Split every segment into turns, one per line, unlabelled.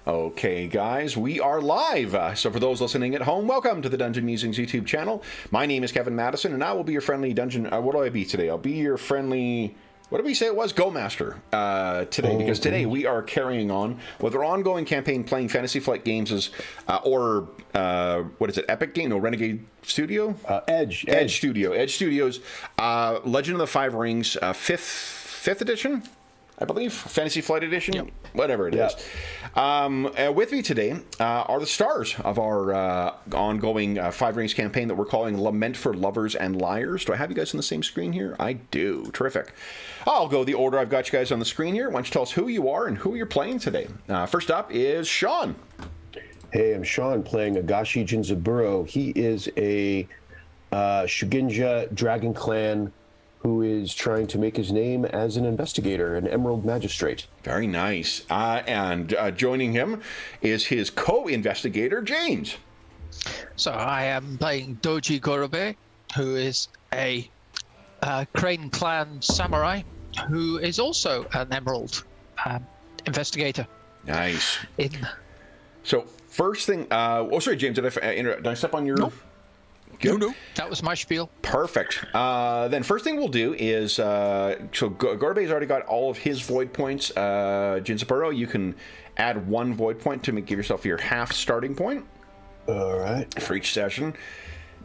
Okay, guys, we are live. So for those listening at home, welcome to the Dungeon Musings YouTube channel. My name is Kevin Madison, and I will be your friendly dungeon... what do I be today? I'll be your friendly... What did we say it was? Go Master today, because today we are carrying on with our ongoing campaign playing Fantasy Flight Games' what is it, Epic Game? No, Renegade Studio?
Edge
Studios, Legend of the Five Rings, 5th edition? I believe, Fantasy Flight Edition, yep. Whatever it is. With me today are the stars of our ongoing Five Rings campaign that we're calling Lament for Lovers and Liars. Do I have you guys on the same screen here? I do. Terrific. I'll go the order I've got you guys on the screen here. Why don't you tell us who you are and who you're playing today? First up is Sean.
Hey, I'm Sean playing Agashi Jinzaburo. He is a Shugenja Dragon Clan who is trying to make his name as an investigator, an Emerald Magistrate.
Very nice. And joining him is his co-investigator, James.
So I am playing Doji Gorobe, who is a Crane Clan samurai, who is also an Emerald investigator.
Nice. So first thing, sorry, James, did I step on your...
Nope. No, that was my spiel.
Perfect. Then first thing we'll do is, so Gorbe's already got all of his void points. Jinzaburo, you can add 1 void point to give yourself your half starting point.
All right.
For each session.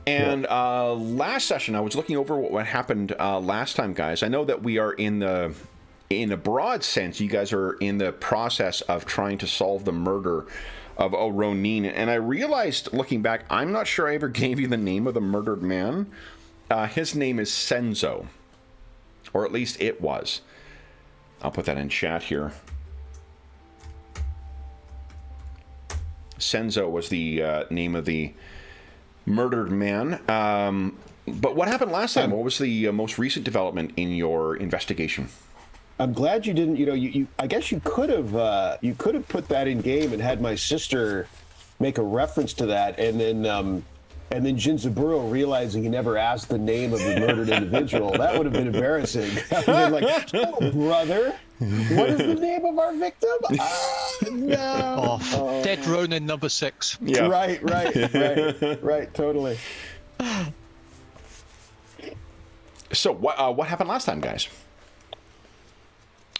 And last session, I was looking over what happened last time, guys. I know that we are in a broad sense, you guys are in the process of trying to solve the murder of Ronin, and I realized, looking back, I'm not sure I ever gave you the name of the murdered man. His name is Senzo, or at least it was. I'll put that in chat here. Senzo was the name of the murdered man. But what happened last time? What was the most recent development in your investigation?
I'm glad you didn't. You I guess you could have put that in game and had my sister make a reference to that, and then Jinzaburo realizing he never asked the name of the murdered individual. That would have been embarrassing. I would have been like, "Oh, brother, what is the name of our victim?" No.
Oh, Dead Ronin number 6.
Yeah.
Right. Totally.
So what happened last time, guys?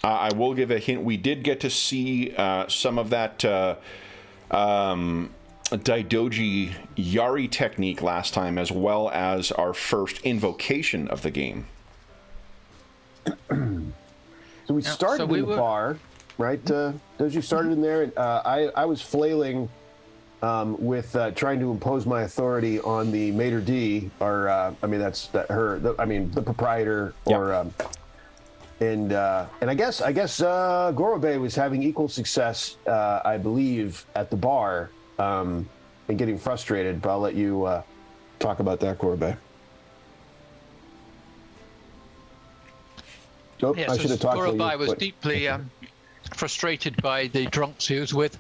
I will give a hint. We did get to see some of that Daidoji Yari technique last time, as well as our first invocation of the game.
So we started in the bar, right? Doji started in there, and I was flailing with trying to impose my authority on the maitre d', or the proprietor, or. And I guess Gorobe was having equal success, I believe, at the bar, and getting frustrated. But I'll let you talk about that, Gorobe. Oh,
yes,
I should have talked to you.
Gorobe was deeply frustrated by the drunks he was with,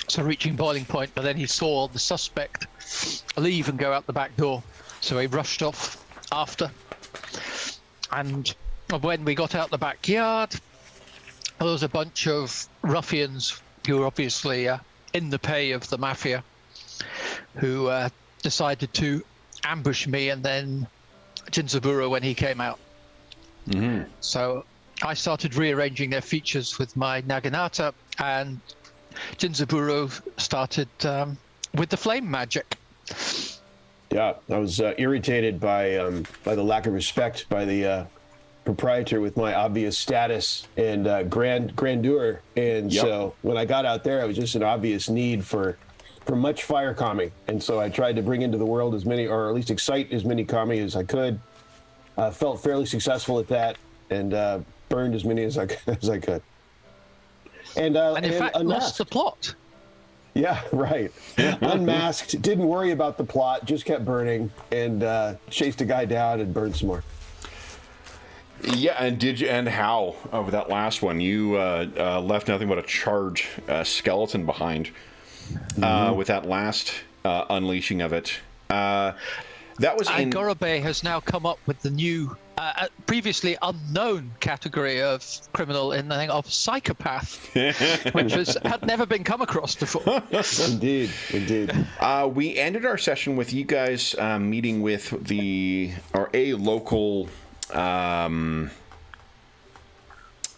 so reaching boiling point. But then he saw the suspect leave and go out the back door, so he rushed off after. And when we got out the backyard, there was a bunch of ruffians who were obviously in the pay of the mafia, who decided to ambush me and then Jinzaburo when he came out. Mm-hmm. So I started rearranging their features with my naginata, and Jinzaburo started with the flame magic.
Yeah, I was irritated by the lack of respect by the proprietor with my obvious status and grandeur, and so when I got out there, I was just an obvious need for much fire kami, and so I tried to bring into the world as many, or at least excite as many kami as I could. Felt fairly successful at that, and burned as many as I could. And
in fact, lost the plot.
Yeah, right. Unmasked, didn't worry about the plot, just kept burning, and chased a guy down and burned some more.
Yeah, and how with that last one, you left nothing but a charred skeleton behind with that last unleashing of it. That was
Gorobe has now come up with the new previously unknown category of criminal in the thing of psychopath, which had never been come across before.
Indeed.
We ended our session with you guys meeting with a local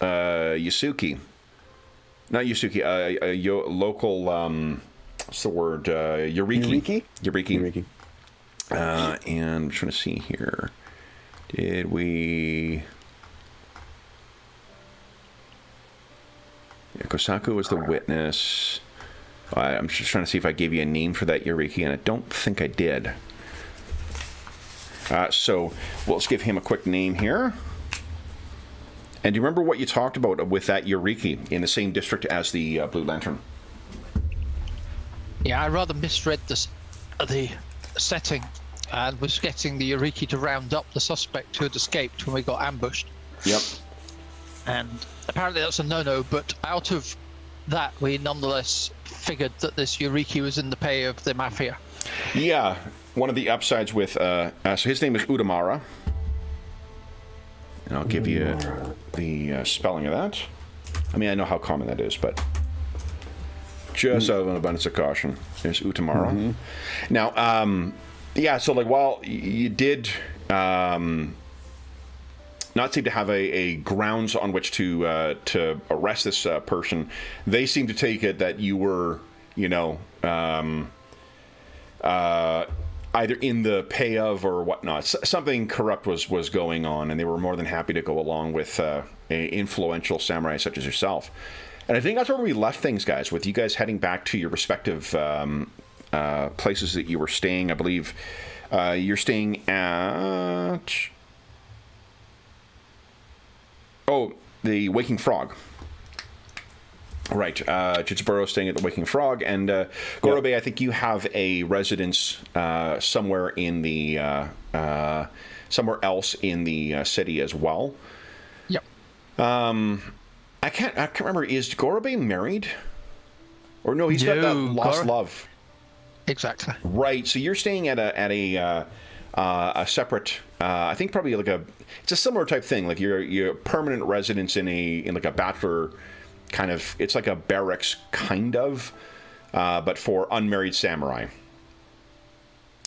Yasuki. Not Yasuki, local, what's the word? Yuriki. And I'm trying to see here. Did we... Yeah, Kosaku was the witness. I'm just trying to see if I gave you a name for that Yuriki, and I don't think I did. So let's give him a quick name here. And do you remember what you talked about with that Yuriki in the same district as the Blue Lantern?
Yeah, I rather misread the setting and was getting the Yuriki to round up the suspect who had escaped when we got ambushed.
Yep.
And apparently that's a no-no, but out of that we nonetheless figured that this Yuriki was in the pay of the Mafia.
Yeah, one of the upsides with... so his name is Udamara. And I'll give you the spelling of that. I mean, I know how common that is, but just out of an abundance of caution, there's Utamara. Mm-hmm. Now, yeah, so like while you did not seem to have a grounds on which to arrest this person, they seem to take it that you were, either in the pay of or whatnot. Something corrupt was going on, and they were more than happy to go along with an influential samurai such as yourself. And I think that's where we left things, guys, with you guys heading back to your respective places that you were staying. I believe you're staying at... Oh, the Waking Frog. Right, Chitsuburo staying at the Waking Frog, and Gorobe, yep. I think you have a residence somewhere in the somewhere else in the city as well.
Yep.
I can't remember. Is Gorobe married? Or no, he's got that lost love.
Exactly.
Right. So you're staying at a separate. I think probably it's a similar type thing. Like your permanent residence in like a bachelor. Kind of, it's like a barracks, kind of, but for unmarried samurai.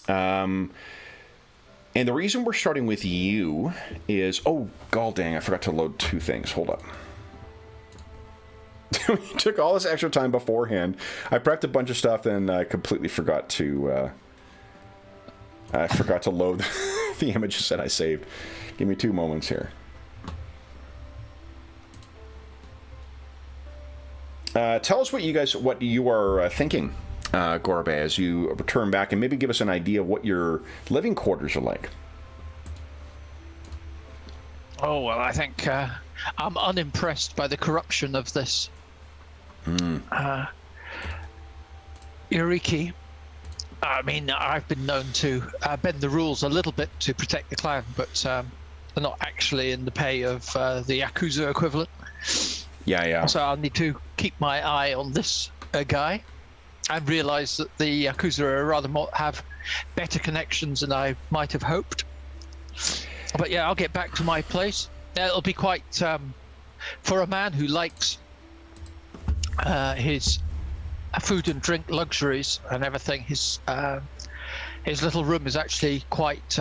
And the reason we're starting with you is... Oh, gall dang, I forgot to load two things. Hold up. We took all this extra time beforehand. I prepped a bunch of stuff, and I completely forgot to... load the images that I saved. Give me 2 moments here. Tell us what you are thinking, Gorobe, as you return back, and maybe give us an idea of what your living quarters are like.
Oh, well, I think I'm unimpressed by the corruption of this Yuriki. I mean, I've been known to bend the rules a little bit to protect the clan, but they're not actually in the pay of the Yakuza equivalent.
Yeah.
So I'll need to keep my eye on this guy and realize that the Yakuza are rather have better connections than I might have hoped. But yeah, I'll get back to my place. It'll be quite, for a man who likes his food and drink luxuries and everything, his little room is actually quite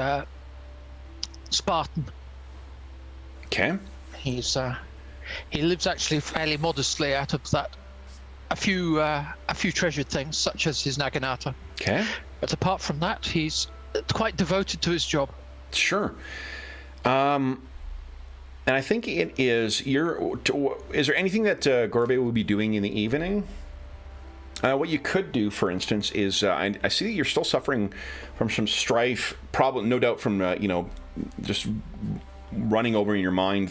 Spartan.
Okay.
He lives actually fairly modestly out of that. A few treasured things, such as his naginata.
Okay.
But apart from that, he's quite devoted to his job.
Sure. And I think it is... Is there anything that Gorobe will be doing in the evening? What you could do, for instance, is... I see that you're still suffering from some strife, probably, no doubt, from, just running over in your mind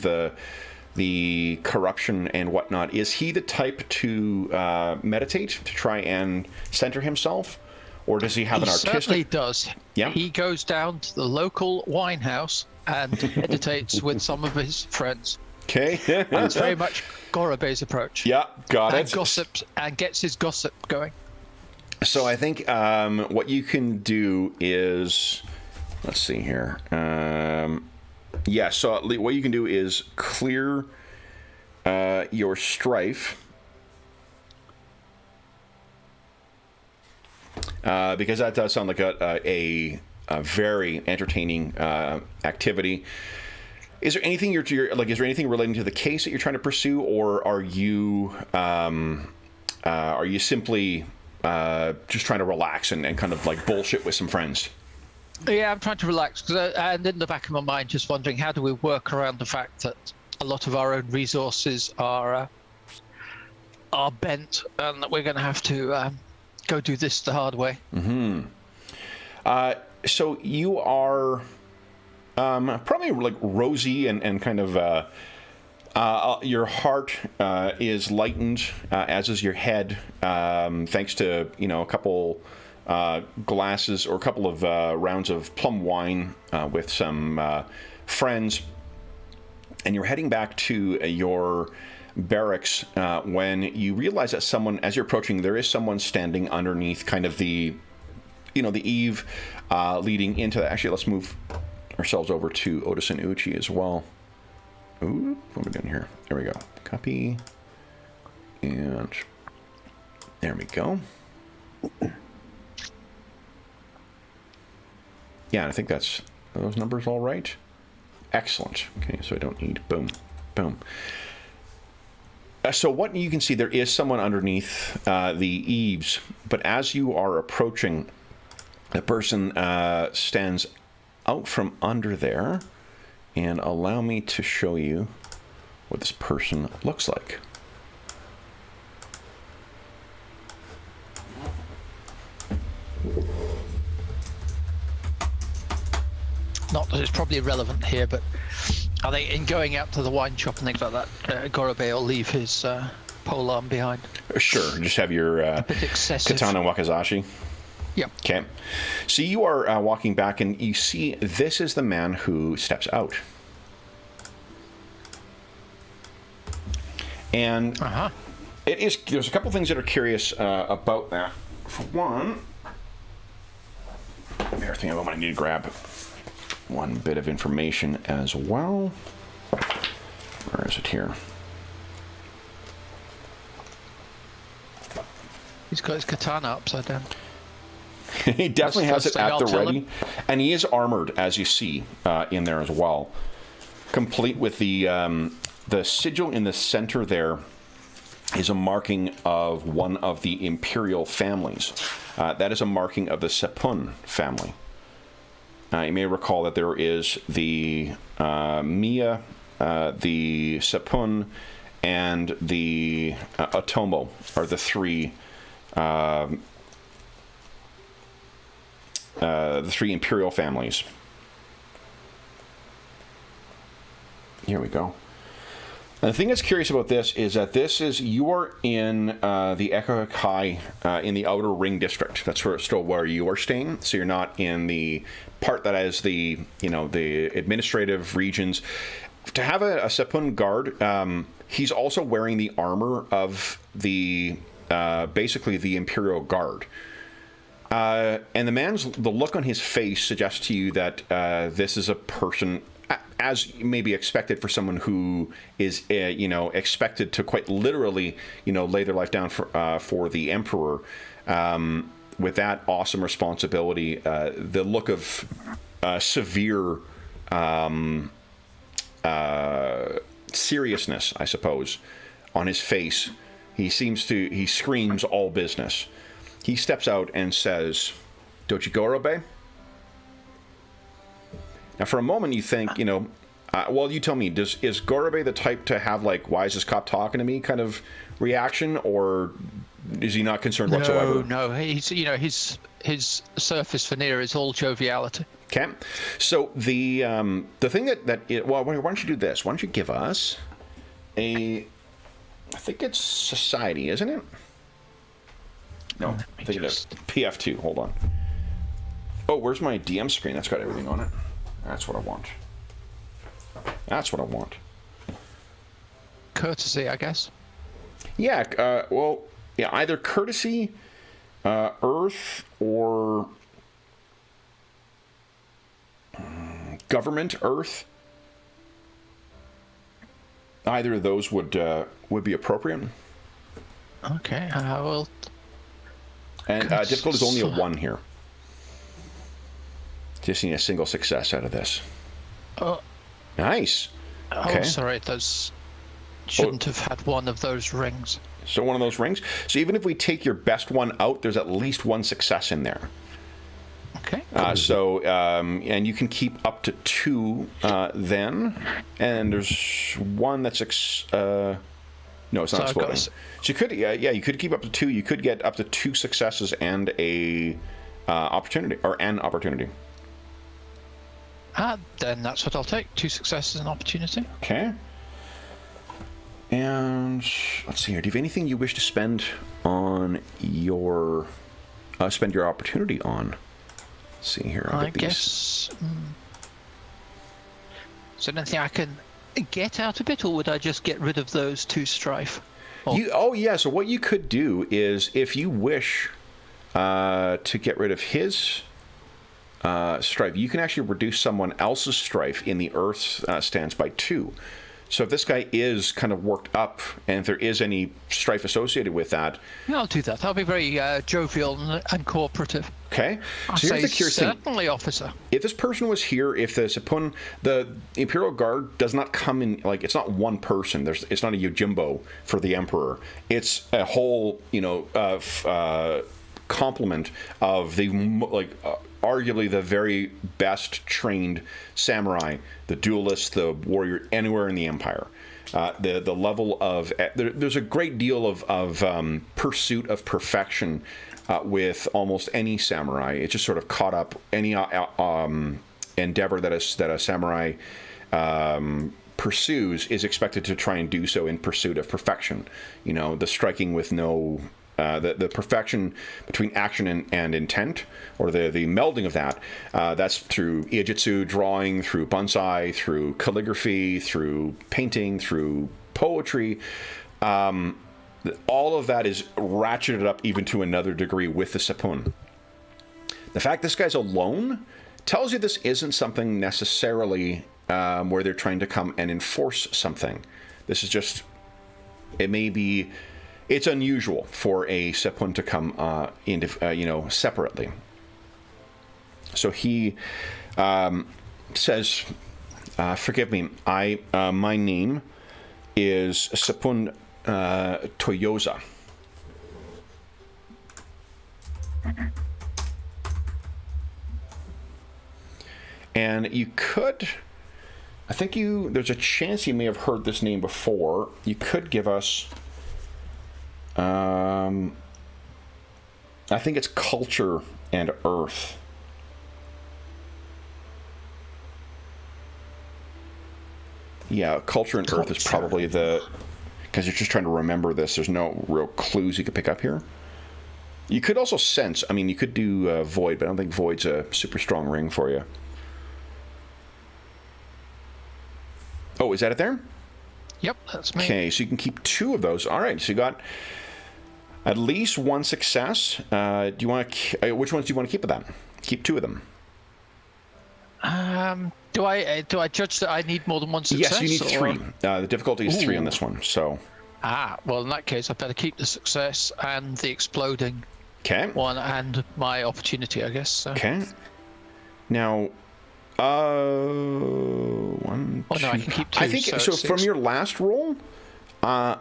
the corruption and whatnot. Is he the type to meditate, to try and center himself? Or does he have an artistic... He
certainly does.
Yeah.
He goes down to the local wine house and meditates with some of his friends.
Okay.
That's very much Gorobe's approach.
Yeah, got it.
And gossips, and gets his gossip going.
So I think what you can do is... Let's see here. Yeah, so what you can do is clear your strife. Because that does sound like a very entertaining activity. Is there anything you're like? Is there anything relating to the case that you're trying to pursue, or are you simply just trying to relax and kind of like bullshit with some friends?
Yeah, I'm trying to relax because and in the back of my mind, just wondering how do we work around the fact that a lot of our own resources are bent, and that we're going to have to go do this the hard way.
Mm-hmm. So you are probably like rosy and kind of your heart is lightened, as is your head, thanks to a couple glasses or a couple of rounds of plum wine with some friends, and you're heading back to your barracks when you realize that as you're approaching, there is someone standing underneath kind of the eave leading into that. Actually, let's move ourselves over to Otis and Uchi as well. Ooh, what are we doing here? There we go. Copy. And there we go. Yeah, I think are those numbers all right? Excellent. Okay, so I don't need boom. So what you can see, there is someone underneath the eaves, but as you are approaching, the person stands out from under there, and allow me to show you what this person looks like.
Not that it's probably irrelevant here, but I think in going out to the wine shop and things like that, Gorobe will leave his polearm behind.
Sure, just have your
a bit excessive.
Katana Wakazashi.
Yep.
Okay. So you are walking back, and you see this is the man who steps out. And there's a couple things that are curious about that. For one, I think I might need to grab one bit of information as well. Where is it here?
He's got his katana upside down.
He definitely has it at the ready. And he is armored, as you see, in there as well. Complete with the sigil in the center there is a marking of one of the imperial families. That is a marking of the Sepun family. You may recall that there is the Mia, the Sepun, and the Otomo are the three imperial families. Here we go. And the thing that's curious about this is that you are in the Ekokai in the Outer Ring District. That's still where you are staying. So you're not in the part that is the administrative regions. To have a Sepun guard, he's also wearing the armor of the basically the Imperial Guard. And the look on his face suggests to you that this is a person, as may be expected for someone who is, expected to quite literally, lay their life down for the Emperor. With that awesome responsibility, the look of severe seriousness, I suppose, on his face. He screams all business. He steps out and says, "Dochigorobe?" Now, for a moment, you think, well, you tell me, is Gorobe the type to have, like, why is this cop talking to me kind of reaction, or is he not concerned whatsoever?
No, he's, his surface veneer is all joviality.
Okay. So the thing well, why don't you do this? Why don't you give us I think it's society, isn't it? No, I think it's PF2. Hold on. Oh, where's my DM screen? That's got everything on it. That's what I want. That's what I want.
Courtesy, I guess.
Yeah, well, yeah, either courtesy, earth, or government earth. either of those would be appropriate.
Okay, I will.
And difficulty is only a 1 here. Just need a single success out of this.
Oh.
Nice. Okay.
Oh, sorry, those shouldn't have had one of those rings.
So one of those rings. So even if we take your best one out, there's at least 1 success in there.
Okay.
And you can keep up to 2 then. And there's one that's no, it's not exploding. So you could, you could keep up to 2. You could get up to 2 successes and a opportunity, or an opportunity.
Then that's what I'll take. 2 successes and opportunity.
Okay. And let's see here. Do you have anything you wish to spend on your opportunity on? Let's see here.
I guess. Is there anything I can get out of it, or would I just get rid of those 2 strife?
So what you could do is, if you wish to get rid of his strife, you can actually reduce someone else's strife in the earth stance by 2. So if this guy is kind of worked up, and if there is any strife associated with that...
Yeah, I'll do that. I'll be very jovial and cooperative.
Okay.
So here's the curious thing. Certainly, officer.
If this person was here, if the Imperial Guard does not come in, like, it's not one person. It's not a Yojimbo for the Emperor. It's a whole, complement of the, arguably the very best trained samurai, the duelist, the warrior, anywhere in the Empire. The level of... there's a great deal of pursuit of perfection with almost any samurai. It just sort of caught up any endeavor that a samurai pursues is expected to try and do so in pursuit of perfection. The striking with no... the perfection between action and intent, or the melding of that, that's through ijitsu, drawing, through bonsai, through calligraphy, through painting, through poetry. All of that is ratcheted up even to another degree with the Seppun. The fact this guy's alone tells you this isn't something necessarily where they're trying to come and enforce something. This is just... It's unusual for a Seppun to come separately. So he says, "Forgive me. My name is Seppun Toyoza." And you could... I think there's a chance you may have heard this name before. You could give us... I think it's culture and earth. Yeah, culture and earth is probably because you're just trying to remember this. There's no real clues you could pick up here. You could also sense. I mean, you could do void, but I don't think void's a super strong ring for you. Oh, is that it there?
Yep, that's me.
Okay, so you can keep 2 of those. All right, so you got at least 1 success. Do you want to? Which ones do you want to keep of that? Keep 2 of them.
Do I judge that I need more than 1 success?
Yes, you need 3. The difficulty is 3 on this one. So.
Well, in that case, I better keep the success and the exploding one and my opportunity, I guess. So. Okay.
Now. 1, 2.
No, I can keep 2.
I think so. From your last roll, the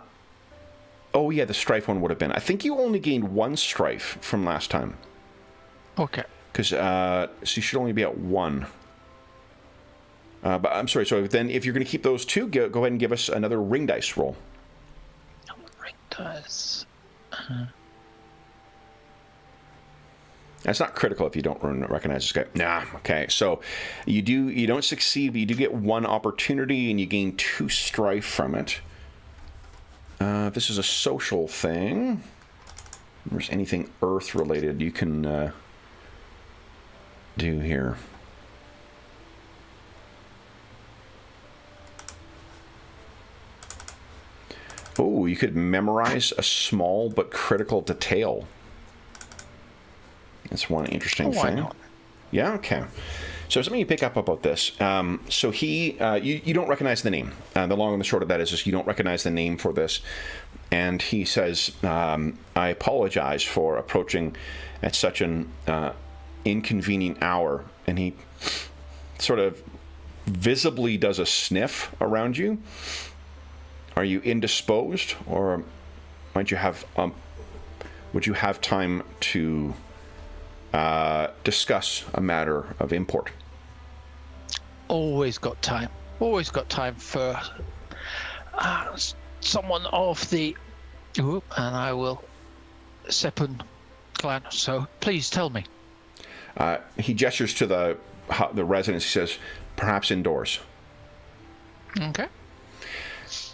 strife one would have been. I think you only gained 1 strife from last time.
Okay.
Because so you should only be at 1. But I'm sorry. So then, if you're going to keep those 2, go ahead and give us another ring dice roll.
Ring dice.
That's not critical if you don't recognize this guy. Nah, okay. So you don't succeed, but you do get 1 opportunity, and you gain 2 strife from it. This is a social thing. If there's anything earth related you can do here. Oh, you could memorize a small but critical detail. That's one interesting thing.
Why not?
Yeah, okay. So something you pick up about this. So he, you don't recognize the name. The long and the short of that is just you don't recognize the name for this. And he says, I apologize for approaching at such an inconvenient hour. And he sort of visibly does a sniff around you. Are you indisposed, or would you have time to discuss a matter of import?
Always got time. Always got time for someone of the and I will Seppun clan. So please tell me.
He gestures to the residence. He says, "Perhaps indoors."
Okay.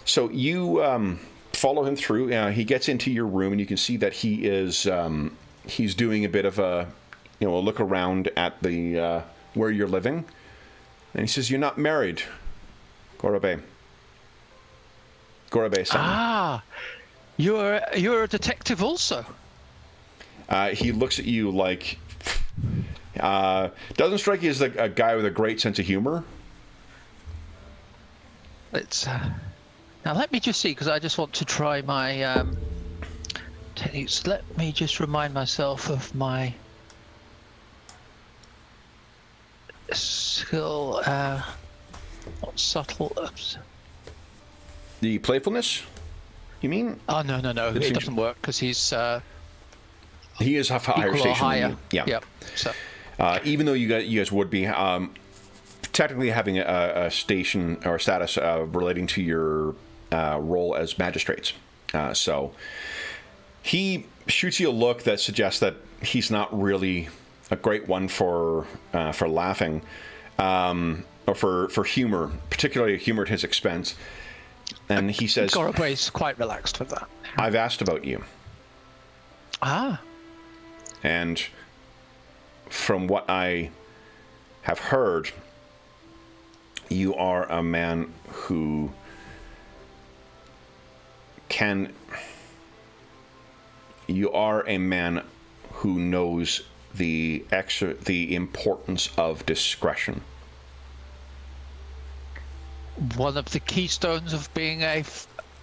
So you follow him through. He gets into your room, and you can see that he is he's doing a bit of a look around at the where you're living, and he says, "You're not married, Gorabe." Gorabe-san.
Ah, you're a detective also.
He looks at you like doesn't strike you as like a guy with a great sense of humor.
It's now let me just see, because I just want to try my techniques. Let me just remind myself of my skill. Not subtle. Oops.
The playfulness, you mean?
Oh no, it doesn't work because he's
he is a higher station than you. Yeah.
Yep. So
even though you guys would be technically having a station or status relating to your role as magistrates. So he shoots you a look that suggests that he's not really a great one for laughing or for humor, particularly humor at his expense. And he says,
Gorabe's quite relaxed with that.
"I've asked about you."
Ah.
And from what I have heard, you are a man who knows the importance of discretion.
One of the keystones of being a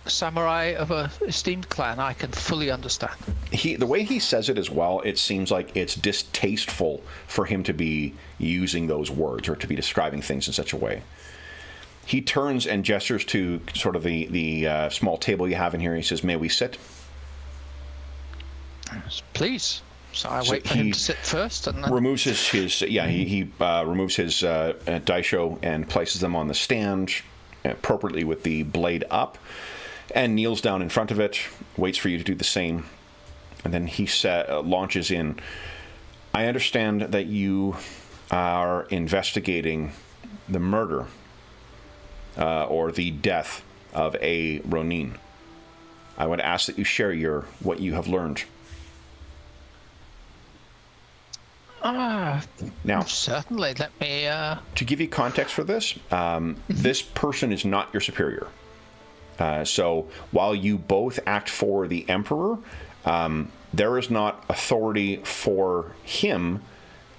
samurai of a esteemed clan. I can fully understand.
The way he says it as well, it seems like it's distasteful for him to be using those words or to be describing things in such a way. He turns and gestures to sort of the small table you have in here. He says, "May we sit?"
Please. So I wait for him to sit first, and then
removes his removes his daisho and places them on the stand appropriately with the blade up, and kneels down in front of it, waits for you to do the same, and then he launches in. "I understand that you are investigating the murder or the death of a Ronin. I would ask that you share what you have learned." Now,
certainly. Let me.
To give you context for this, this person is not your superior. So while you both act for the Emperor, there is not authority for him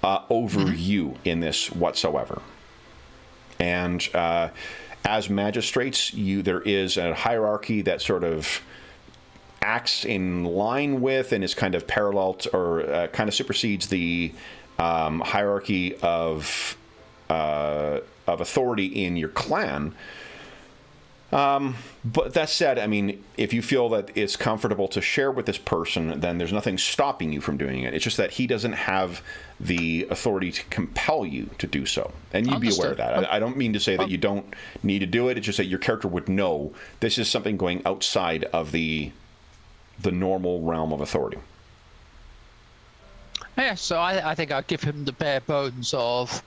over you in this whatsoever. And as magistrates, there is a hierarchy that sort of acts in line with and is kind of parallel to, or kind of supersedes the hierarchy of authority in your clan. But that said, I mean, if you feel that it's comfortable to share with this person, then there's nothing stopping you from doing it. It's just that he doesn't have the authority to compel you to do so. And you'd be aware of that. I don't mean to say that you don't need to do it. It's just that your character would know this is something going outside of the normal realm of authority.
Yeah, so I think I'd give him the bare bones of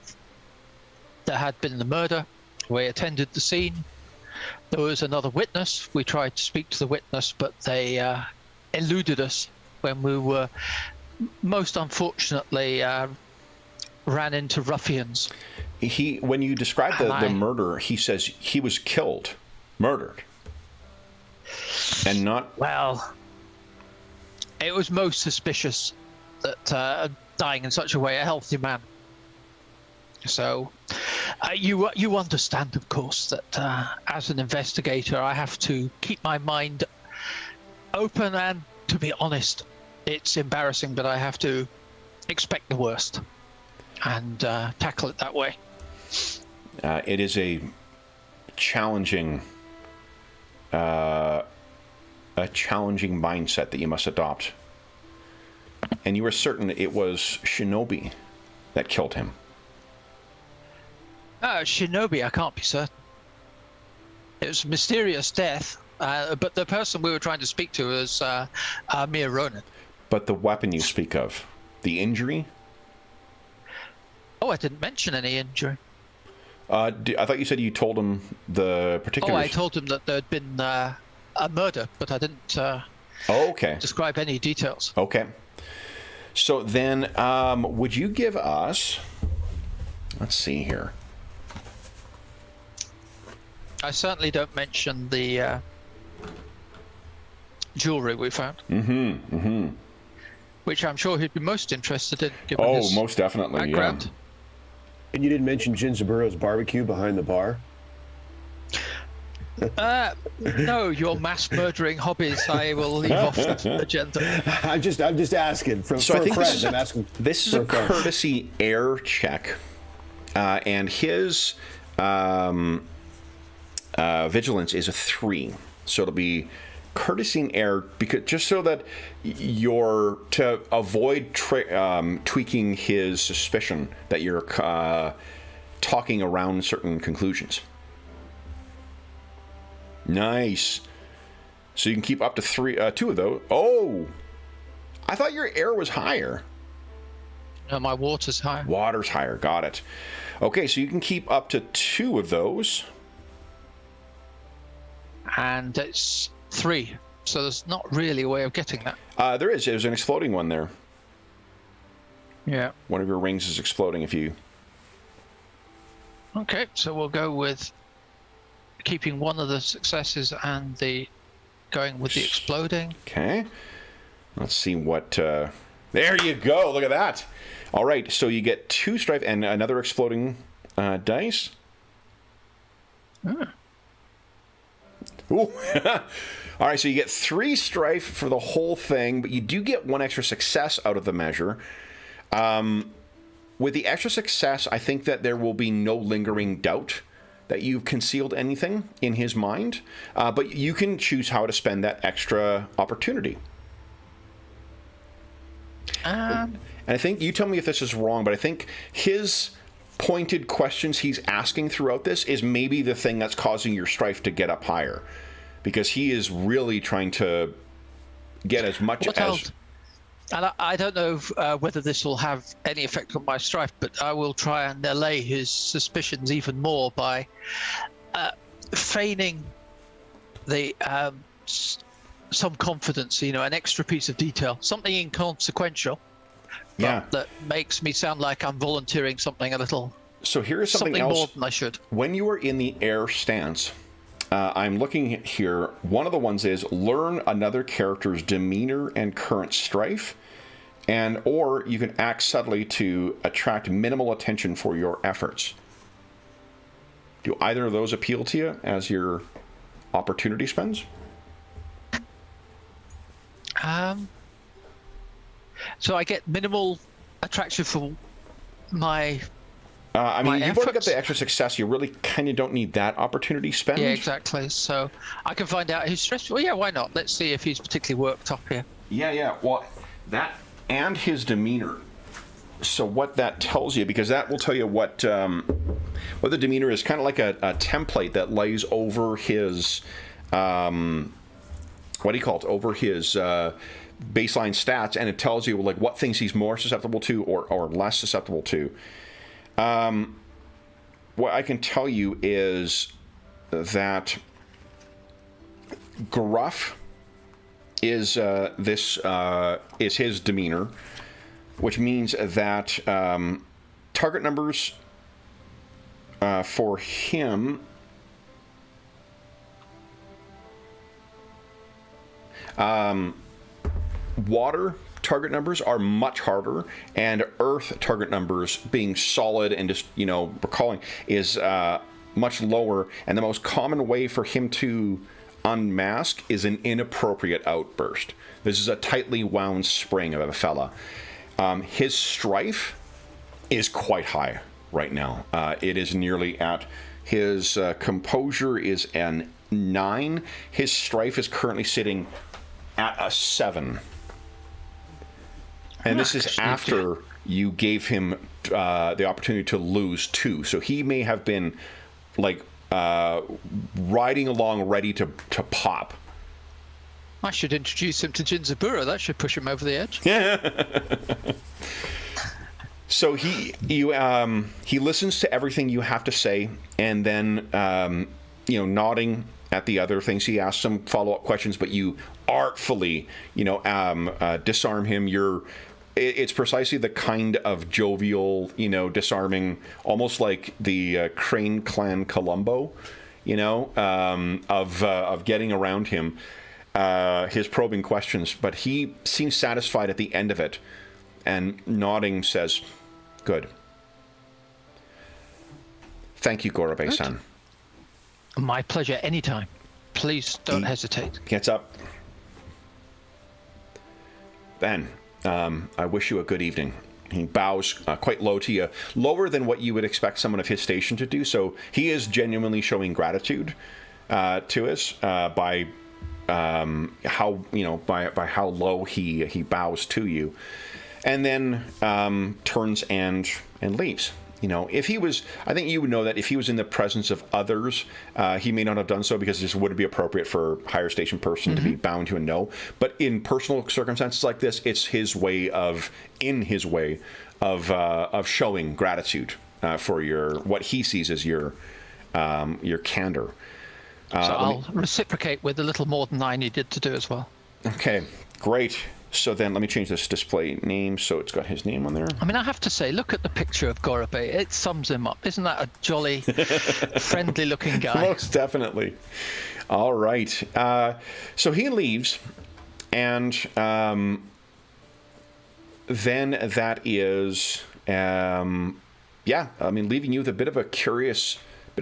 there had been the murder. We attended the scene. There was another witness. We tried to speak to the witness, but they eluded us when we were, most unfortunately, ran into ruffians.
When you describe the murder, he says he was killed, murdered, and not...
Well, it was most suspicious that dying in such a way, a healthy man. So you understand, of course, that as an investigator, I have to keep my mind open, and to be honest, it's embarrassing, but I have to expect the worst and tackle it that way.
It is a challenging mindset that you must adopt. And you were certain it was Shinobi that killed him.
Shinobi, I can't be certain. It was a mysterious death, but the person we were trying to speak to was Mir Ronan.
But the weapon you speak of, the injury?
Oh, I didn't mention any injury.
I thought you said you told him the particulars.
Oh, I told him that there had been a murder, but I didn't describe any details.
Okay. So then, would you give us... Let's see here.
I certainly don't mention the jewelry we found. Which I'm sure he'd be most interested in, given his
most definitely,
background.
Yeah.
And you didn't mention Jinzaburo's barbecue behind the bar?
No, your mass murdering hobbies, I will leave off the agenda.
I'm just asking.
So I think
I'm asking.
This is a courtesy air check, and his vigilance is a 3. So it'll be courtesy in air, because just so that you're to avoid tweaking his suspicion that you're talking around certain conclusions. Nice. So you can keep up to 2 of those. Oh, I thought your air was higher.
No, my water's higher.
Water's higher. Got it. Okay, so you can keep up to 2 of those.
And it's 3. So there's not really a way of getting that.
There is. There's an exploding one there.
Yeah.
One of your rings is exploding if you...
Okay, so we'll go with keeping one of the successes and going with the exploding.
Okay. Let's see what... There you go. Look at that. All right, so you get 2 strife and another exploding dice. Ooh. All right, so you get 3 strife for the whole thing, but you do get 1 extra success out of the measure. With the extra success, I think that there will be no lingering doubt that you've concealed anything in his mind, but you can choose how to spend that extra opportunity. And I think, you tell me if this is wrong, but I think his pointed questions he's asking throughout this is maybe the thing that's causing your strife to get up higher, because he is really trying to get as much as...
And I don't know whether this will have any effect on my strife, but I will try and allay his suspicions even more by feigning the some confidence, an extra piece of detail, something inconsequential.
Yeah.
That makes me sound like I'm volunteering something a little...
So here's something else.
More than I should.
When you are in the air stance, I'm looking here. One of the ones is learn another character's demeanor and current strife, or you can act subtly to attract minimal attention for your efforts. Do either of those appeal to you as your opportunity spends?
So I get minimal attraction for my...
you've already got the extra success. You really kind of don't need that opportunity spend.
Yeah, exactly. So I can find out his stress. Well, yeah, why not? Let's see if he's particularly worked up here.
Yeah. Well, that and his demeanor. So what that tells you, because that will tell you what the demeanor is, kind of like a template that lays over his... what do you call it? Over his... baseline stats, and it tells you like what things he's more susceptible to or less susceptible to. What I can tell you is that gruff is his demeanor, which means that target numbers for him water target numbers are much harder, and Earth target numbers, being solid and just, recalling, is much lower. And the most common way for him to unmask is an inappropriate outburst. This is a tightly wound spring of a fella. His strife is quite high right now. It is nearly at his composure is an 9. His strife is currently sitting at a 7. And this is after you gave him the opportunity to lose 2. So he may have been like riding along ready to pop.
I should introduce him to Jinzaburo. That should push him over the edge.
So he listens to everything you have to say, and then nodding at the other things. He asks some follow-up questions, but you artfully disarm him. It's precisely the kind of jovial, disarming, almost like the Crane Clan Columbo, of getting around him. His probing questions, but he seems satisfied at the end of it, and nodding says, "Good. Thank you, Gorobe-san."
My pleasure, anytime. Please don't hesitate.
Gets up. "Ben, I wish you a good evening." He bows quite low to you, lower than what you would expect someone of his station to do. So he is genuinely showing gratitude to us by how how low he bows to you, and then turns and leaves. If he was, I think you would know that if he was in the presence of others, he may not have done so, because this wouldn't be appropriate for a higher station person to be bound to a no. But in personal circumstances like this, it's his way of showing gratitude for what he sees as your candor.
So I'll reciprocate with a little more than I needed to do as well.
Okay, great. So then let me change this display name so it's got his name on there.
I mean, I have to say, look at the picture of Gorobe. It sums him up. Isn't that a jolly, friendly-looking guy?
Most definitely. All right. So he leaves, and then that is, leaving you with a bit of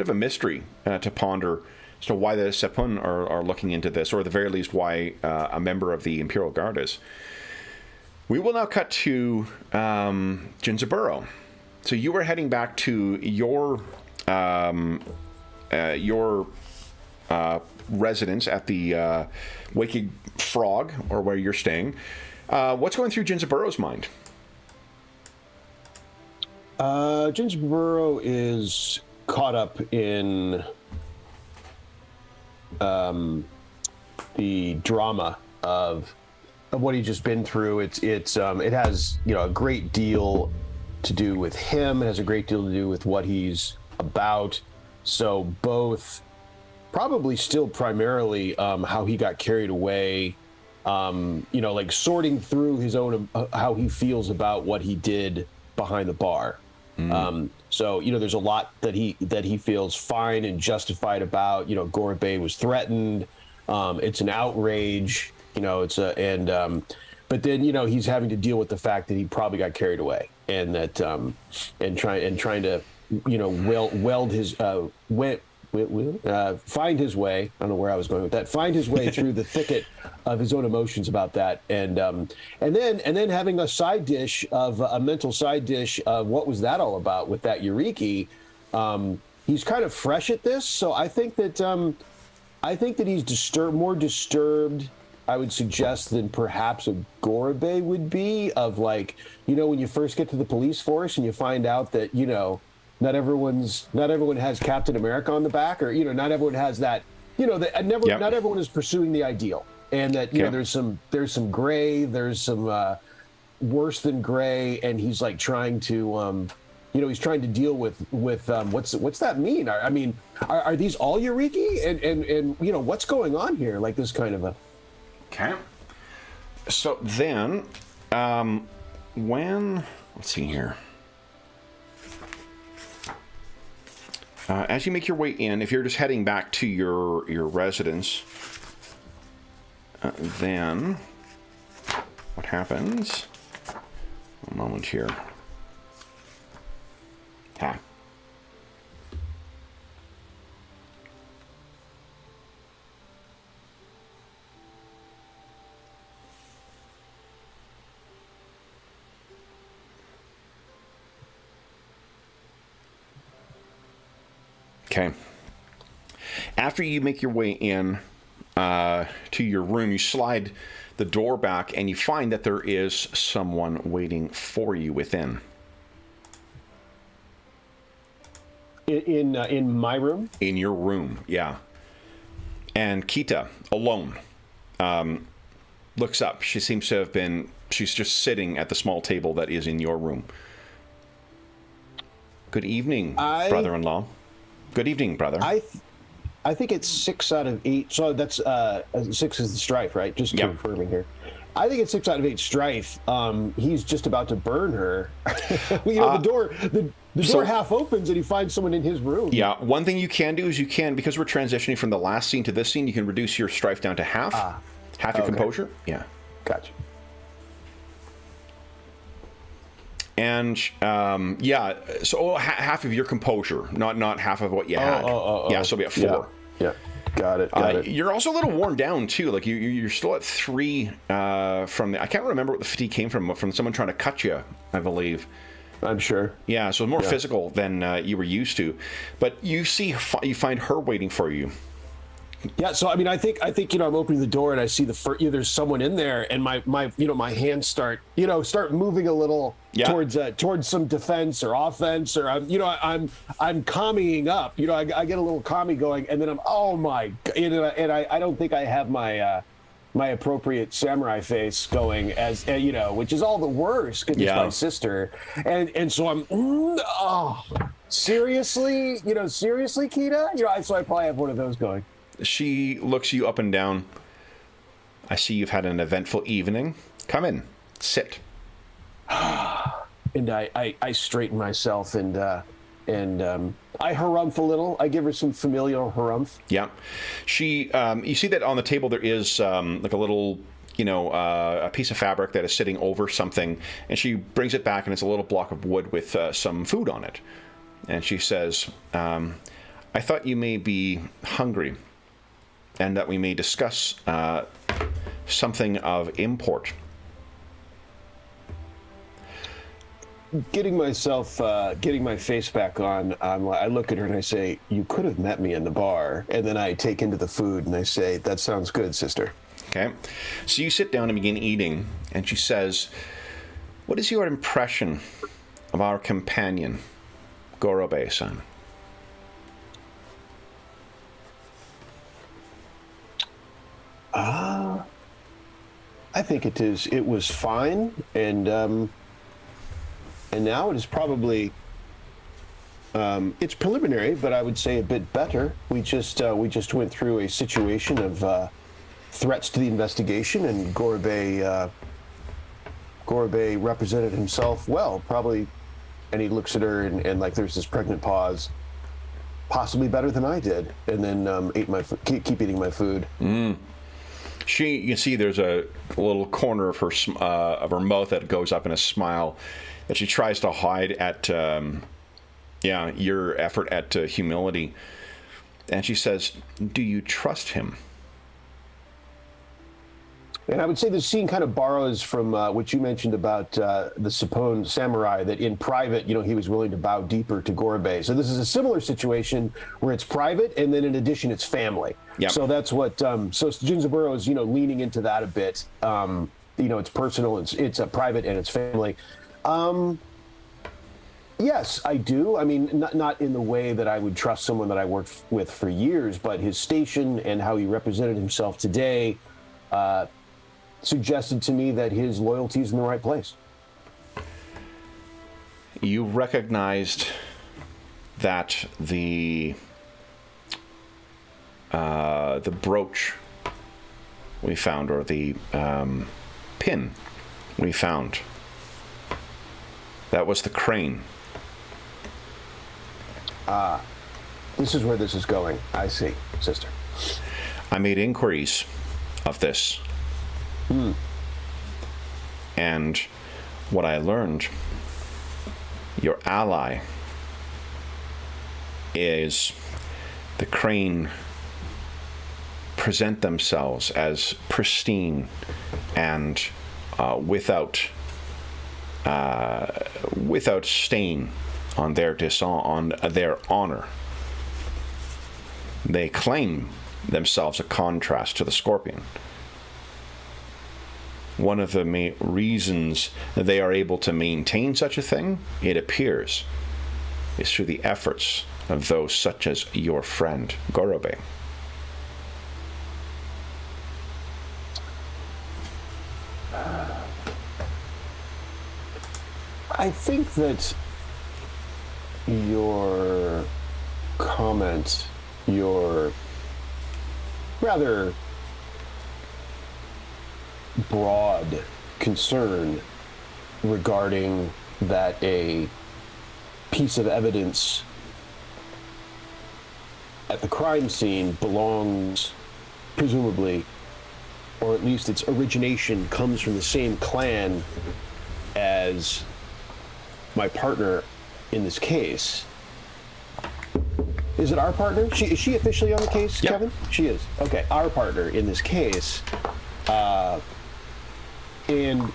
a mystery to ponder as to why the Sepun are looking into this, or at the very least why a member of the Imperial Guard is. We will now cut to Jinzaburo. So you were heading back to your residence at the Waking Frog, or where you're staying. What's going through Jinzaburo's mind?
Jinzaburo is caught up in the drama of what he's just been through. It has a great deal to do with him. It has a great deal to do with what he's about. So both, probably still primarily, how he got carried away. Like sorting through his own how he feels about what he did behind the bar. So there's a lot that he feels fine and justified about. Gorobe was threatened. It's an outrage. But then he's having to deal with the fact that he probably got carried away, and that trying to weld his find his way. I don't know where I was going with that. Find his way through the thicket of his own emotions about that, and then having a side dish of a mental side dish of what was that all about with that Eureki. He's kind of fresh at this, so I think that he's more disturbed, I would suggest, than perhaps a Gorobe would be. Of when you first get to the police force and you find out that not everyone has Captain America on the back, or not everyone has that. Not everyone is pursuing the ideal, and that there's some gray, there's some worse than gray, and he's trying to he's trying to deal with what's that mean? I mean, are these all Eureki, and what's going on here? Like this kind of a.
Okay. So then, let's see here. As you make your way in, if you're just heading back to your residence, then what happens. A moment here. Ha. Okay. After you make your way in to your room, you slide the door back and you find that there is someone waiting for you within.
In my room?
In your room, yeah. And Kita, alone, looks up. She seems to have been... She's just sitting at the small table that is in your room. Good evening, brother-in-law. Good evening, brother.
I think it's 6 out of 8. So that's 6 is the strife, right? Just confirming here. I think it's 6 out of 8 strife. He's just about to burn her. The door half opens and he finds someone in his room.
Yeah, one thing you can do is because we're transitioning from the last scene to this scene, you can reduce your strife down to half. Half your composure. Yeah.
Gotcha.
And so half of your composure, not half of what you had. Yeah, so we have 4.
Yeah. Got it.
You're also a little worn down too. Like you're still at 3 from the. I can't remember what the fatigue came from someone trying to cut you, I believe.
I'm sure.
Yeah, so more physical than you were used to. But you find her waiting for you.
Yeah, so I mean, I think I'm opening the door and I see there's someone in there, and my hands start moving a little towards some defense or offense, or I'm calming up. I get a little commie going, and then I'm and I don't think I have my my appropriate samurai face going as which is all the worse because it's my sister, and so I'm seriously, Kita, so I probably have one of those going.
She looks you up and down. I see you've had an eventful evening. Come in. Sit.
And I straighten myself and I harumph a little. I give her some familial harumph.
Yeah. She, you see that on the table there is like a little, a piece of fabric that is sitting over something. And she brings it back and it's a little block of wood with some food on it. And she says, I thought you may be hungry, and that we may discuss something of import.
Getting my face back on, I look at her and I say, "You could have met me in the bar." And then I take into the food and I say, "That sounds good, sister."
Okay. So you sit down and begin eating, and she says, "What is your impression of our companion, Gorobe-san?"
I think it was fine, and now it is probably it's preliminary, but I would say a bit better. We just went through a situation of threats to the investigation, and Gorobe represented himself well, probably, and he looks at her and like there's this pregnant pause, possibly better than I did, and then keep eating my food.
You can see there's a little corner of her mouth that goes up in a smile that she tries to hide at your effort at humility. And she says, "Do you trust him?"
And I would say this scene kind of borrows from what you mentioned about the Sapone samurai, that in private, he was willing to bow deeper to Gorobe. So this is a similar situation where it's private, and then in addition, it's family. Yep. So that's what. So Jinzaburo is, leaning into that a bit. It's personal, it's private, and it's family. Yes, I do. I mean, not in the way that I would trust someone that I worked with for years, but his station and how he represented himself today suggested to me that his loyalty is in the right place.
You recognized that the brooch we found, or the pin we found, that was the crane.
This is where this is going. I see, sister.
I made inquiries of this. And what I learned, your ally is the Crane present themselves as pristine and without stain on their honor. They claim themselves a contrast to the Scorpion. One of the main reasons they are able to maintain such a thing, it appears, is through the efforts of those such as your friend Gorobe.
I think that your comment, your rather broad concern regarding that a piece of evidence at the crime scene belongs, presumably, or at least its origination comes from the same clan as my partner in this case. Is it our partner? Is she officially on the case,
yep.
Kevin? She is. Okay, our partner in this case. And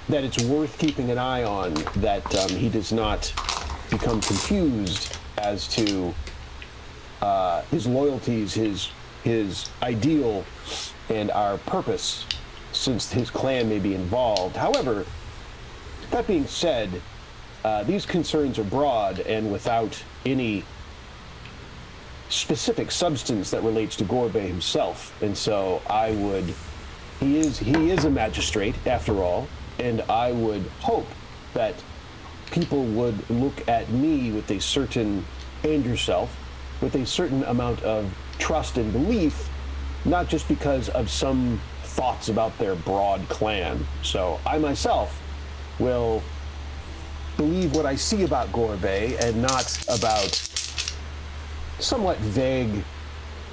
that it's worth keeping an eye on, that he does not become confused as to his loyalties, his ideal, and our purpose, since his clan may be involved. However, that being said, these concerns are broad and without any specific substance that relates to Gorbe himself. And so I would, he is a magistrate after all, and I would hope that people would look at me with a certain, and yourself, with a certain amount of trust and belief, not just because of some thoughts about their broad clan. So I myself will believe what I see about Gorbe and not about somewhat vague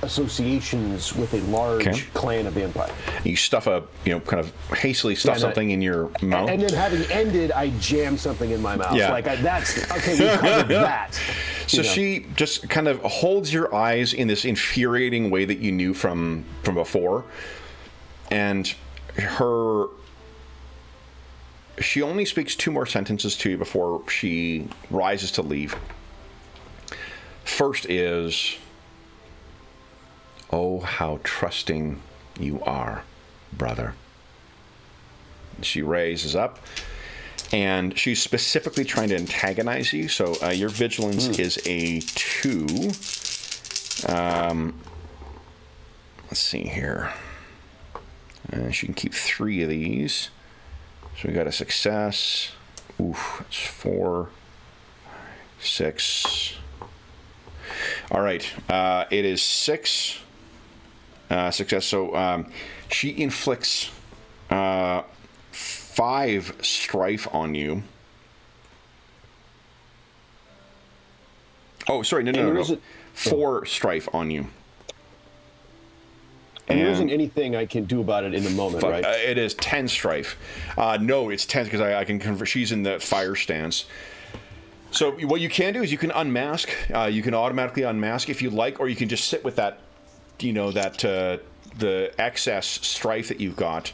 associations with a large clan of the Empire.
You stuff kind of hastily stuff something in your mouth.
And then having ended, I jam something in my mouth.
Yeah.
That's, okay, we covered that.
So she just kind of holds your eyes in this infuriating way that you knew from before. And she only speaks 2 more sentences to you before she rises to leave. First is, "Oh, how trusting you are, brother." She raises up, and she's specifically trying to antagonize you. So your vigilance is a 2. Let's see here. She can keep 3 of these. So we got a success. Oof, it's 4, 6. All right, it is 6 success. So she inflicts 5 strife on you. Oh, sorry, no. 4 strife on you.
And there isn't anything I can do about it in the moment, right?
It is 10 strife. No, it's 10 because I can convert. She's in the fire stance. So what you can do is you can unmask. You can automatically unmask if you like, or you can just sit with that, the excess strife that you've got,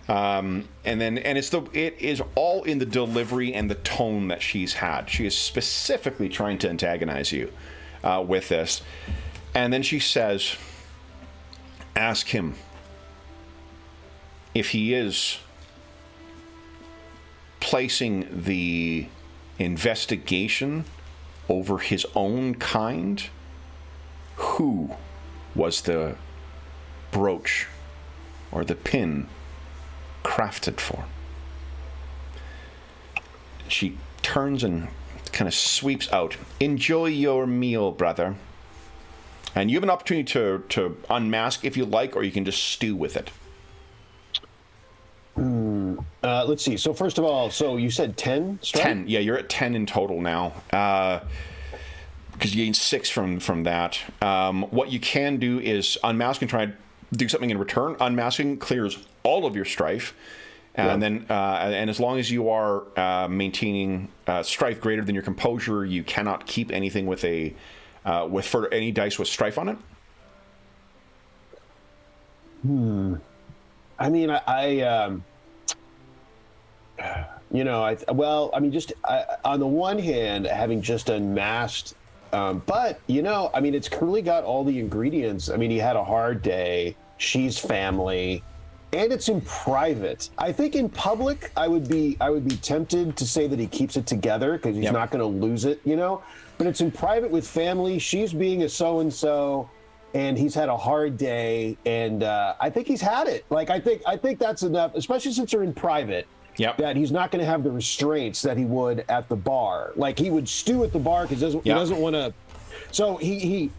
and it is all in the delivery and the tone that she's had. She is specifically trying to antagonize you with this, and then she says, "Ask him if he is placing the investigation over his own kind. Who was the brooch or the pin crafted for?" She turns and kind of sweeps out. "Enjoy your meal, brother. And you have an opportunity to unmask if you like, or you can just stew with it."
Let's see. So first of all, so you said 10 strike?
10. Yeah, you're at 10 in total now. Because you gained 6 from that. What you can do is unmask and try and do something in return. Unmasking clears all of your strife. And then, and as long as you are maintaining strife greater than your composure, you cannot keep anything with a for any dice with strife on it.
I mean, just on the one hand, having just unmasked, but I mean, it's clearly got all the ingredients. I mean, he had a hard day. She's family. And it's in private. I think in public, I would be tempted to say that he keeps it together because he's not going to lose it, But it's in private with family. She's being a so-and-so, and he's had a hard day, and I think he's had it. Like I think that's enough, especially since they're in private.
Yep.
That he's not going to have the restraints that he would at the bar. Like he would stew at the bar because he doesn't want to. So he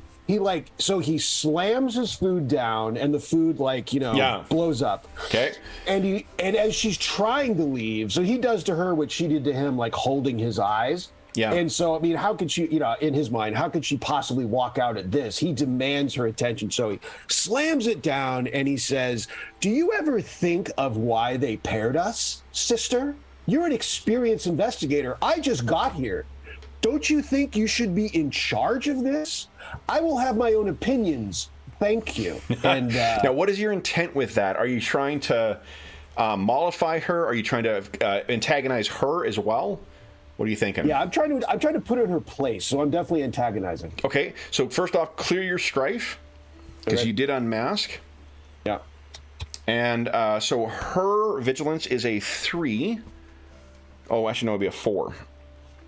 slams his food down, and the food blows up.
Okay.
And as she's trying to leave, so he does to her what she did to him, like holding his eyes.
Yeah.
And so, I mean, how could she, in his mind, how could she possibly walk out at this? He demands her attention. So he slams it down and he says, "Do you ever think of why they paired us, sister? You're an experienced investigator. I just got here. Don't you think you should be in charge of this? I will have my own opinions. Thank you." And
now, what is your intent with that? Are you trying to mollify her? Are you trying to antagonize her as well? What are you thinking?
Yeah, I'm trying to put her in her place, so I'm definitely antagonizing.
Okay, so first off, clear your strife because you did unmask.
Yeah.
And so her vigilance is a 3. Oh, actually, no, it'd be a 4.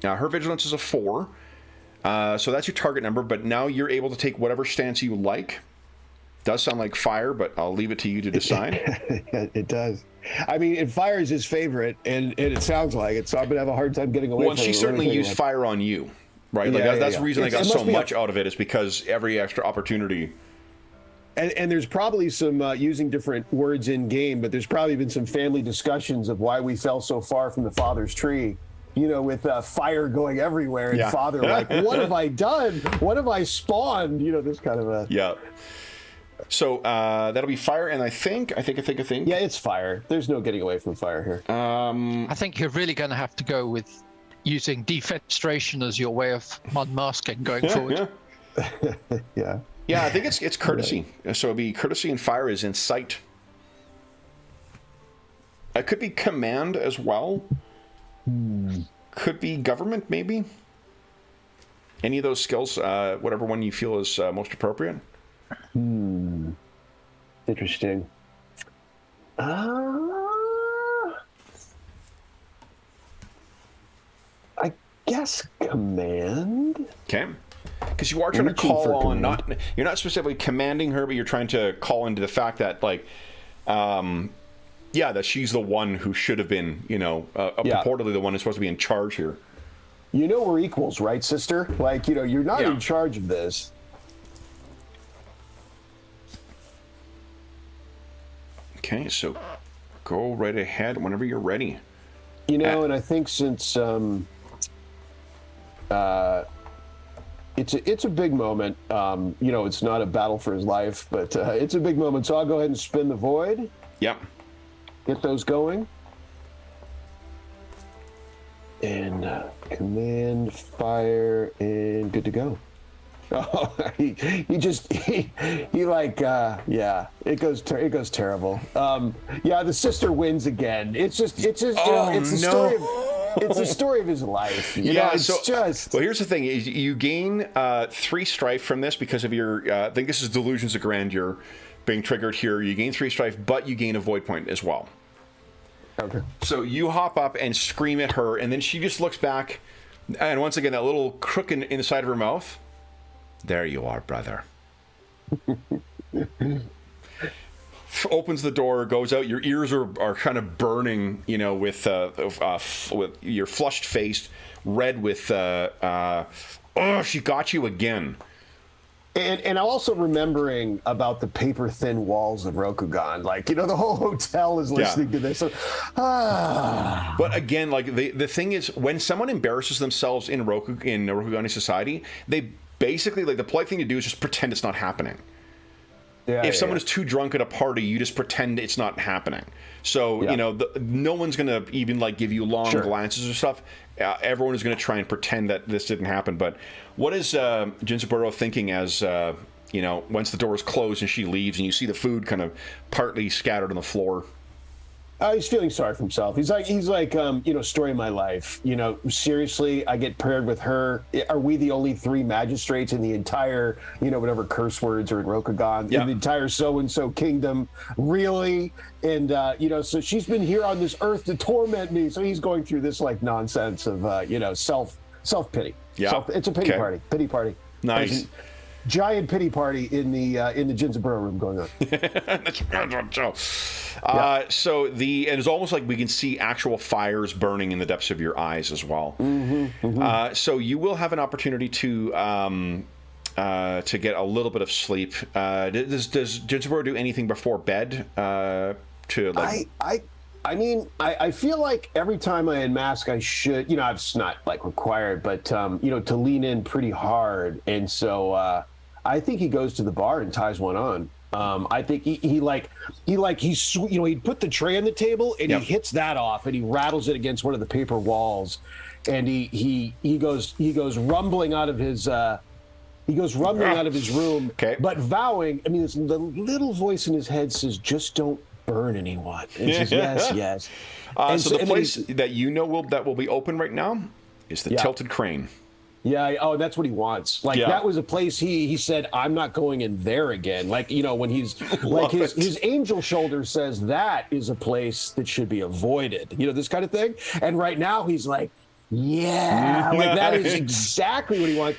Now, her vigilance is a 4. So that's your target number, but now you're able to take whatever stance you like. Does sound like fire, but I'll leave it to you to decide.
It does. I mean, and fire is his favorite, and it sounds like it, so I'm going to have a hard time getting away from it.
Well, she certainly used fire on you, right? Like that's the reason I got so much out of it, is because every extra opportunity.
And there's probably some, using different words in game, but there's probably been some family discussions of why we fell so far from the father's tree. With fire going everywhere, and father like, what have I done? What have I spawned? This kind of a...
Yeah. So that'll be fire, and I think.
Yeah, it's fire. There's no getting away from fire here.
I think you're really going to have to go with using defenestration as your way of unmasking going forward.
Yeah.
Yeah, I think it's courtesy. So it'd be courtesy, and fire is insight. It could be command as well. Could be government, maybe. Any of those skills, whatever one you feel is most appropriate.
Interesting. I guess command.
Okay. Because you are trying to call on, you're not specifically commanding her, but you're trying to call into the fact that, like, that she's the one who should have been, purportedly the one who's supposed to be in charge here.
We're equals, right, sister? Like, you're not in charge of this.
Okay, so go right ahead whenever you're ready.
And I think since it's a big moment. It's not a battle for his life, but it's a big moment. So I'll go ahead and spin the void.
Yep.
Get those going. And command, fire, and good to go. Oh, it goes terrible. The sister wins again. It's the story of his life. Well,
here's the thing: is you gain 3 strife from this because of your. I think this is delusions of grandeur being triggered here. You gain 3 strife, but you gain a void point as well.
Okay.
So you hop up and scream at her, and then she just looks back, and once again that little crook in the side of her mouth. There you are, brother. Opens the door, goes out. Your ears are kind of burning, with your flushed face, red with, she got you again.
And also remembering about the paper-thin walls of Rokugan. Like, the whole hotel is listening to this. So,
But again, like, the thing is, when someone embarrasses themselves in Rokugani society, they basically, like, the polite thing to do is just pretend it's not happening. if someone is too drunk at a party, you just pretend it's not happening. So, you know, no one's going to even like give you long glances or stuff. Everyone is going to try and pretend that this didn't happen. But what is Jinzaburo thinking as, you know, once the door is closed and she leaves and you see the food kind of partly scattered on the floor?
He's feeling sorry for himself. He's like, you know, story of my life. You know, seriously, I get paired with her. Are we the only 3 magistrates in the entire, you know, whatever curse words are in Rokugan, in the entire so-and-so kingdom? Really? And, you know, so she's been here on this earth to torment me. So he's going through this like nonsense of, you know, self-pity. Yeah. It's a pity party.
Nice.
Giant pity party in the Jinzaburo room going on.
So and it's almost like we can see actual fires burning in the depths of your eyes as well. So you will have an opportunity to get a little bit of sleep. Does Jinzaburo do anything before bed?
I mean, I feel like every time I unmask, I should, you know, it's not like required, but, you know, to lean in pretty hard. And so I think he goes to the bar and ties one on. I think he's you know, he'd put the tray on the table and he hits that off and he rattles it against one of the paper walls. And he goes rumbling out of his, out of his room, but vowing, I mean, the little voice in his head says, just don't burn anyone. And says, yes.
So the place that you know that will be open right now is the Tilted Crane.
Yeah. Oh, that's what he wants. Like that was a place he said, I'm not going in there again. Like, you know, when he's like his angel shoulder says that is a place that should be avoided, you know, this kind of thing. And right now he's like, like that is exactly what he wants.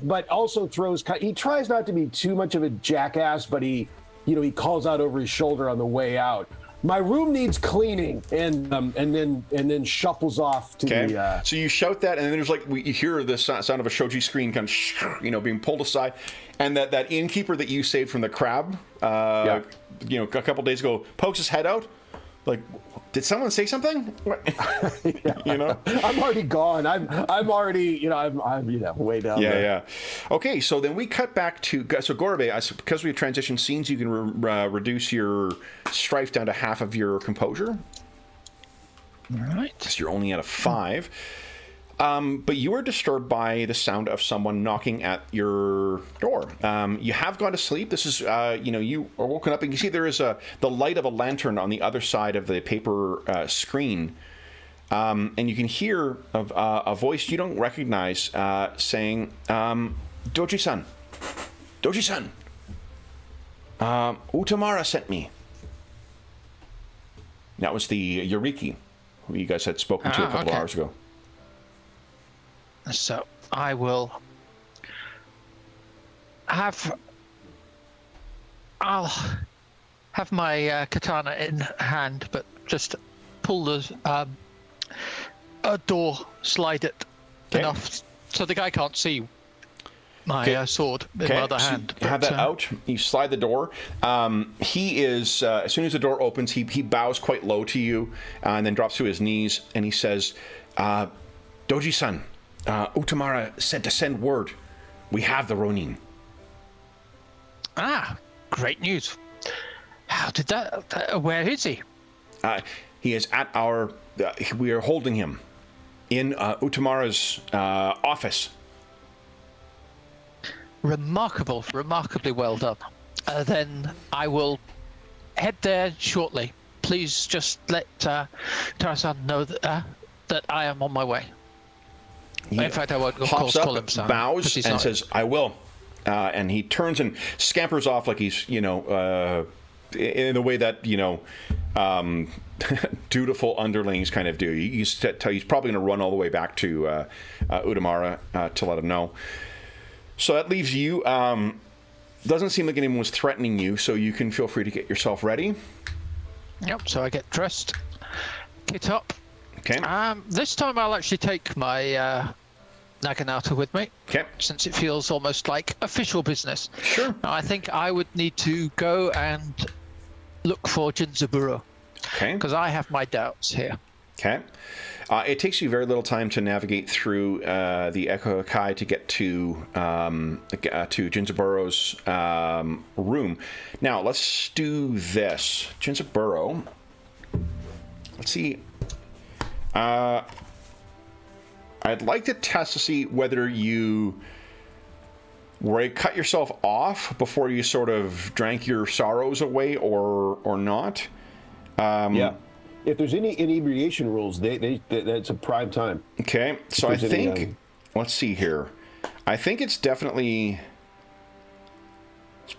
But also he tries not to be too much of a jackass, but he calls out over his shoulder on the way out, my room needs cleaning, and then shuffles off to the.
So you shout that, and then there's like you hear the sound of a shoji screen kind of, you know, being pulled aside, and that innkeeper that you saved from the crab, you know, a couple days ago, pokes his head out, like, did someone say something? You know,
I'm already gone. I'm already, you know, I'm you know, way down there.
Yeah. Okay, so then we cut back to Gorbe. Because we have transition scenes, you can reduce your strife down to half of your composure.
All right.
Because you're only at a 5. But you are disturbed by the sound of someone knocking at your door. You have gone to sleep. This is, you know, you are woken up and you see there is the light of a lantern on the other side of the paper screen. And you can hear a voice you don't recognize saying, Doji-san, Utamara sent me. That was the Yoriki, who you guys had spoken to a couple hours ago.
So I will I'll have my katana in hand, but just pull the a door, slide it enough so the guy can't see my sword in my other hand.
You have that out. You slide the door. He is as soon as the door opens, he bows quite low to you and then drops to his knees and he says, Doji-san, Utamara said to send word. We have the Ronin.
Great news. How did that? Where is he?
He is at our. We are holding him in Utamara's office.
Remarkably well done. Then I will head there shortly. Please just let Tara-san know that I am on my way. In fact, I won't call him son.
Bows and says, "I will," and he turns and scampers off like he's, you know, in the way that, you know, dutiful underlings kind of do. He's probably going to run all the way back to Utamara to let him know. So that leaves you. Doesn't seem like anyone was threatening you, so you can feel free to get yourself ready.
Yep. So I get dressed, kit up.
Okay.
This time I'll actually take my Naginata with me.
Okay.
Since it feels almost like official business.
Sure.
Now, I think I would need to go and look for Jinzaburo.
Okay.
Because I have my doubts here.
Okay. It takes you very little time to navigate through the Echo Kai to get to Jinzaburo's room. Now, let's do this. Jinzaburo. Let's see. I'd like to test to see whether you cut yourself off before you sort of drank your sorrows away or not.
Yeah. If there's any inebriation rules, that's a prime time.
Okay, so I think, let's see here. I think it's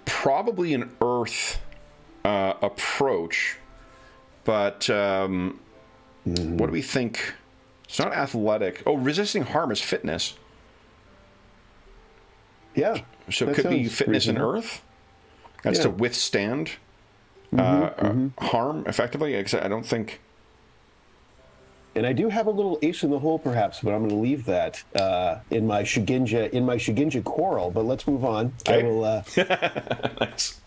probably an earth approach, but what do we think? It's not athletic. Oh, resisting harm is fitness.
Yeah.
So it could be fitness and earth. That's to withstand harm effectively. I don't think.
And I do have a little ace in the hole, perhaps, but I'm going to leave that in my Shiginja quarrel. But let's move on.
Okay.
I will.
Nice.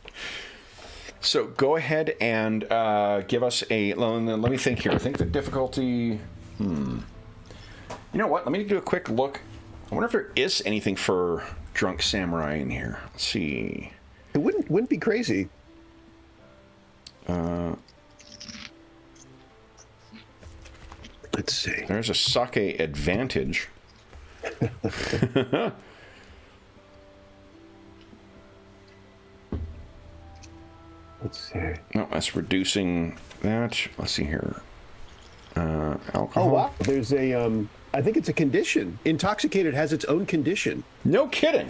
So go ahead and give us a. Let me think here. I think the difficulty. You know what? Let me do a quick look. I wonder if there is anything for Drunk Samurai in here. Let's see.
It wouldn't be crazy. Let's see.
There's a sake advantage.
Let's see.
No, that's reducing that. Let's see here. Alcohol.
Oh wow! There's a. I think it's a condition. Intoxicated has its own condition.
No kidding.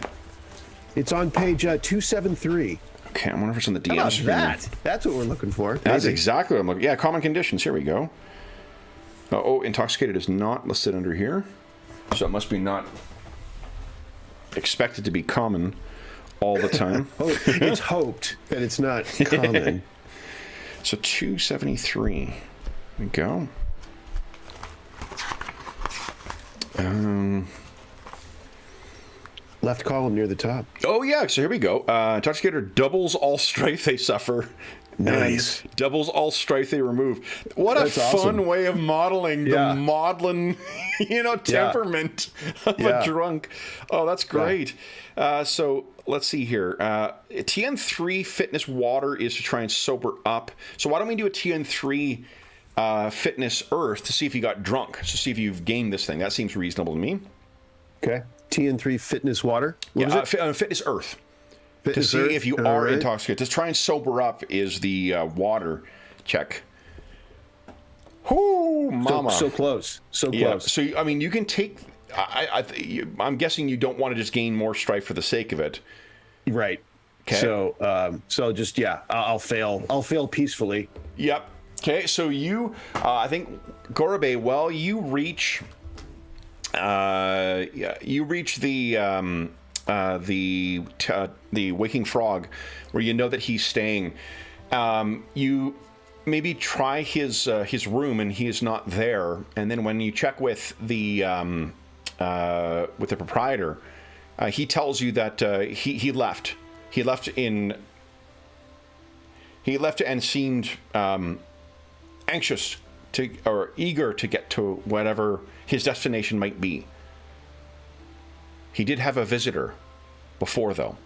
It's on page 273.
Okay, I wonder if it's on the DM
How about
screen.
that? That's what we're looking for.
That's exactly what I'm looking. Yeah, common conditions. Here we go. Intoxicated is not listed under here, so it must be not expected to be common all the time.
It's hoped that it's not common.
So 273. There we go.
Left column near the top.
Oh yeah, so here we go. Intoxicated doubles all strife they suffer.
Nice.
And doubles all strife they remove. What a fun way of modeling the maudlin, temperament of a drunk. Oh, that's great. So let's see here. TN3 fitness water is to try and sober up. So why don't we do a TN3 fitness earth to see if you got drunk, to see if you've gained this thing. That seems reasonable to me.
Okay. TN3 fitness water.
Fitness earth. Fitness to see if you are intoxicated. To try and sober up is the water check. Whoo, mama.
So close. So close.
Yeah. So, I mean, you can take... I'm guessing you don't want to just gain more strife for the sake of it.
Right. Okay. So just, I'll fail. I'll fail peacefully.
Yep. Okay, so you... I think, Gorobe, you reach... you reach the Waking Frog, where you know that he's staying. You maybe try his room, and he is not there. And then when you check with the proprietor, he tells you that he left. He left and seemed anxious or eager to get to whatever his destination might be. He did have a visitor before, though.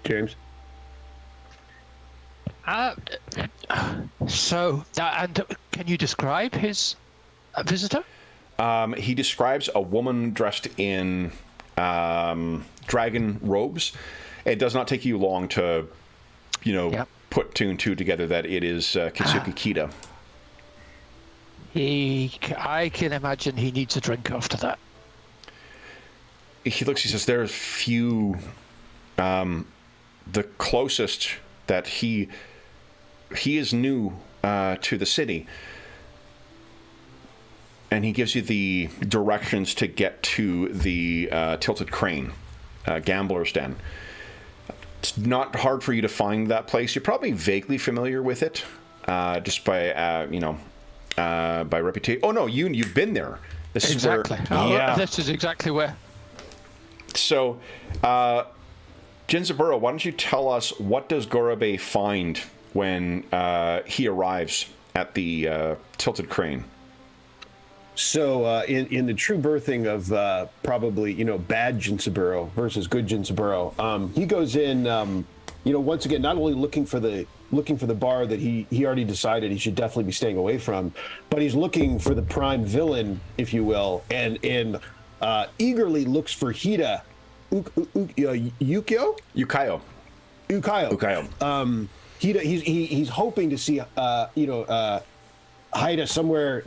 James?
And can you describe his visitor?
He describes a woman dressed in dragon robes. It does not take you long to, put two and two together that it is Kitsuki Kita.
I can imagine he needs a drink after that.
He looks, he says, there's few, the closest that he is new to the city. And he gives you the directions to get to the Tilted Crane, Gambler's Den. It's not hard for you to find that place. You're probably vaguely familiar with it, just by reputation. Oh no, you've been there. This
exactly.
Is where,
this is exactly where.
So, Jinzaburo, why don't you tell us, what does Gorobe find when he arrives at the Tilted Crane?
So in the true birthing of probably, bad Jinzaburo versus good Jinzaburo, he goes in, once again, not only looking for the bar that he already decided he should definitely be staying away from, but he's looking for the prime villain, if you will, and eagerly looks for Hida
Ukayo.
He's hoping to see Haida somewhere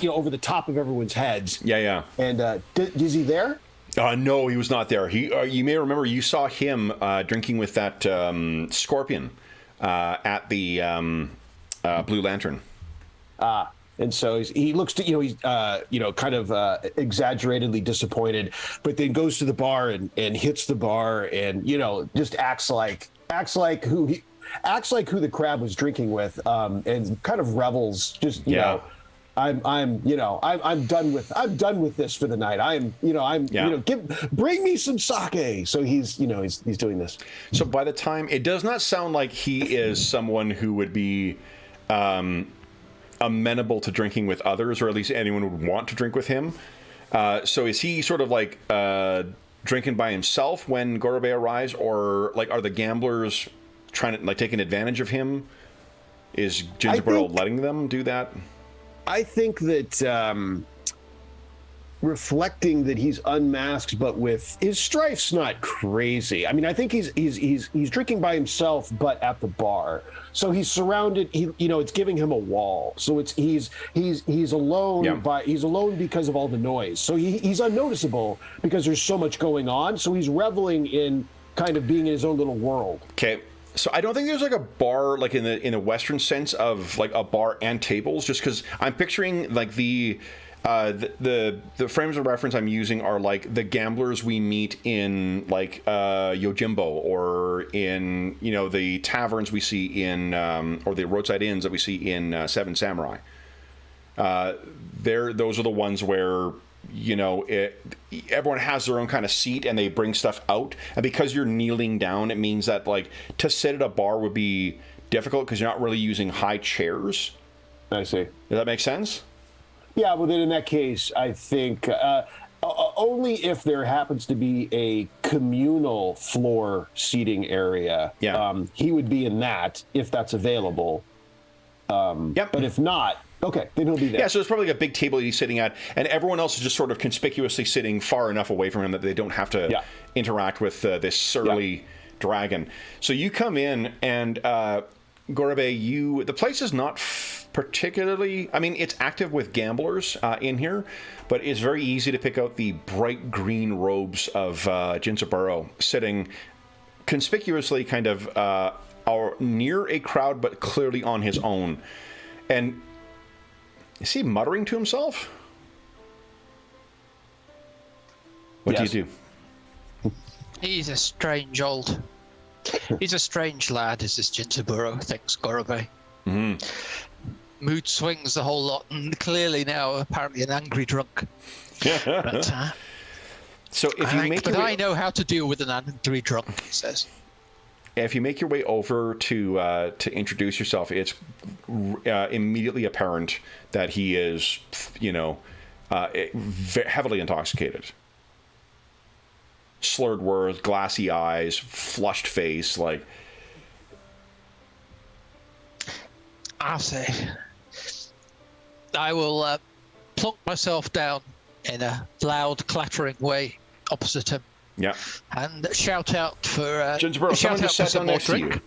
over the top of everyone's heads.
Yeah.
And is he there?
No, he was not there. He you may remember, you saw him drinking with that scorpion at the Blue Lantern.
And so he looks to, he's kind of exaggerately disappointed, but then goes to the bar and hits the bar and just acts like who the crab was drinking with, and kind of revels. Just I'm done with this for the night. Bring me some sake. So he's doing this.
So by the time, it does not sound like he is someone who would be amenable to drinking with others, or at least anyone would want to drink with him. So is he sort of like drinking by himself when Gorobe arrives, or like are the gamblers trying to taking advantage of him? Is Jinzaburo letting them do that?
I think that reflecting that he's unmasked, but with his strife's not crazy. I mean, I think he's drinking by himself, but at the bar. So he's surrounded. It's giving him a wall. So he's alone.
Yeah.
He's alone because of all the noise. So he's unnoticeable because there's so much going on. So he's reveling in kind of being in his own little world.
Okay. So I don't think there's like a bar like in the Western sense of like a bar and tables, just because I'm picturing like the frames of reference I'm using are like the gamblers we meet in like Yojimbo, or in the taverns we see in or the roadside inns that we see in Seven Samurai. Those are the ones where everyone has their own kind of seat and they bring stuff out, and because you're kneeling down, it means that like to sit at a bar would be difficult because you're not really using high chairs.
I see.
Does that make sense?
Yeah, well then in that case, I think only if there happens to be a communal floor seating area, he would be in that if that's available.
Yep.
But if not, okay, then he'll be there.
Yeah, so there's probably like a big table he's sitting at, and everyone else is just sort of conspicuously sitting far enough away from him that they don't have to interact with this surly dragon. So you come in, and Gorobe, the place is not particularly, I mean, it's active with gamblers in here, but it's very easy to pick out the bright green robes of Jinzaburo sitting conspicuously kind of near a crowd, but clearly on his own. And is he muttering to himself? What do you do?
He's a strange lad, is this Jinzaburo, thinks Gorobe.
Mm-hmm.
Mood swings the whole lot, and clearly now apparently an angry drunk. But,
so if you make your way,
I know how to deal with an angry drunk, he says.
If you make your way over to introduce yourself, it's immediately apparent that he is, heavily intoxicated. Slurred words, glassy eyes, flushed face, like.
I'll say, I will plunk myself down in a loud, clattering way opposite him.
Yeah.
And shout out for
Jinzaburo, someone just sat down next to you.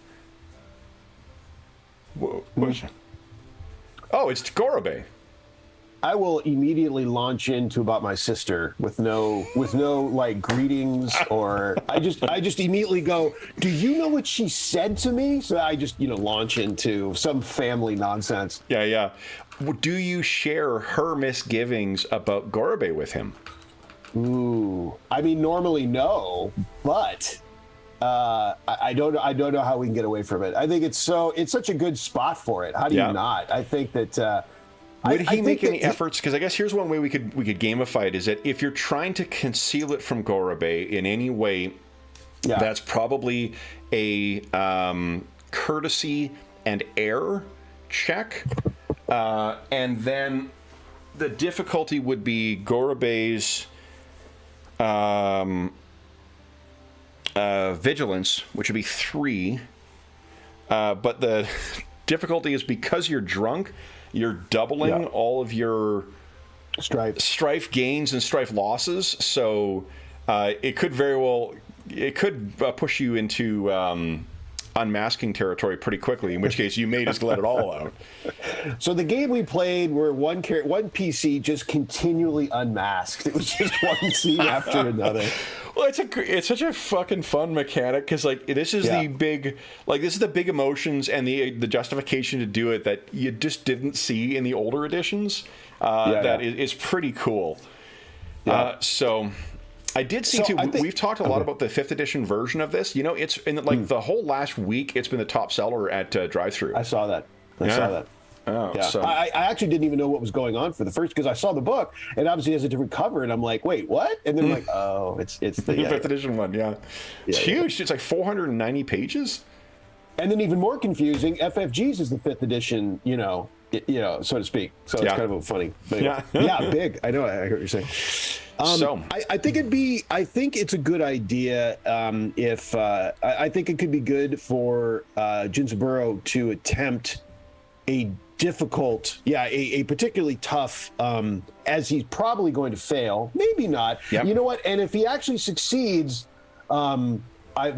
Oh, it's Gorobe.
I will immediately launch into about my sister with no like greetings, or I just immediately go, do you know what she said to me? So I just launch into some family nonsense.
Yeah. Do you share her misgivings about Gorobe with him?
Ooh, I mean, normally no, but I don't know how we can get away from it. I think it's such a good spot for it. How do you not? I think that.
Would he make any efforts? Because I guess here's one way we could gamify it: is that if you're trying to conceal it from Gorobe in any way, That's probably a courtesy and air check. And then the difficulty would be Gorobei's vigilance, which would be 3. But the difficulty is because you're drunk, you're doubling all of your strife gains and strife losses. So it could very well push you into unmasking territory pretty quickly, in which case you may just let it all out.
So the game we played where one PC just continually unmasked. It was just one scene after another.
Well, it's such a fucking fun mechanic, because like this is the big emotions and the justification to do it that you just didn't see in the older editions. Is pretty cool. So I did see too. We've talked a lot about the 5th edition version of this. You know, it's in like the whole last week. It's been the top seller at Drive-Thru.
I saw that. I saw that.
Oh,
yeah.
So
I actually didn't even know what was going on for the first, because I saw the book and obviously it has a different cover, and I'm like, wait, what? And then I'm like, oh, it's the
5th edition one. Yeah, it's huge. It's like 490 pages.
And then even more confusing, FFG's is the 5th edition. So to speak. So it's kind of funny. But anyway, big. I know. I heard what you're saying. I think it's a good idea if I think it could be good for Jinsaburo to attempt a difficult, a particularly tough, as he's probably going to fail, maybe not.
Yep.
You know what? And if he actually succeeds, the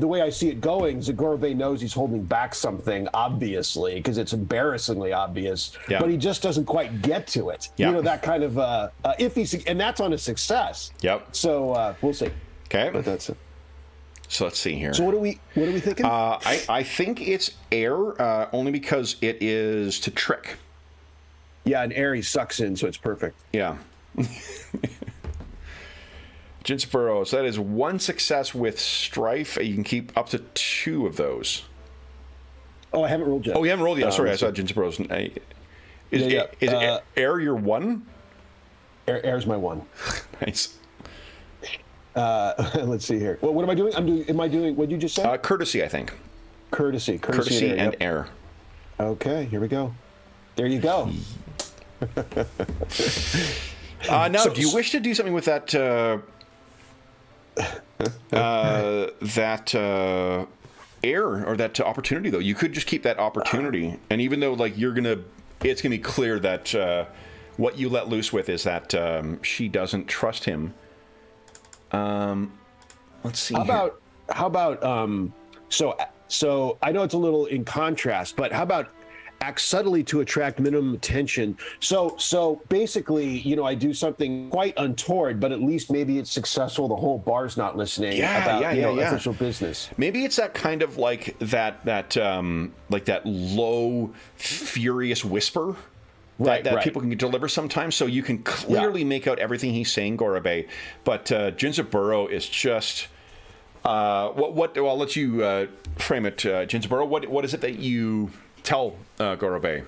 way I see it going is that Gorobei knows he's holding back something, obviously, because it's embarrassingly obvious, but he just doesn't quite get to it.
Yep.
You know, that kind of, and that's on a success.
Yep.
So we'll see.
Okay.
But that's it.
So let's see here.
So what are we thinking?
I think it's air, only because it is to trick.
Yeah, and air he sucks in, so it's perfect.
Yeah. Jinsaburo, so that is 1 success with strife. You can keep up to 2 of those.
Oh, I haven't rolled yet.
Oh, you haven't rolled yet. Sorry, I saw Jinsaburo's. Is it air your 1?
Air's my 1.
Nice.
Let's see here. Well, what am I doing? Am I doing what did you just say?
Courtesy, I think.
Courtesy
and air.
Okay, here we go. There you go.
Now, do you wish to do something with that air or that opportunity, though? You could just keep that opportunity, and even though like it's gonna be clear that what you let loose with is that she doesn't trust him. Let's see. How
about so I know it's a little in contrast, but how about act subtly to attract minimum attention? So basically, I do something quite untoward, but at least maybe it's successful. The whole bar's not listening about official business.
Maybe it's that kind of like that low, furious whisper. That people can deliver sometimes, so you can clearly make out everything he's saying, Gorobei. But Jinsaburo is just what? I'll let you frame it, Jinsaburo. What is it that you tell Gorobei,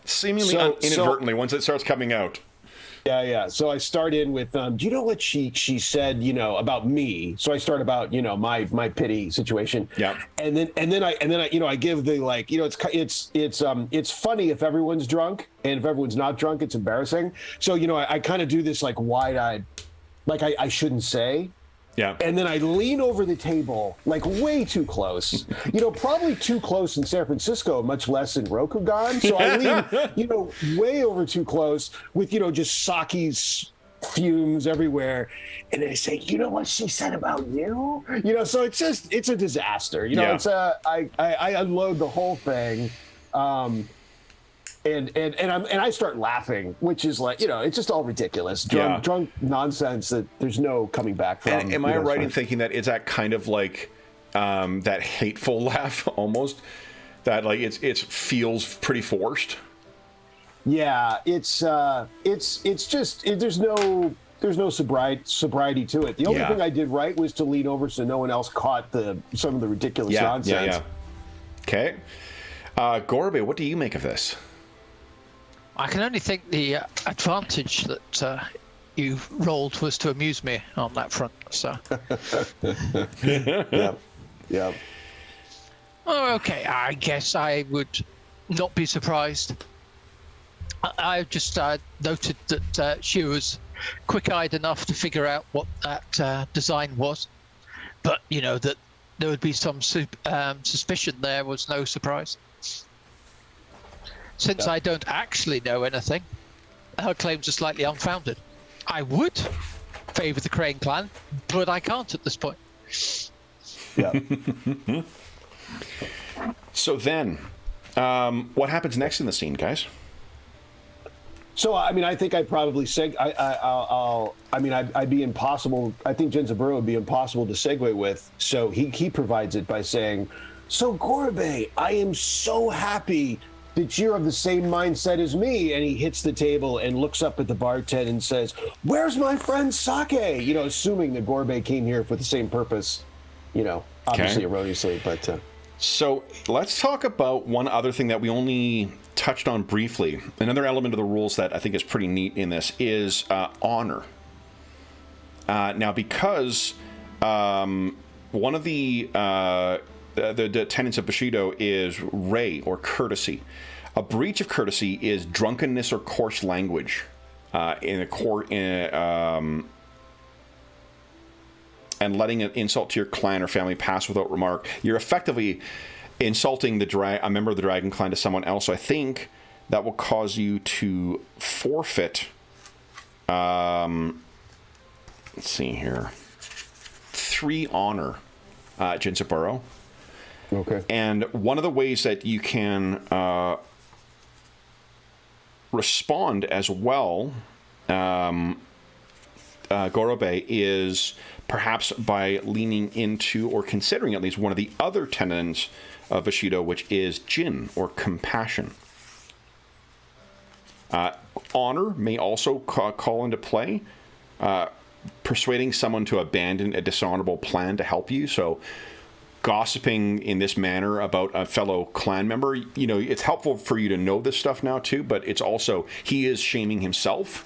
seemingly inadvertently, once it starts coming out?
Yeah. So I start in with, do you know what she said, about me? So I start about, my pity situation.
Yeah.
And then I give the like, it's funny if everyone's drunk, and if everyone's not drunk, it's embarrassing. So I kind of do this like wide-eyed, like I shouldn't say.
Yeah.
And then I lean over the table, like way too close. Probably too close in San Francisco, much less in Rokugan. So I lean, way over too close with, just sake's fumes everywhere. And I say, you know what she said about you? So it's a disaster. It's I unload the whole thing. And I start laughing, which is like, it's just all ridiculous, drunk nonsense that there's no coming back from.
And am I right in thinking that it's that kind of like that hateful laugh almost, that like it feels pretty forced?
Yeah, it's just there's no sobriety to it. The only thing I did right was to lean over so no one else caught some of the ridiculous nonsense.
Okay, Gorobei, what do you make of this?
I can only think the advantage that you rolled was to amuse me on that front. So,
Yeah.
Oh, okay. I guess I would not be surprised. I just noted that she was quick-eyed enough to figure out what that design was, but that there would be some suspicion there was no surprise. Since I don't actually know anything, her claims are slightly unfounded. I would favour the Crane clan, but I can't at this point.
Yeah.
So then, what happens next in the scene, guys?
So, I mean, I think I'd probably I'd be impossible. I think Genzaburo would be impossible to segue with. So he provides it by saying, "So Gorbe, I am so happy that you're of the same mindset as me." And he hits the table and looks up at the bartender and says, "Where's my friend Sake?" Assuming that Gorbe came here for the same purpose. Obviously erroneously, but.
So let's talk about one other thing that we only touched on briefly. Another element of the rules that I think is pretty neat in this is honor. Now, because one of the tenets of Bushido is rei, or courtesy. A breach of courtesy is drunkenness or coarse language and letting an insult to your clan or family pass without remark. You're effectively insulting a member of the Dragon Clan to someone else. So I think that will cause you to forfeit. Let's see here, 3 honor, Genzaburo.
Okay.
And one of the ways that you can respond as well, Gorobe, is perhaps by leaning into or considering at least one of the other tenets of Bushido, which is Jin, or compassion. Honor may also call into play, persuading someone to abandon a dishonorable plan to help you. So gossiping in this manner about a fellow clan member, it's helpful for you to know this stuff now too, but it's also, he is shaming himself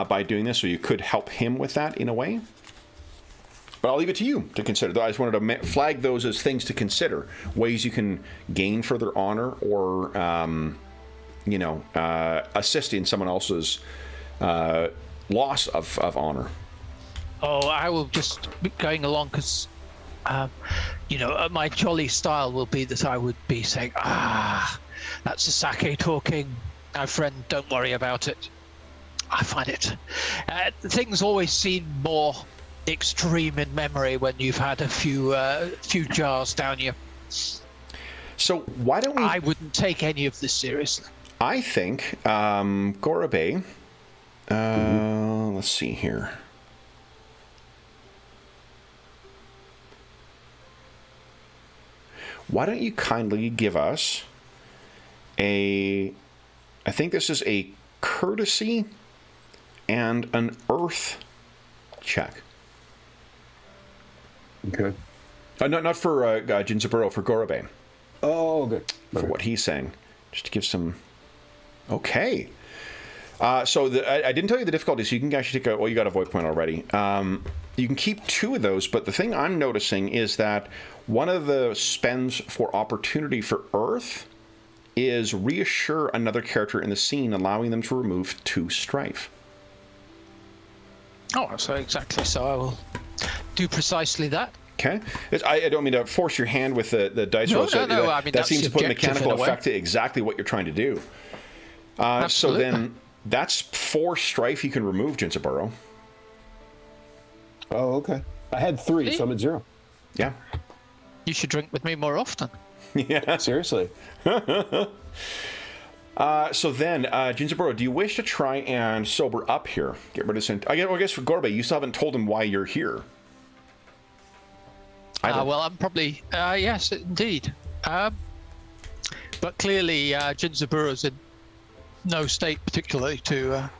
by doing this, so you could help him with that in a way. But I'll leave it to you to consider. I just wanted to flag those as things to consider, ways you can gain further honor or, assist in someone else's loss of honor.
Oh, I will just be going along because, my jolly style will be that I would be saying, that's the sake talking. My friend, don't worry about it. I find it. Things always seem more extreme in memory when you've had a few jars down you.
So why don't we...
I wouldn't take any of this seriously.
I think, Gorobe, let's see here. Why don't you kindly give us I think this is a courtesy and an earth check.
Okay.
Not for Genzaburo, for Gorobe.
Oh, good.
For what he's saying. Just to give some... Okay. So I didn't tell you the difficulty, so you can actually take you got a void point already. You can keep 2 of those, but the thing I'm noticing is that one of the spends for opportunity for Earth is reassure another character in the scene, allowing them to remove 2 strife.
Oh, so exactly. So I will do precisely that.
Okay. I don't mean to force your hand with the dice roll.
No. I mean,
that seems to put mechanical effect to exactly what you're trying to do. So then, that's 4 strife you can remove, Genzaburo.
Oh, okay. I had 3, so I'm at 0.
Yeah.
You should drink with me more often.
Yeah.
Seriously.
So then, Genzaburo, do you wish to try and sober up here? Get rid of I guess for Gorbe, you still haven't told him why you're here.
Well, I'm probably... yes, indeed. But clearly, Genzaburo's in no state particularly to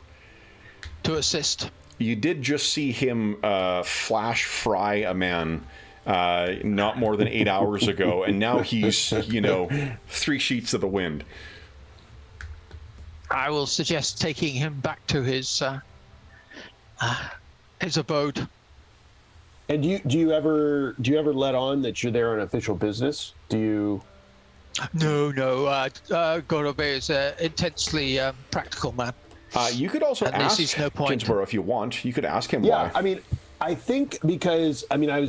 assist.
You did just see him flash fry a man not more than 8 hours ago, and now he's, 3 sheets of the wind.
I will suggest taking him back to his abode.
And do you ever let on that you're there on official business? Do you?
No. Gorobe is an intensely practical man.
You could also ask Ginsborough if you want. You could ask him why.
Yeah, I mean, I think because, I mean, I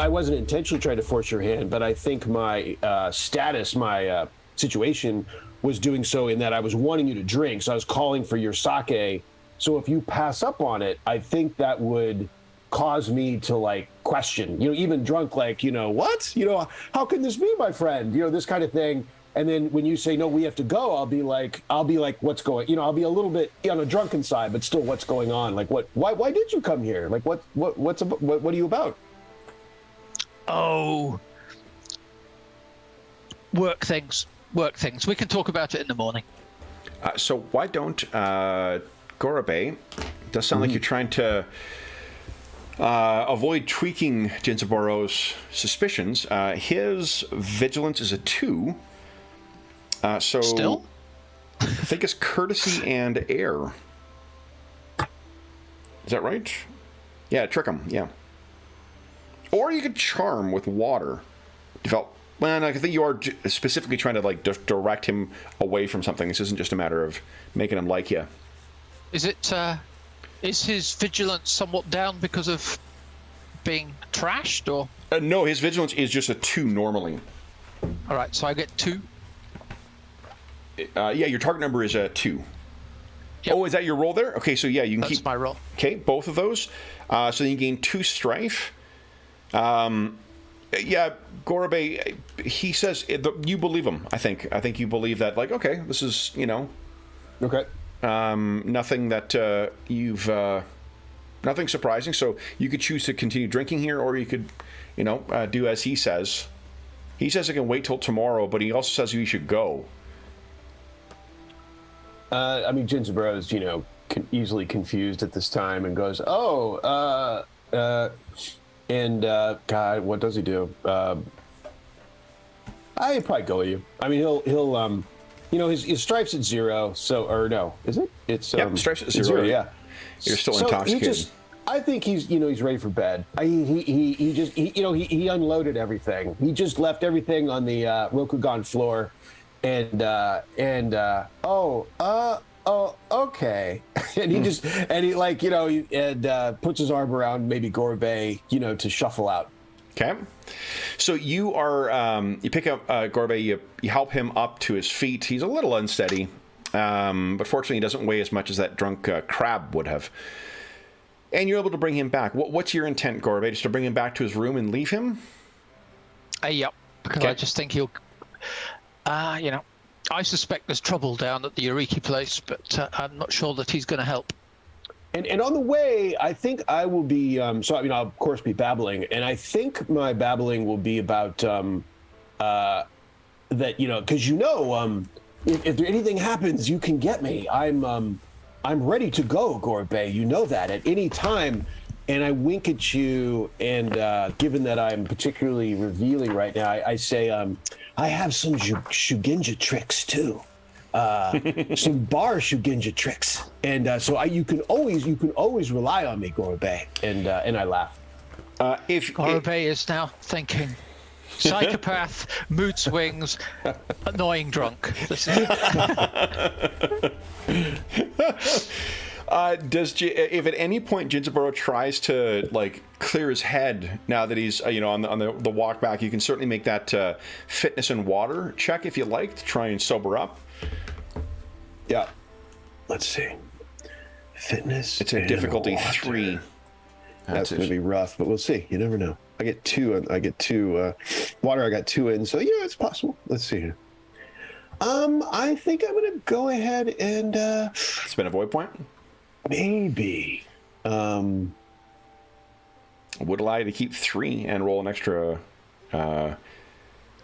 wasn't intentionally trying to force your hand, but I think my status, my situation was doing so in that I was wanting you to drink. So I was calling for your sake. So if you pass up on it, I think that would cause me to like question, even drunk, like, what? How can this be, my friend? This kind of thing. And then when you say, no, we have to go, I'll be like, what's going, I'll be a little bit on a drunken side, but still what's going on? Like, why did you come here? Like, what are you about?
Oh, work things. We can talk about it in the morning.
So why don't, Gorobe, does sound like you're trying to avoid tweaking Jinzaburo's suspicions. His vigilance is a 2. So
still?
I think it's courtesy and air. Is that right? Yeah, trick him. Yeah. Or you could charm with water. Well, I think you are specifically trying to like direct him away from something. This isn't just a matter of making him like you.
Is his vigilance somewhat down because of being trashed, or?
No, his vigilance is just a 2 normally.
All right, so I get 2.
Yeah, your target number is a 2. Yep. Oh, is that your roll there? Okay, so yeah, you can keep.
That's my roll.
Okay, both of those. So then you gain 2 strife. Yeah, Gorobe, he says you believe him. I think you believe that. Like, okay, this is
Okay.
Nothing that you've nothing surprising. So you could choose to continue drinking here, or you could, do as he says. He says it can wait till tomorrow, but he also says you should go.
I mean, Jinzaburo is, easily confused at this time and goes, God, what does he do? I'd probably go with you. I mean, he'll his strife's at 0, so, or no, is it? It's
strife's at 0.
Yeah.
You're still intoxicated.
I think he's ready for bed. He unloaded everything. He just left everything on the Rokugan floor. And okay. And he just, puts his arm around maybe Gorobe, to shuffle out.
Okay. So you are, you pick up Gorobe, you help him up to his feet. He's a little unsteady, but fortunately he doesn't weigh as much as that drunk crab would have. And you're able to bring him back. What's your intent, Gorobe? Just to bring him back to his room and leave him?
Yep. Because I just think he'll... I suspect there's trouble down at the Eureki place, but I'm not sure that he's going to help.
And on the way, I think I will be, I'll of course be babbling, and I think my babbling will be about that, because if anything happens, you can get me. I'm ready to go, Gorobe. You know that at any time. And I wink at you, and given that I'm particularly revealing right now, I say, I have some Shugenja tricks too, some bar Shugenja tricks, and so you can always rely on me, Gorobe. And I laugh.
Gorobe is now thinking, psychopath, mood swings, annoying drunk. This is...
if at any point Jinzaburo tries to clear his head now that he's on the walk back, you can certainly make that fitness and water check if you like to try and sober up.
Yeah. Let's see. Fitness.
It's a difficulty water. 3.
That's going to be rough, but we'll see. You never know. I get 2. Water. I got 2 in, so yeah, it's possible. Let's see here. I think I'm going to go ahead and
spin a void point.
Maybe.
Would allow you to keep 3 and roll an extra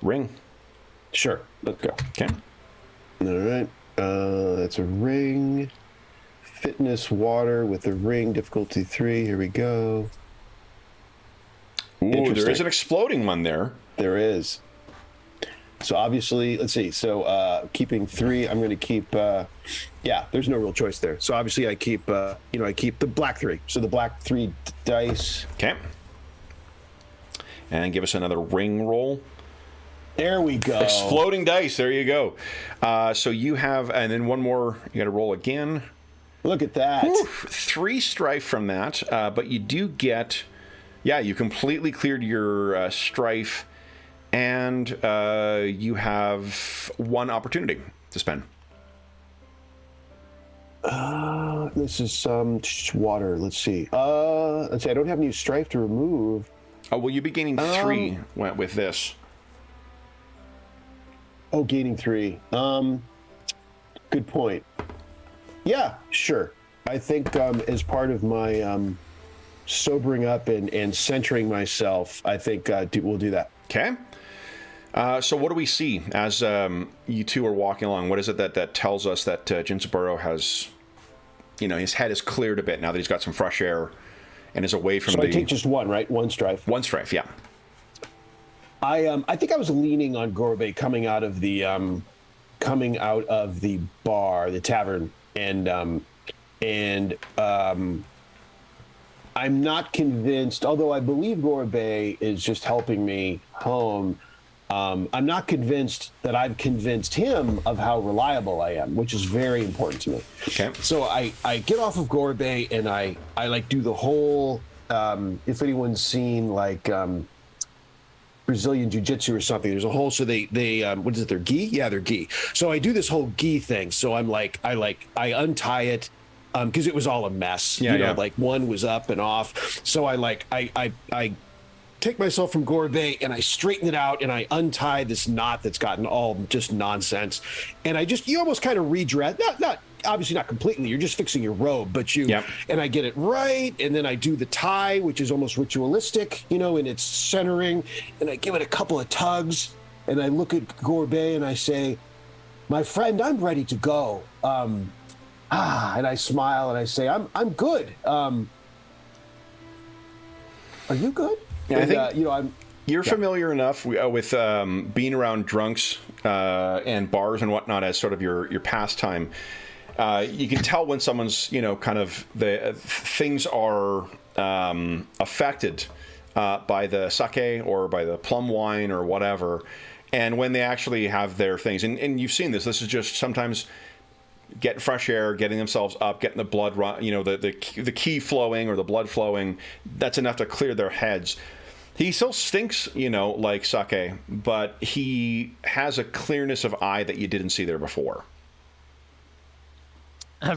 ring.
Sure. Let's go.
Okay.
All right. That's a ring. Fitness water with a ring. Difficulty 3. Here we go.
Ooh, there is an exploding one there.
There is. So obviously, let's see. So keeping 3, I'm going to keep. There's no real choice there. So obviously, I keep. I keep the black 3. So the black 3 dice.
Okay. and give us another ring roll.
There we go.
Exploding dice. There you go. So you have, and then one more. You got to roll again.
Look at that.
Oof, 3 strife from that, but you do get. Yeah, you completely cleared your strife, and you have 1 opportunity to spend.
This is water. Let's see. Let's see. I don't have any strife to remove.
Oh, well, you'll be gaining 3 with this.
Oh, gaining 3. Good point. Yeah, sure. I think as part of my sobering up and centering myself, I think we'll do that.
Okay. So what do we see as you two are walking along? What is it that tells us that Jinsaburo has, his head is cleared a bit now that he's got some fresh air and is away from
I take just 1, right? 1 strife.
1 strife, yeah.
I think I was leaning on Gorbe coming out of the bar, the tavern, and I'm not convinced, although I believe Gorbe is just helping me home. I'm not convinced that I've convinced him of how reliable I am, which is very important to me.
Okay.
So I get off of Gorbe and I like do the whole, if anyone's seen like Brazilian Jiu-Jitsu or something, there's a whole, so they what is it, their gi? Yeah, their gi. So I do this whole gi thing. So I'm like, I untie it, because it was all a mess.
Yeah,
like one was up and off. So I take myself from Gorbe and I straighten it out and I untie this knot that's gotten all just nonsense. And you almost kind of redress, not obviously not completely, you're just fixing your robe, but and I get it right. And then I do the tie, which is almost ritualistic, in its centering. And I give it a couple of tugs and I look at Gorbe and I say, my friend, I'm ready to go. And I smile and I say, I'm good. Are you good?
Yeah,
and,
I think you're
yeah.
familiar enough with being around drunks and bars and whatnot as sort of your pastime. You can tell when someone's, kind of things are affected by the sake or by the plum wine or whatever, and when they actually have their things. And you've seen this. This is just sometimes getting fresh air, getting themselves up, getting the blood run, the ki flowing or the blood flowing. That's enough to clear their heads. He still stinks, like sake, but he has a clearness of eye that you didn't see there before.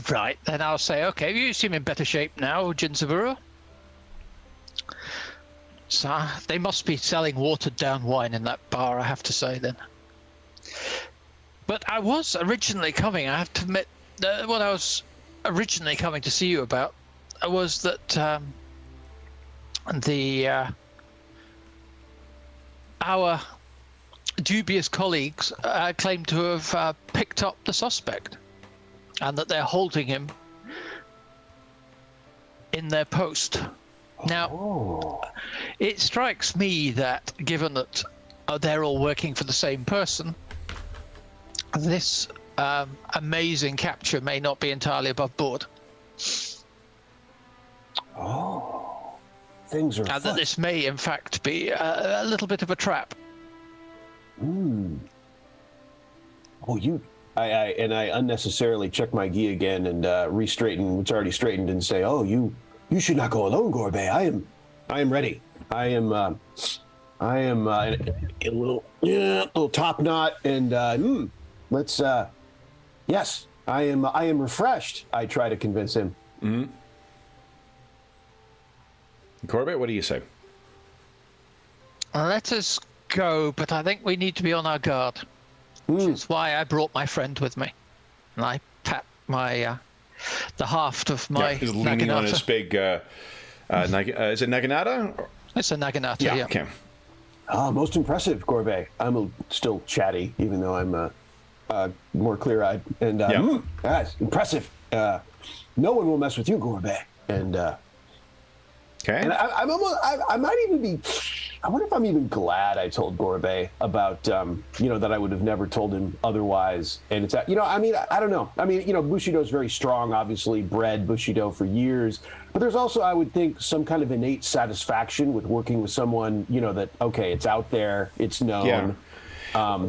Right, then I'll say, okay, you seem in better shape now, Jinsaburo. So they must be selling watered down wine in that bar, I have to say then. But I was originally coming, I have to admit, what I was originally coming to see you about was that our dubious colleagues claim to have picked up the suspect and that they're holding him in their post. Now, it strikes me that given that they're all working for the same person, this amazing capture may not be entirely above board.
Things are
and that this may, in fact, be a little bit of a trap.
I unnecessarily check my gi again and re-straighten what's already straightened and say, you should not go alone, Gorbe. I am ready. I am a little top knot and let's yes, I am refreshed. I try to convince him.
Mm-hmm. Corbett, what do you say?
Let us go, but I think we need to be on our guard. Which is why I brought my friend with me. And I pat my the haft of my
he's leaning
naginata.
on his big is it naginata?
It's a naginata, yeah.
Okay.
Most impressive, Gorbe. I'm still chatty, even though I'm more clear-eyed. And that's impressive. No one will mess with you, Gorbe. And
Okay.
And I might even be. I wonder if I'm even glad I told Gorbet about, that I would have never told him otherwise. And it's, I don't know. I mean, Bushido is very strong, obviously bred Bushido for years. But there's also, I would think, some kind of innate satisfaction with working with someone, that, okay, it's out there, it's known.
Yeah.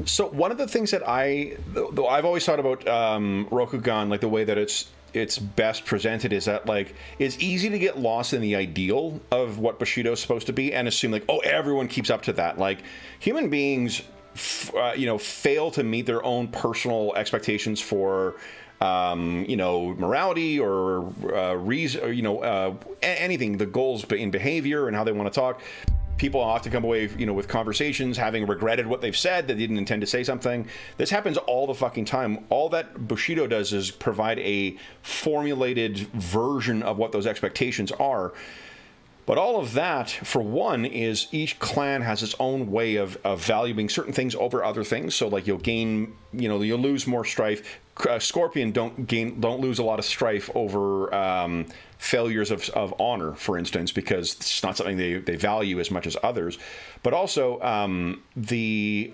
So one of the things that I've always thought about Rokugan, like the way that it's best presented, is that like it's easy to get lost in the ideal of what Bushido is supposed to be and assume like, oh, everyone keeps up to that. Like human beings, fail to meet their own personal expectations for, morality or reason, or anything, the goals in behavior and how they want to talk. People often come away, with conversations having regretted what they've said, that they didn't intend to say something. This happens all the fucking time. All that Bushido does is provide a formulated version of what those expectations are. But all of that, for one, is each clan has its own way of valuing certain things over other things. So, like, you'll gain, you'll lose more strife. Scorpion don't lose a lot of strife over failures of honor, for instance, because it's not something they value as much as others. But also the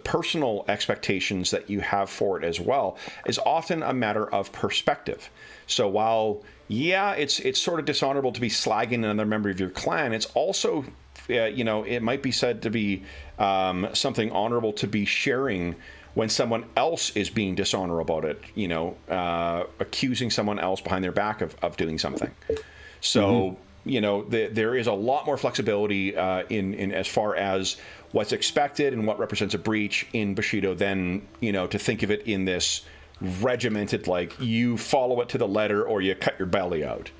personal expectations that you have for it as well is often a matter of perspective. So while it's sort of dishonorable to be slagging another member of your clan, it's also it might be said to be something honorable to be sharing when someone else is being dishonorable about it, accusing someone else behind their back of doing something. So, there is a lot more flexibility in as far as what's expected and what represents a breach in Bushido than, to think of it in this regimented, like, you follow it to the letter or you cut your belly out.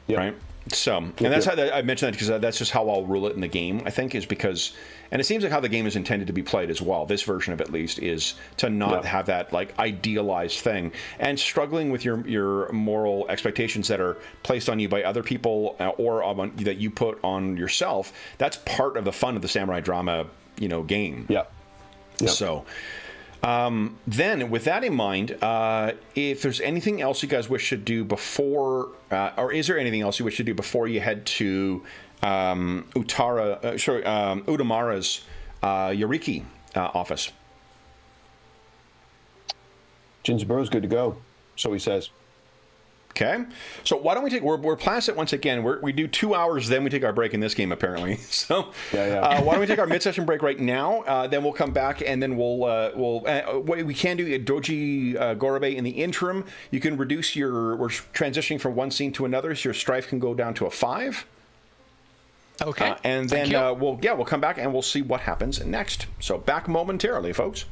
Yep. Right? So, and that's how I mentioned that because that's just how I'll rule it in the game, I think, is because, and it seems like how the game is intended to be played as well. This version of it, at least, is to not have that like idealized thing, and struggling with your moral expectations that are placed on you by other people or that you put on yourself. That's part of the fun of the samurai drama, game.
Yeah.
So. Then, with that in mind, if there's anything else you guys wish to do before, or is there anything else you wish to do before you head to Udamara's Yoriki office?
Jinzaburo's good to go, so he says.
Okay, so why don't we take? We're past it once again. We do 2 hours, then we take our break in this game apparently. So why don't we take our mid-session break right now? Then we'll come back and then we'll what we can do Doji Gorobe in the interim. You can reduce we're transitioning from one scene to another, so your strife can go down to a 5.
Okay,
and then we'll come back and we'll see what happens next. So back momentarily, folks.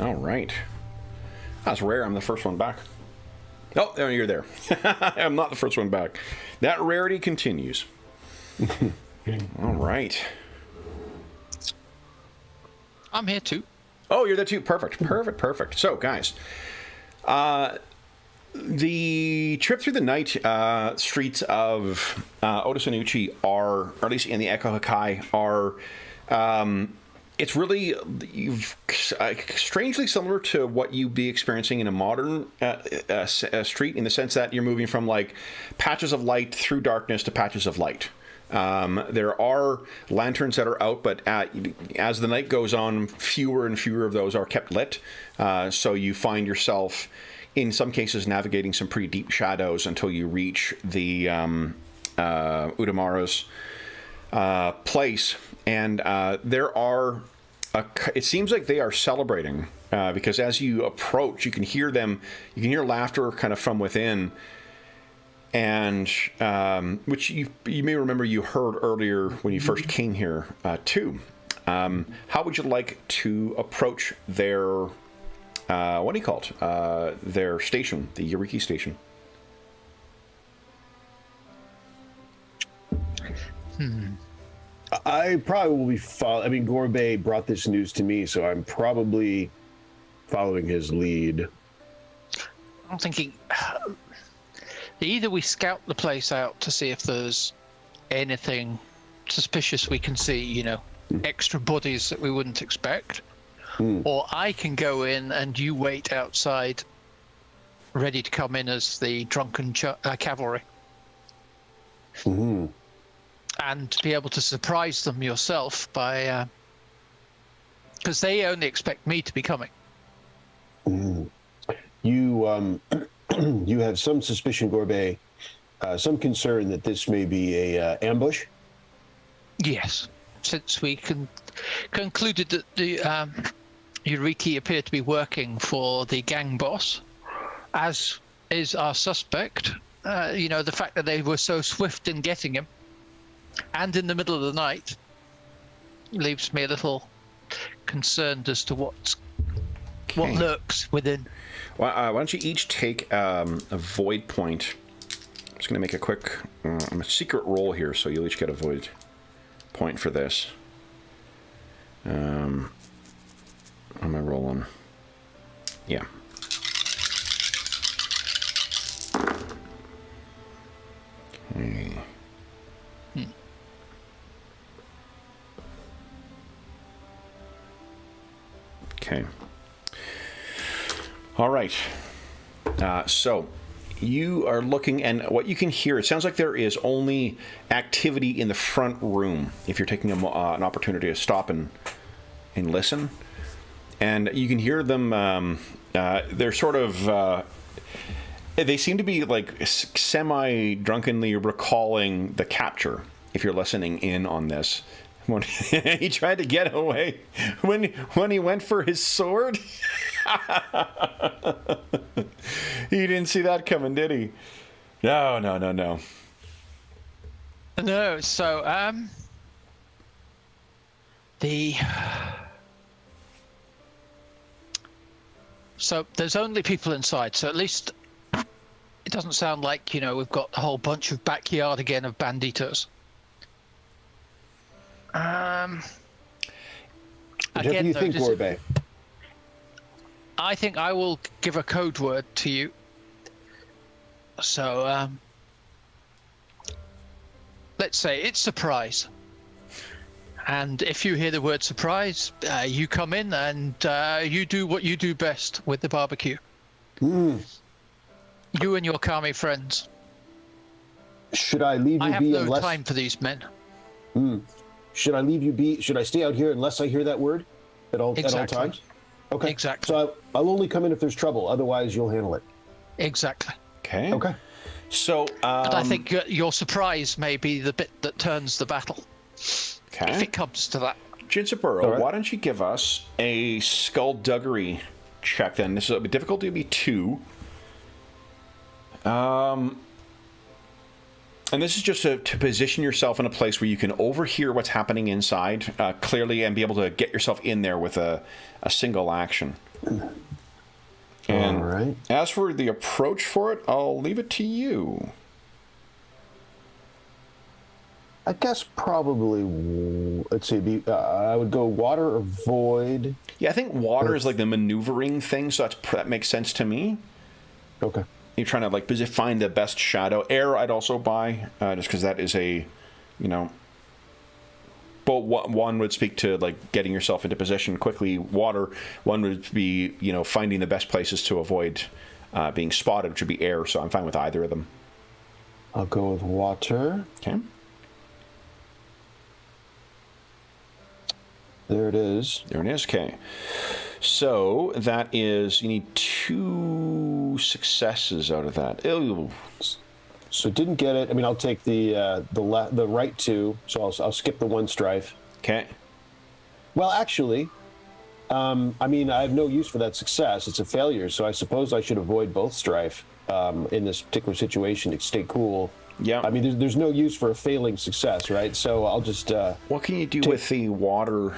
All right. That's rare. I'm the first one back. Oh, there you're there. I'm not the first one back. That rarity continues. All right.
I'm here too.
Oh, you're there too. Perfect. Perfect. Perfect. So, guys, the trip through the night streets of Otosanuchi are, or at least in the Echo Hakai, are. It's really strangely similar to what you'd be experiencing in a modern street, in the sense that you're moving from like patches of light through darkness to patches of light. There are lanterns that are out, but as the night goes on, fewer and fewer of those are kept lit. So you find yourself, in some cases, navigating some pretty deep shadows until you reach the Udamara's place. And there are, it seems like they are celebrating, because as you approach, you can hear them, you can hear laughter kind of from within, and which you may remember you heard earlier when you first came here too. How would you like to approach their, what do you call it, their station, the Yuriki station?
I probably will be I mean, Gorbet brought this news to me, so I'm probably following his lead.
I'm thinking either we scout the place out to see if there's anything suspicious we can see, you know, extra bodies that we wouldn't expect, or I can go in and you wait outside ready to come in as the drunken cavalry.
Mm-hmm.
And be able to surprise them yourself by, because they only expect me to be coming.
You you have some suspicion, Gorbet, some concern that this may be a ambush?
Yes, since we concluded that the Yuriki appeared to be working for the gang boss, as is our suspect. You know, the fact that they were so swift in getting him, and in the middle of the night, leaves me a little concerned as to what lurks within.
Well, why don't you each take a void point? I'm just going to make a quick a secret roll here, so you'll each get a void point for this. What am I rolling? Yeah. Okay. Okay. All right. So you are looking, and what you can hear, it sounds like there is only activity in the front room if you're taking an opportunity to stop and listen. And you can hear them, they're sort of, they seem to be like semi-drunkenly recalling the capture, if you're listening in on this. When he tried to get away, when he went for his sword, he didn't see that coming, did he? No.
No. So there's only people inside. So at least it doesn't sound like, you know, we've got a whole bunch of backyard again of banditos.
What do you think, Gorbet?
I think I will give a code word to you. So, let's say it's surprise. And if you hear the word surprise, you come in and you do what you do best with the barbecue. You and your Kami friends.
Should I leave you be?
I have no time for these men.
Should I leave you be? Should I stay out here unless I hear that word at all times? Okay.
Exactly.
So I'll only come in if there's trouble. Otherwise, you'll handle it.
Exactly.
Okay.
So,
but I think your surprise may be the bit that turns the battle.
Okay.
If it comes to that.
Jinsaburo,
right.
Why don't you give us a skullduggery check then? This is a difficulty to be 2. And this is just to position yourself in a place where you can overhear what's happening inside clearly and be able to get yourself in there with a single action. And
all right.
as for the approach for it, I'll leave it to you.
I guess probably, let's see, I would go water or void.
Yeah, I think water is like the maneuvering thing, so that makes sense to me.
Okay.
You're trying to like find the best shadow. Air I'd also buy, just because that is a, but one would speak to like getting yourself into position quickly. Water, one would be, finding the best places to avoid being spotted, which would be air, so I'm fine with either of them.
I'll go with water.
Okay.
There it is.
There it is, okay. So that is, you need 2 successes out of that. Ew.
So didn't get it. I mean, I'll take the right 2, so I'll skip the 1 strife.
Okay.
Well, actually, I mean, I have no use for that success. It's a failure, so I suppose I should avoid both strife in this particular situation to stay cool.
Yeah.
I mean, there's no use for a failing success, right? So I'll just...
what can you do with the water?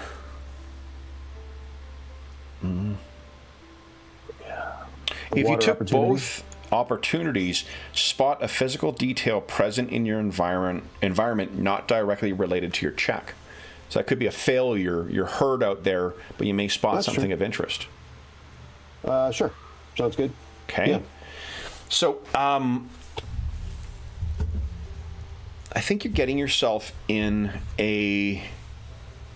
Yeah.
If you took both opportunities, spot a physical detail present in your environment not directly related to your check. So that could be a failure. You're hurt out there, but you may spot something of interest.
Sure. Sounds good.
Okay.
Yeah.
So, I think you're getting yourself in a...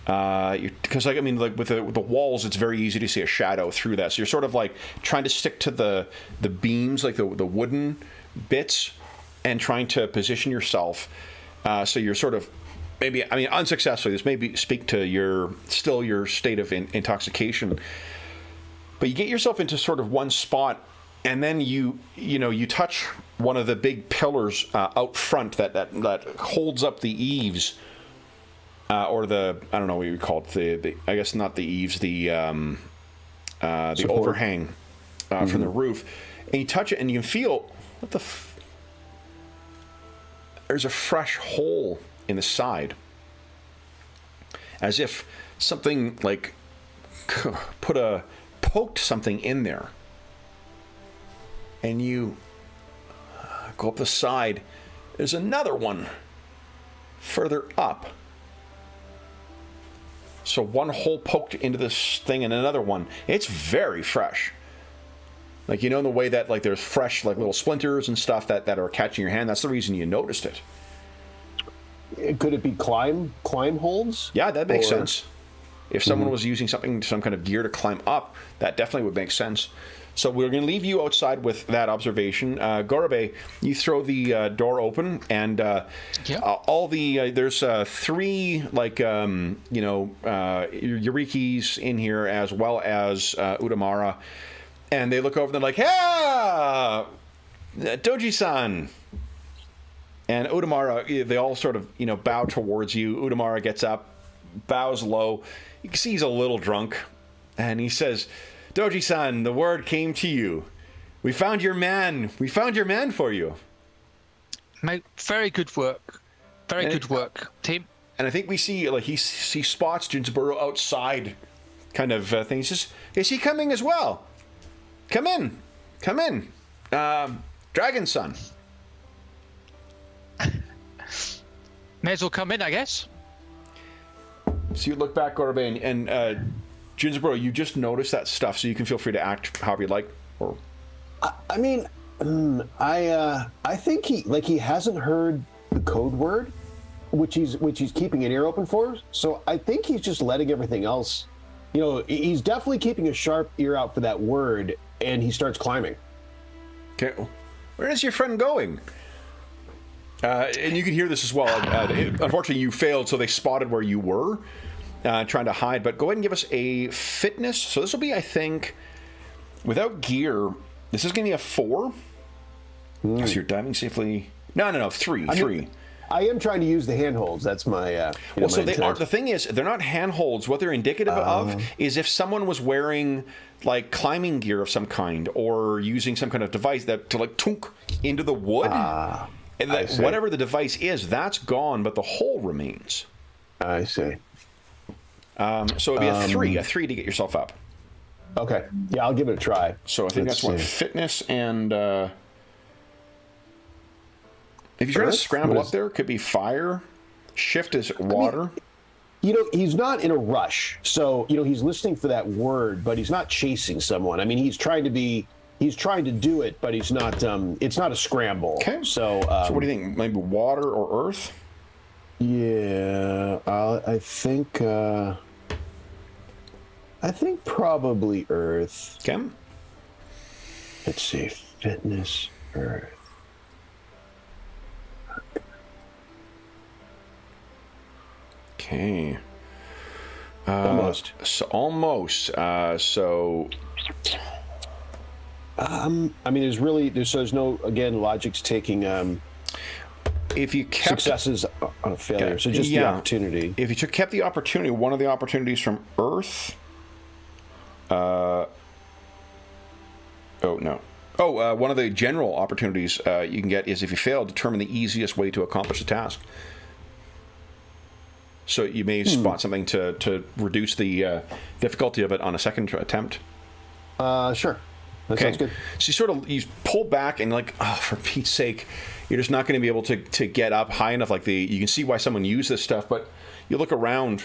because like, I mean, like with the walls, it's very easy to see a shadow through that. So you're sort of like trying to stick to the beams, like the wooden bits, and trying to position yourself. So you're sort of maybe, I mean, unsuccessfully. This may speak to your state of intoxication, but you get yourself into sort of one spot, and then you touch one of the big pillars out front that holds up the eaves. Or I don't know what you call it, I guess not the eaves, the overhang from the roof. And you touch it and you can feel, there's a fresh hole in the side. As if something like poked something in there. And you go up the side, there's another one further up. So one hole poked into this thing and another one. It's very fresh. Like, in the way that like there's fresh like little splinters and stuff that are catching your hand. That's the reason you noticed it.
Could it be climb holds?
Yeah, that makes sense. If someone was using some kind of gear to climb up, that definitely would make sense. So we're going to leave you outside with that observation. Gorobe, you throw the door open, and all the there's 3 like Eurykis in here, as well as Udamara, and they look over and they're like, "Hey, Doji-san!" And Udamara, they all sort of bow towards you. Udamara gets up, bows low. You can see he's a little drunk, and he says, "Doji-san, the word came to you. We found your man. We found your man for you."
Mate, very good work. Very good work, team.
And I think we see, like, he spots Jinsburo outside, kind of thing. He says, "Is he coming as well? Come in. Come in. Dragon Son."
May as well come in, I guess.
So you look back, Gorbe, and Jinsburo, you just noticed that stuff, so you can feel free to act however you like. Or
I mean, I think he hasn't heard the code word, which he's keeping an ear open for. So I think he's just letting everything else. He's definitely keeping a sharp ear out for that word, and he starts climbing.
Okay, where is your friend going? And you can hear this as well. Unfortunately, you failed, so they spotted where you were, trying to hide. But go ahead and give us a fitness. So this will be, I think, without gear, this is going to be a 4. So you're diving safely. No, 3.
I am trying to use the handholds. That's my.
So they are. The thing is, they're not handholds. What they're indicative of is if someone was wearing like climbing gear of some kind, or using some kind of device that to like tunk into the wood. And that whatever the device is, that's gone, but the hole remains.
I see.
So it'd be a 3 to get yourself up.
Okay. Yeah, I'll give it a try.
So I think that's what fitness and if you're trying to scramble up there, it could be fire. Shift is water.
He's not in a rush. So, he's listening for that word, but he's not chasing someone. I mean, he's trying to do it, but he's not, it's not a scramble.
Okay.
So
what do you think? Maybe water or earth?
Yeah, I think probably earth.
Okay.
Let's see, fitness, earth.
Okay.
Almost.
Almost.
I mean, there's no, again, logic's taking
if you kept
successes on a failure. So just the opportunity.
If you kept the opportunity, one of the opportunities from earth. One of the general opportunities you can get is if you fail, determine the easiest way to accomplish the task. So you may spot something to reduce the difficulty of it on a second attempt.
Sure. That sounds good.
So you pull back and for Pete's sake, you're just not going to be able to get up high enough. You can see why someone used this stuff, but you look around.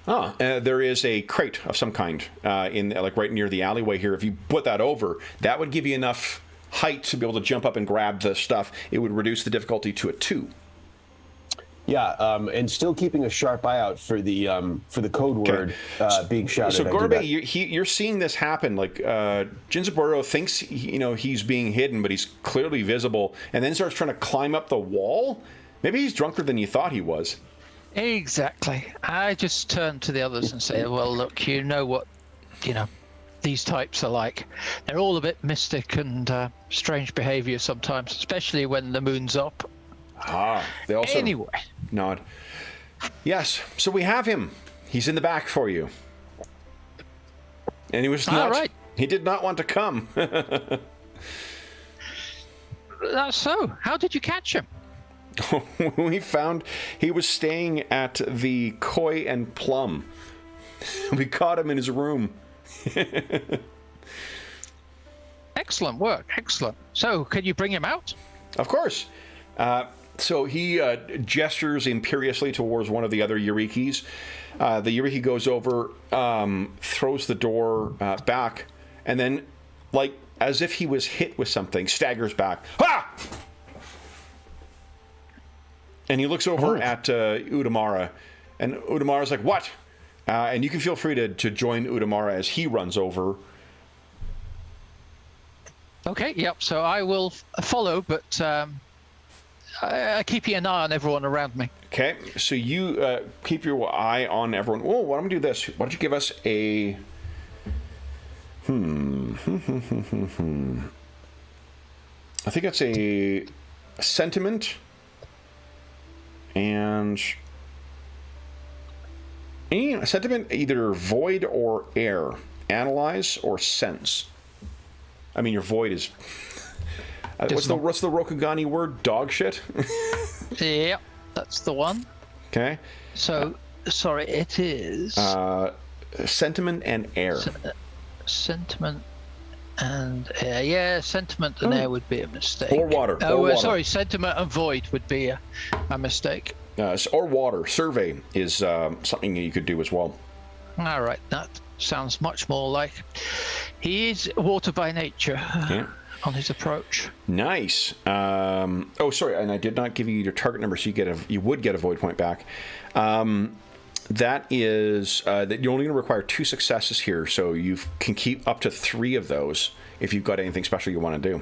There is a crate of some kind in right near the alleyway here. If you put that over, that would give you enough height to be able to jump up and grab the stuff. It would reduce the difficulty to a 2.
Yeah, and still keeping a sharp eye out for the code word being shouted.
So Gorbe, you're seeing this happen. Jinzaburo thinks he's being hidden, but he's clearly visible, and then starts trying to climb up the wall. Maybe he's drunker than you thought he was.
Exactly. I just turn to the others and say, well, look, you know what, these types are like. They're all a bit mystic and strange behavior sometimes, especially when the moon's up.
They also
anyway.
Nod. Yes, so we have him. He's in the back for you. And he was not.
Right.
He did not want to come.
That's so. How did you catch him?
We found he was staying at the Koi and Plum. We caught him in his room.
Excellent work. Excellent. So, can you bring him out?
Of course. So he gestures imperiously towards one of the other Eurykis. The Eureki goes over, throws the door back, and then, as if he was hit with something, staggers back. Ha! And he looks over at Udamara, and Udamara's like, what? And you can feel free to join Udamara as he runs over.
Okay, yep, so I will follow, but I keep an eye on everyone around me.
Okay, so you keep your eye on everyone. Oh, why don't we do this? Why don't you give us a... I think it's a sentiment and... a sentiment, either void or air. Analyze or sense. I mean, your void is... what's the Rokugani word? Dog shit?
Yep, that's the one.
Okay.
So, sorry, it is...
sentiment and air.
Sentiment and air. Yeah, sentiment and air would be a mistake.
Or water. Water.
Sorry, sentiment and void would be a mistake.
Or water. Survey is something you could do as well.
All right, that sounds much more like he is water by nature.
Yeah.
On his approach.
Nice. Sorry, and I did not give you your target number, so you would get a void point back. That is that you're only going to require 2 successes here, so you can keep up to 3 of those if you've got anything special you want to do.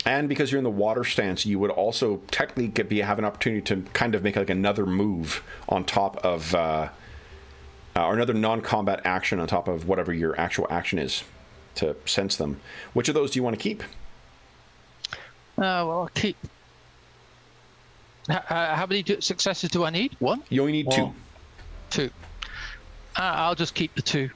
And because you're in the water stance, you would also technically have an opportunity to kind of make another move on top of, or another non-combat action on top of whatever your actual action is, to sense them. Which of those do you want to keep?
Well, I'll keep... how many successes do I need? 1?
You only need 2.
2. I'll just keep the 2.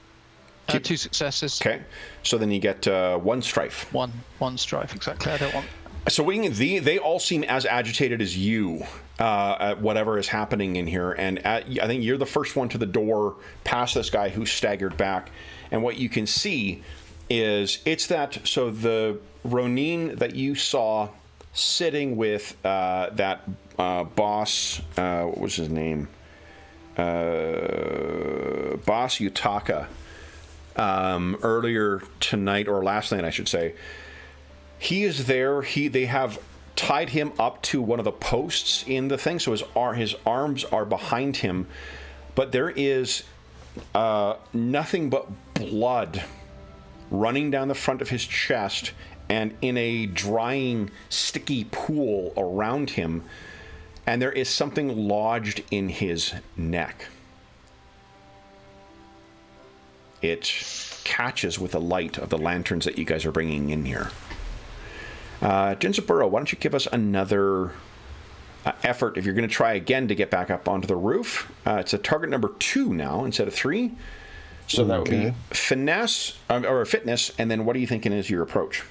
2 successes.
Okay. So then you get 1 strife.
One strife, exactly. I don't want...
So they all seem as agitated as you. at whatever is happening in here. And I think you're the first one to the door past this guy who staggered back. And what you can see is so the Ronin that you saw sitting with that boss, what was his name? Boss Yutaka, earlier tonight, or last night, I should say. He is there. They have tied him up to one of the posts in the thing, so his arms are behind him, but there is nothing but blood running down the front of his chest and in a drying, sticky pool around him, and there is something lodged in his neck. It catches with the light of the lanterns that you guys are bringing in here. Jinzaburo, why don't you give us another effort if you're going to try again to get back up onto the roof. It's a target number 2 now instead of 3. So that would be finesse, or fitness, and then what are you thinking is your approach?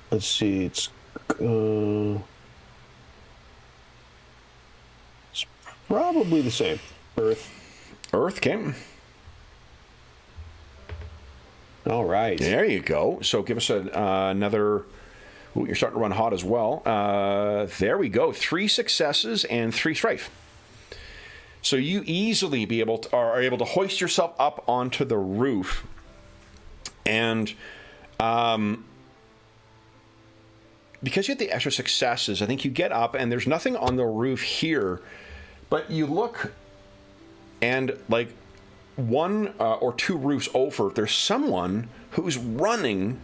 Let's see, it's probably the same. Earth, okay. All right.
There you go. So give us another... Ooh, you're starting to run hot as well. There we go. 3 successes and 3 strife. So you easily are able to hoist yourself up onto the roof. And because you had the extra successes, I think you get up and there's nothing on the roof here. But you look and like 1 or 2 roofs over, there's someone who's running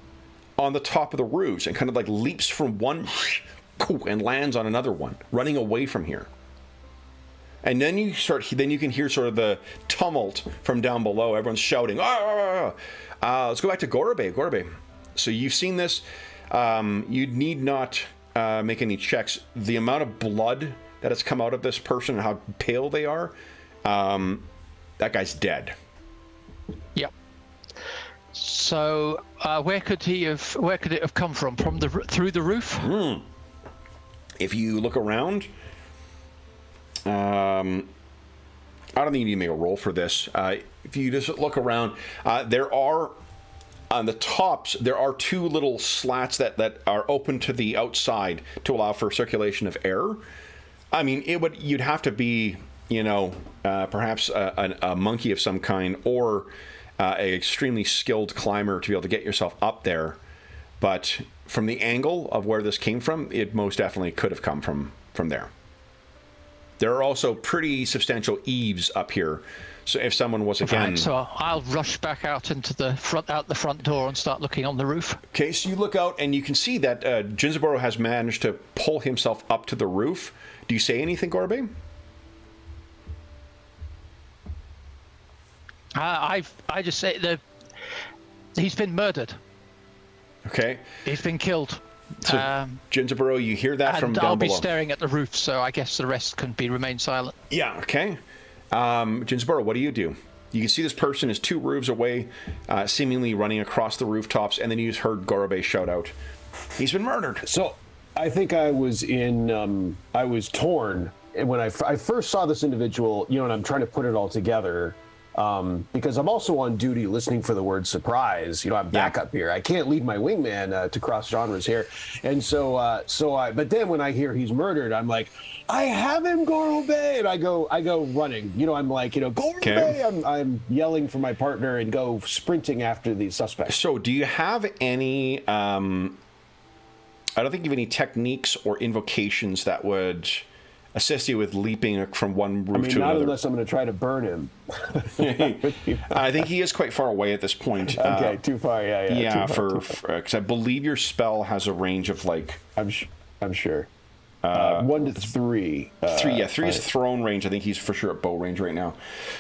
on the top of the roofs and kind of like leaps from one and lands on another one, running away from here. And then you can hear sort of the tumult from down below. Everyone's shouting, ah! Let's go back to Gorobei. Gorobei. So you've seen this. You need not make any checks. The amount of blood that has come out of this person and how pale they are, that guy's dead.
Yep. So where could it have come from? Through the roof?
If you look around, I don't think you need to make a roll for this. If you just look around, there are on the tops, there are 2 little slats that are open to the outside to allow for circulation of air. I mean, you'd have to be, perhaps a monkey of some kind, or an extremely skilled climber to be able to get yourself up there. But from the angle of where this came from, it most definitely could have come from there. There are also pretty substantial eaves up here. So if someone was again...
Right, so I'll rush back out into the front door and start looking on the roof.
Okay, so you look out and you can see that Jinzaburo has managed to pull himself up to the roof. Do you say anything, Gorobei?
I just say he's been murdered.
Okay.
He's been killed.
So, Jinzaburo, you hear that from down below.
I'll be staring at the roof, so I guess the rest can remain silent.
Yeah, okay. Jinzaburo, what do? You can see this person is 2 roofs away, seemingly running across the rooftops, and then you just heard Gorobei shout out, "He's been murdered."
So I think I was torn when I first saw this individual, and I'm trying to put it all together. Because I'm also on duty listening for the word surprise. I'm back up here. I can't leave my wingman to cross genres here. And but then when I hear he's murdered, I'm like, I have him, Gorobei, and I go running. I'm like, Gorobei. Okay. I'm yelling for my partner and go sprinting after the suspect.
So do you have any, I don't think you have any techniques or invocations that would assist you with leaping from one roof to another?
Not unless I'm going to try to burn him.
I think he is quite far away at this point.
Okay, too far. Yeah.
Because I believe your spell has a range of like.
I'm sure. 1 to 3.
3 is thrown range. I think he's for sure at bow range right now.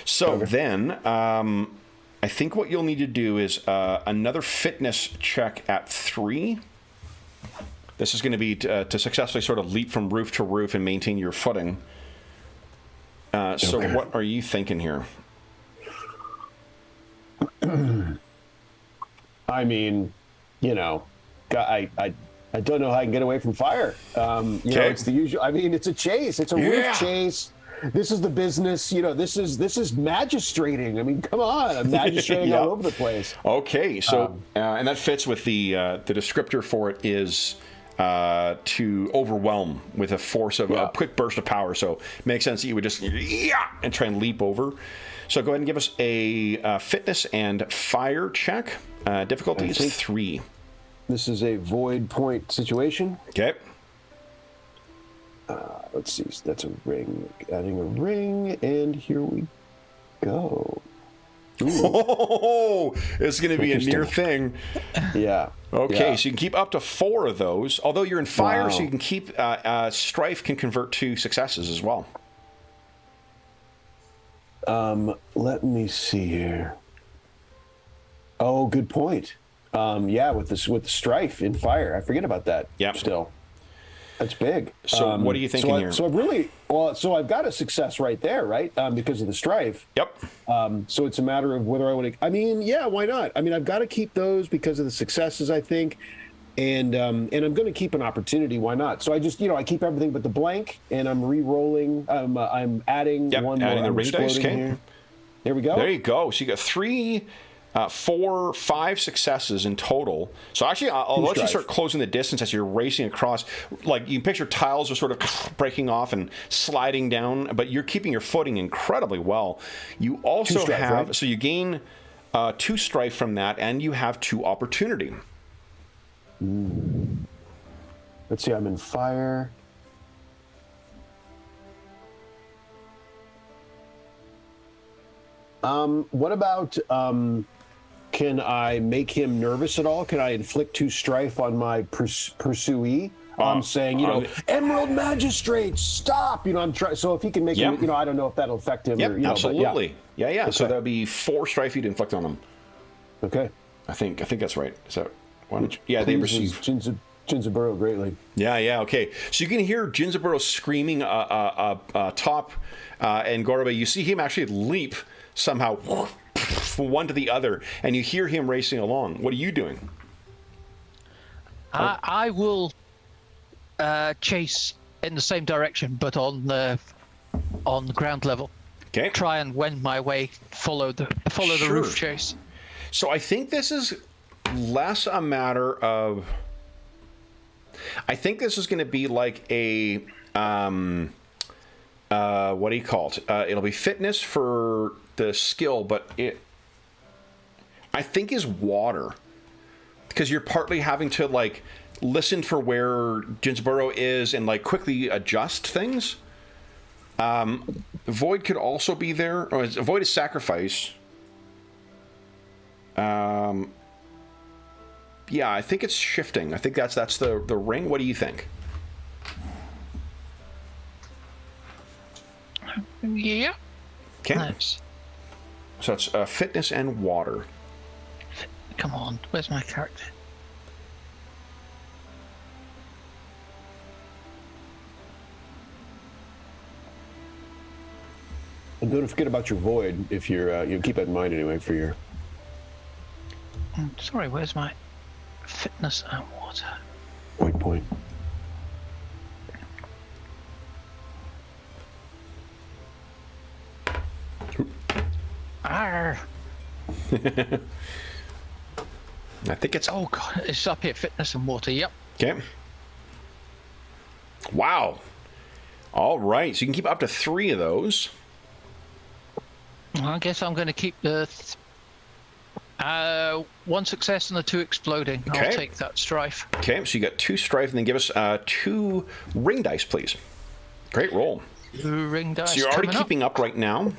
So then, I think what you'll need to do is another fitness check at 3. This is going to be to successfully sort of leap from roof to roof and maintain your footing. So what are you thinking here?
I mean, I don't know how I can get away from fire. You know, it's the usual. I mean, it's a chase. It's a roof chase. This is the business. You know, this is magistrating. I mean, come on, I'm magistrating all over the place.
Okay, so and that fits with the descriptor for it is to overwhelm with a force of a quick burst of power. So it makes sense that you would just and try and leap over. So go ahead and give us a fitness and fire check. Difficulty is 3.
This is a void point situation.
Okay.
Let's see. So that's a ring. Adding a ring, and here we go.
Oh, it's going to be a near thing.
Yeah.
Okay, so you can keep up to 4 of those. Although you're in fire, so you can keep strife can convert to successes as well.
Let me see here. Oh, good point. Yeah, with the strife in fire, I forget about that.
Yeah.
Still, that's big.
So what are you thinking here?
So I've got a success right there, right? Because of the strife.
Yep.
So it's a matter of whether I want to. I mean, yeah, why not? I mean, I've got to keep those because of the successes, I think, and I'm going to keep an opportunity. Why not? So I just, I keep everything but the blank, and I'm re-rolling. I'm adding one more.
Adding the ring dice. Okay.
Here. There we go.
There you go. So you got 3. 4, 5 successes in total. So actually, I'll let you start closing the distance as you're racing across. Like, you can picture tiles are sort of breaking off and sliding down, but you're keeping your footing incredibly well. You also have, right? So you gain 2 strife from that, and you have 2 opportunity.
Let's see, I'm in fire. What about... can I make him nervous at all? Can I inflict 2 strife on my pursuee? I'm saying, Emerald Magistrate, stop! I'm trying. So if he can make him, I don't know if that'll affect him.
Yep, absolutely. But yeah. Okay. So that'll be 4 strife you'd inflict on him.
Okay.
I think that's right. Is that one? Yeah, they receive.
Jinzaburo greatly.
Yeah. Okay. So you can hear Jinzaburo screaming top, and Gorobe. You see him actually leap somehow from one to the other, and you hear him racing along. What are you doing?
I will chase in the same direction, but on the ground level.
Okay.
Try and wend my way, follow the roof chase.
So I think this is less a matter of. I think this is going to be like a what do you call it? It'll be fitness for the skill, but I think is water, because you're partly having to like listen for where Jinzaburo is and like quickly adjust things. Void could also be there. Or Void is sacrifice. Yeah, I think it's shifting. I think that's the ring. What do you think?
Yeah.
Okay.
Nice.
So it's fitness and water.
Come on, where's my character?
And don't forget about your void if you're you keep that in mind anyway for your.
Sorry, where's my fitness and water?
Void point.
Arr.
I think it's.
Oh god, it's up here. Fitness and water. Yep.
Okay. Wow. All right, so you can keep up to 3 of those.
I guess I'm going to keep the 1 success and the 2 exploding.
Okay.
I'll take that strife.
Okay, so you got 2 strife, and then give us 2 ring dice, please. Great roll.
2 ring dice.
So you're already keeping up right now.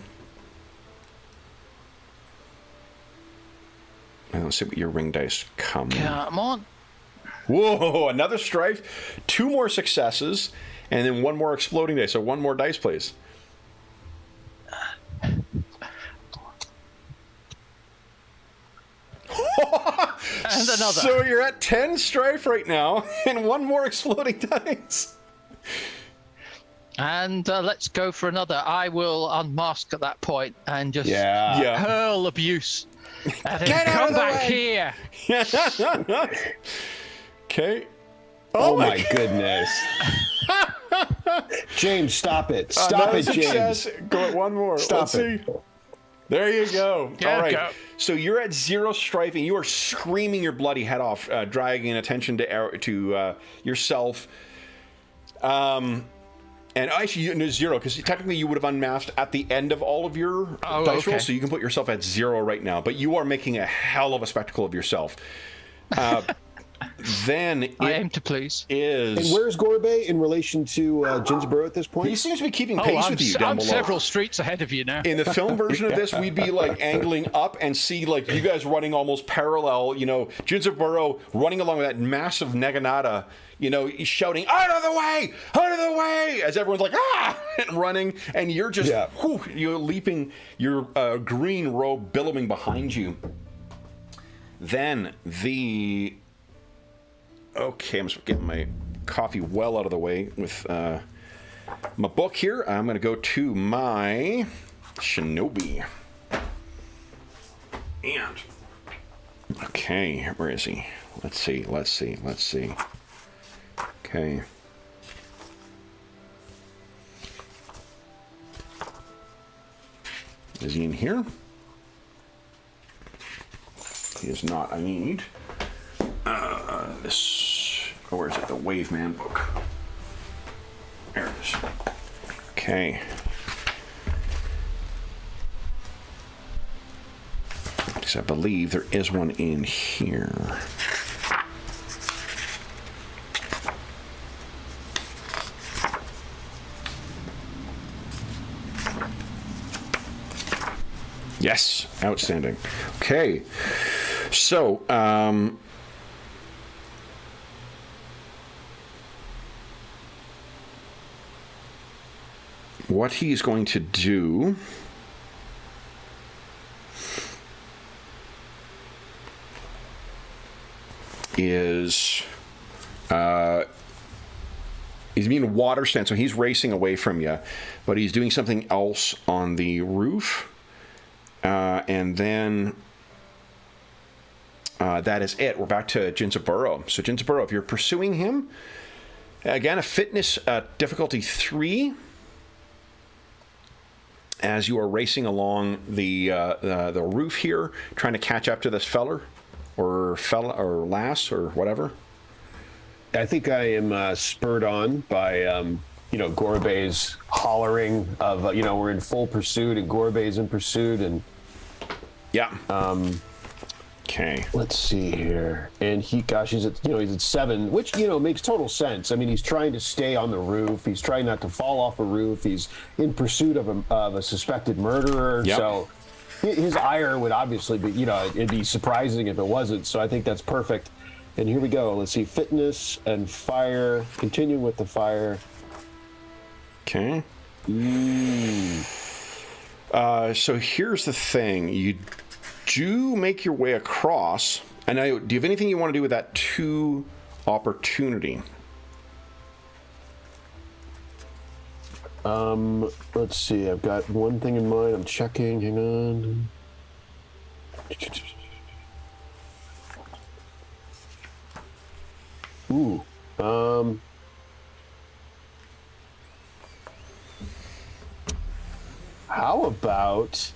And let's see what your ring dice come.
Come on.
Whoa, another strife, 2 more successes, and then 1 more exploding dice. So 1 more dice, please.
And another.
So you're at 10 strife right now, and 1 more exploding dice.
And let's go for another. I will unmask at that point and just
Yeah.
hurl abuse. And then
Get out
come
of the
back
way.
here.
Okay.
Oh my goodness. James, stop it. Stop it, James.
Go one more.
Stop
it. See. There you go.
Yeah,
all right.
go.
So you're at 0 strafing. You are screaming your bloody head off, dragging attention to yourself. And actually, you 0, because technically you would have unmasked at the end of all of your dice rolls, so you can put yourself at 0 right now. But you are making a hell of a spectacle of yourself. Then
I aim to please.
And where's Gorbet in relation to Gingerbread at this point?
He seems to be keeping pace with you down below.
I'm several streets ahead of you now.
In the film version of this, we'd be like angling up and see like you guys running almost parallel. You know, Gingerbread running along with that massive Neganata. You know, he's shouting, out of the way, as everyone's like, ah, and running, and you're just, you're leaping, your green robe billowing behind you. Then okay, I'm just getting my coffee well out of the way with my book here. I'm going to go to my Shinobi. And, okay, where is he? Let's see. Okay. Is he in here? He is not. I need this. Oh, where is it? The Wave Man book. There it is. Okay. Because I believe there is one in here. Yes, outstanding. Okay, so what he's going to do is he's being water stand, so he's racing away from you, but he's doing something else on the roof. And then that is it. We're back to Ginzaburrow. So Ginzaburrow, if you're pursuing him, again, a fitness difficulty 3, as you are racing along the roof here, trying to catch up to this fella or lass or whatever.
I think I am spurred on by Gorbet's hollering of we're in full pursuit and Gorbet's in pursuit and
yeah. Okay.
Let's see here. And he's at 7, which makes total sense. I mean, he's trying to stay on the roof. He's trying not to fall off a roof. He's in pursuit of a suspected murderer. Yep. So his ire would obviously be, it'd be surprising if it wasn't. So I think that's perfect. And here we go. Let's see, fitness and fire. Continue with the fire.
Okay. So here's the thing. You do make your way across. And now, do you have anything you want to do with that 2 opportunity?
Let's see. I've got one thing in mind. I'm checking. Hang on. Ooh. How about...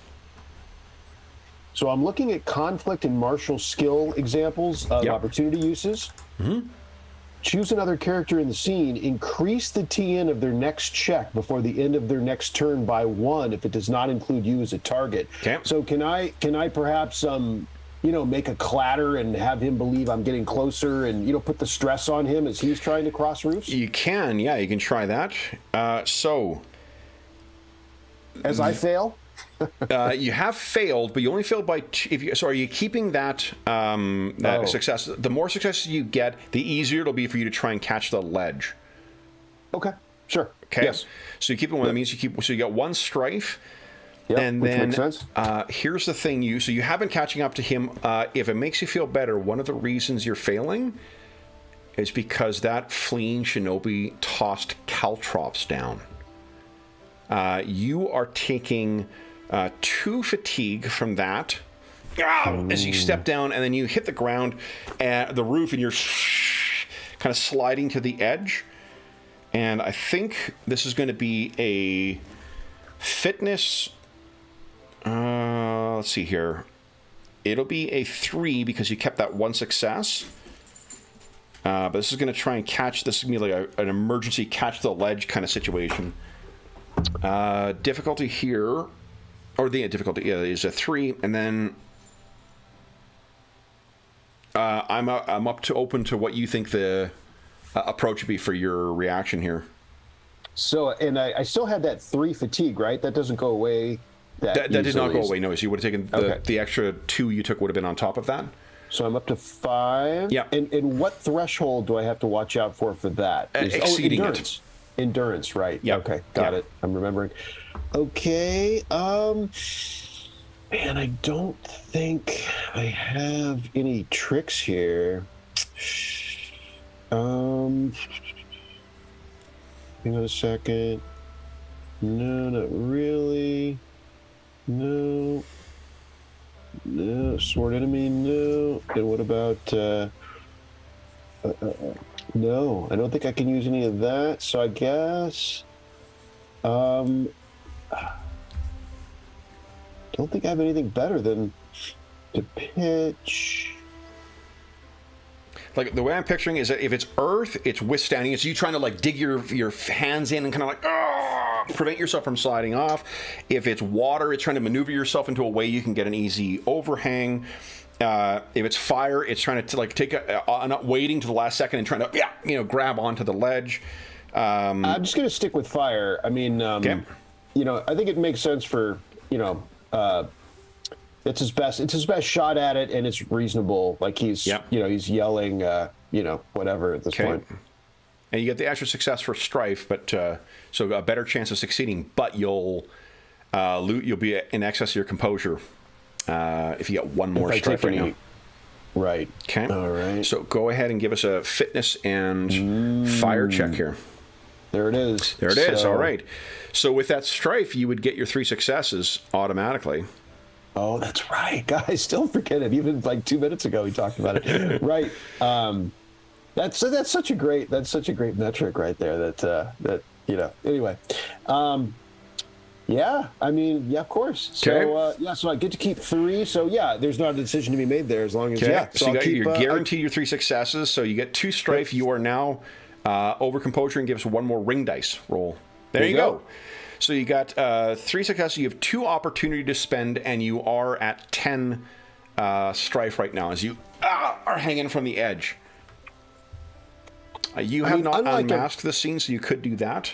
So I'm looking at conflict and martial skill examples of opportunity uses. Mm-hmm. Choose another character in the scene. Increase the TN of their next check before the end of their next turn by 1 if it does not include you as a target. Okay. So can I perhaps make a clatter and have him believe I'm getting closer and put the stress on him as he's trying to cross roofs?
You can, yeah, you can try that.
As I fail?
You have failed, but you only failed by 2. So are you keeping that success? The more successes you get, the easier it'll be for you to try and catch the ledge.
Okay, sure.
Okay.
Yes.
So you keep it one. That means you got 1 strife.
Yep,
and
which
then
makes sense.
Here's the thing: you have been catching up to him. If it makes you feel better, one of the reasons you're failing is because that fleeing shinobi tossed caltrops down. You are taking 2 fatigue from that as you step down, and then you hit the ground, the roof, and you're kind of sliding to the edge. And I think this is going to be a fitness. Let's see here. It'll be a 3 because you kept that 1 success. But this is going to try and catch. This is going to be like an emergency catch the ledge kind of situation. Difficulty here, or the difficulty is a 3, and then I'm up to open to what you think the approach would be for your reaction here.
So, and I still had that 3 fatigue, right? That doesn't go away. That
did not go away. No, so you would have taken the extra 2 you took would have been on top of that.
So I'm up to 5.
Yeah.
And what threshold do I have to watch out for that?
Exceeding
endurance.
it.
Endurance, right?
Yeah.
Okay, got it. I'm remembering. Okay. Man, I don't think I have any tricks here. Hang on a second. No, not really. No. No. Sword enemy, no. And what about no, I don't think I can use any of that, so I guess don't think I have anything better than to pitch.
Like the way I'm picturing is that if it's earth, it's withstanding. It's you trying to like dig your hands in and kind of like prevent yourself from sliding off. If it's water, it's trying to maneuver yourself into a way you can get an easy overhang. If it's fire, it's trying to like take not waiting to the last second and trying to grab onto the ledge.
I'm just going to stick with fire. I mean,
okay.
I think it makes sense for it's his best shot at it, and it's reasonable. Like he's he's yelling whatever at this point.
And you get the extra success for strife, but so a better chance of succeeding. But you'll be in excess of your composure if you get 1 more strife right now.
Right.
Okay.
All right.
So go ahead and give us a fitness and fire check here.
There it is.
There it is. All right. So with that strife, you would get your 3 successes automatically.
Oh, that's right. Guys, still forget it. Even like 2 minutes ago, we talked about it. Right. That's such a great metric right there. Anyway. Yeah, I mean, yeah, of course. So, so I get to keep 3. So, yeah, there's not a decision to be made there as long as,
So you're guaranteed your 3 successes. So you get 2 strife. You are now over composure and give us 1 more ring dice roll. There you go. So you got 3 successes. You have 2 opportunity to spend, and you are at 10 strife right now as you are hanging from the edge. You have not unmasked the scene, so you could do that.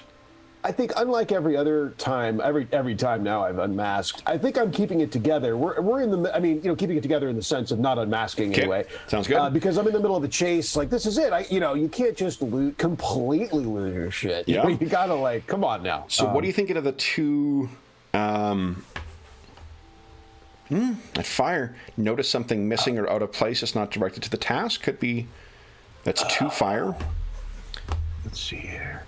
I think unlike every other time, every time now I've unmasked, I think I'm keeping it together. We're in the, keeping it together in the sense of not unmasking anyway.
Sounds good.
Because I'm in the middle of a chase. Like, this is it. You can't just completely lose your shit.
Yeah.
You gotta come on now.
So what are you thinking of the 2? At fire, notice something missing or out of place. It's not directed to the task. Could be. That's 2 fire.
Let's see here.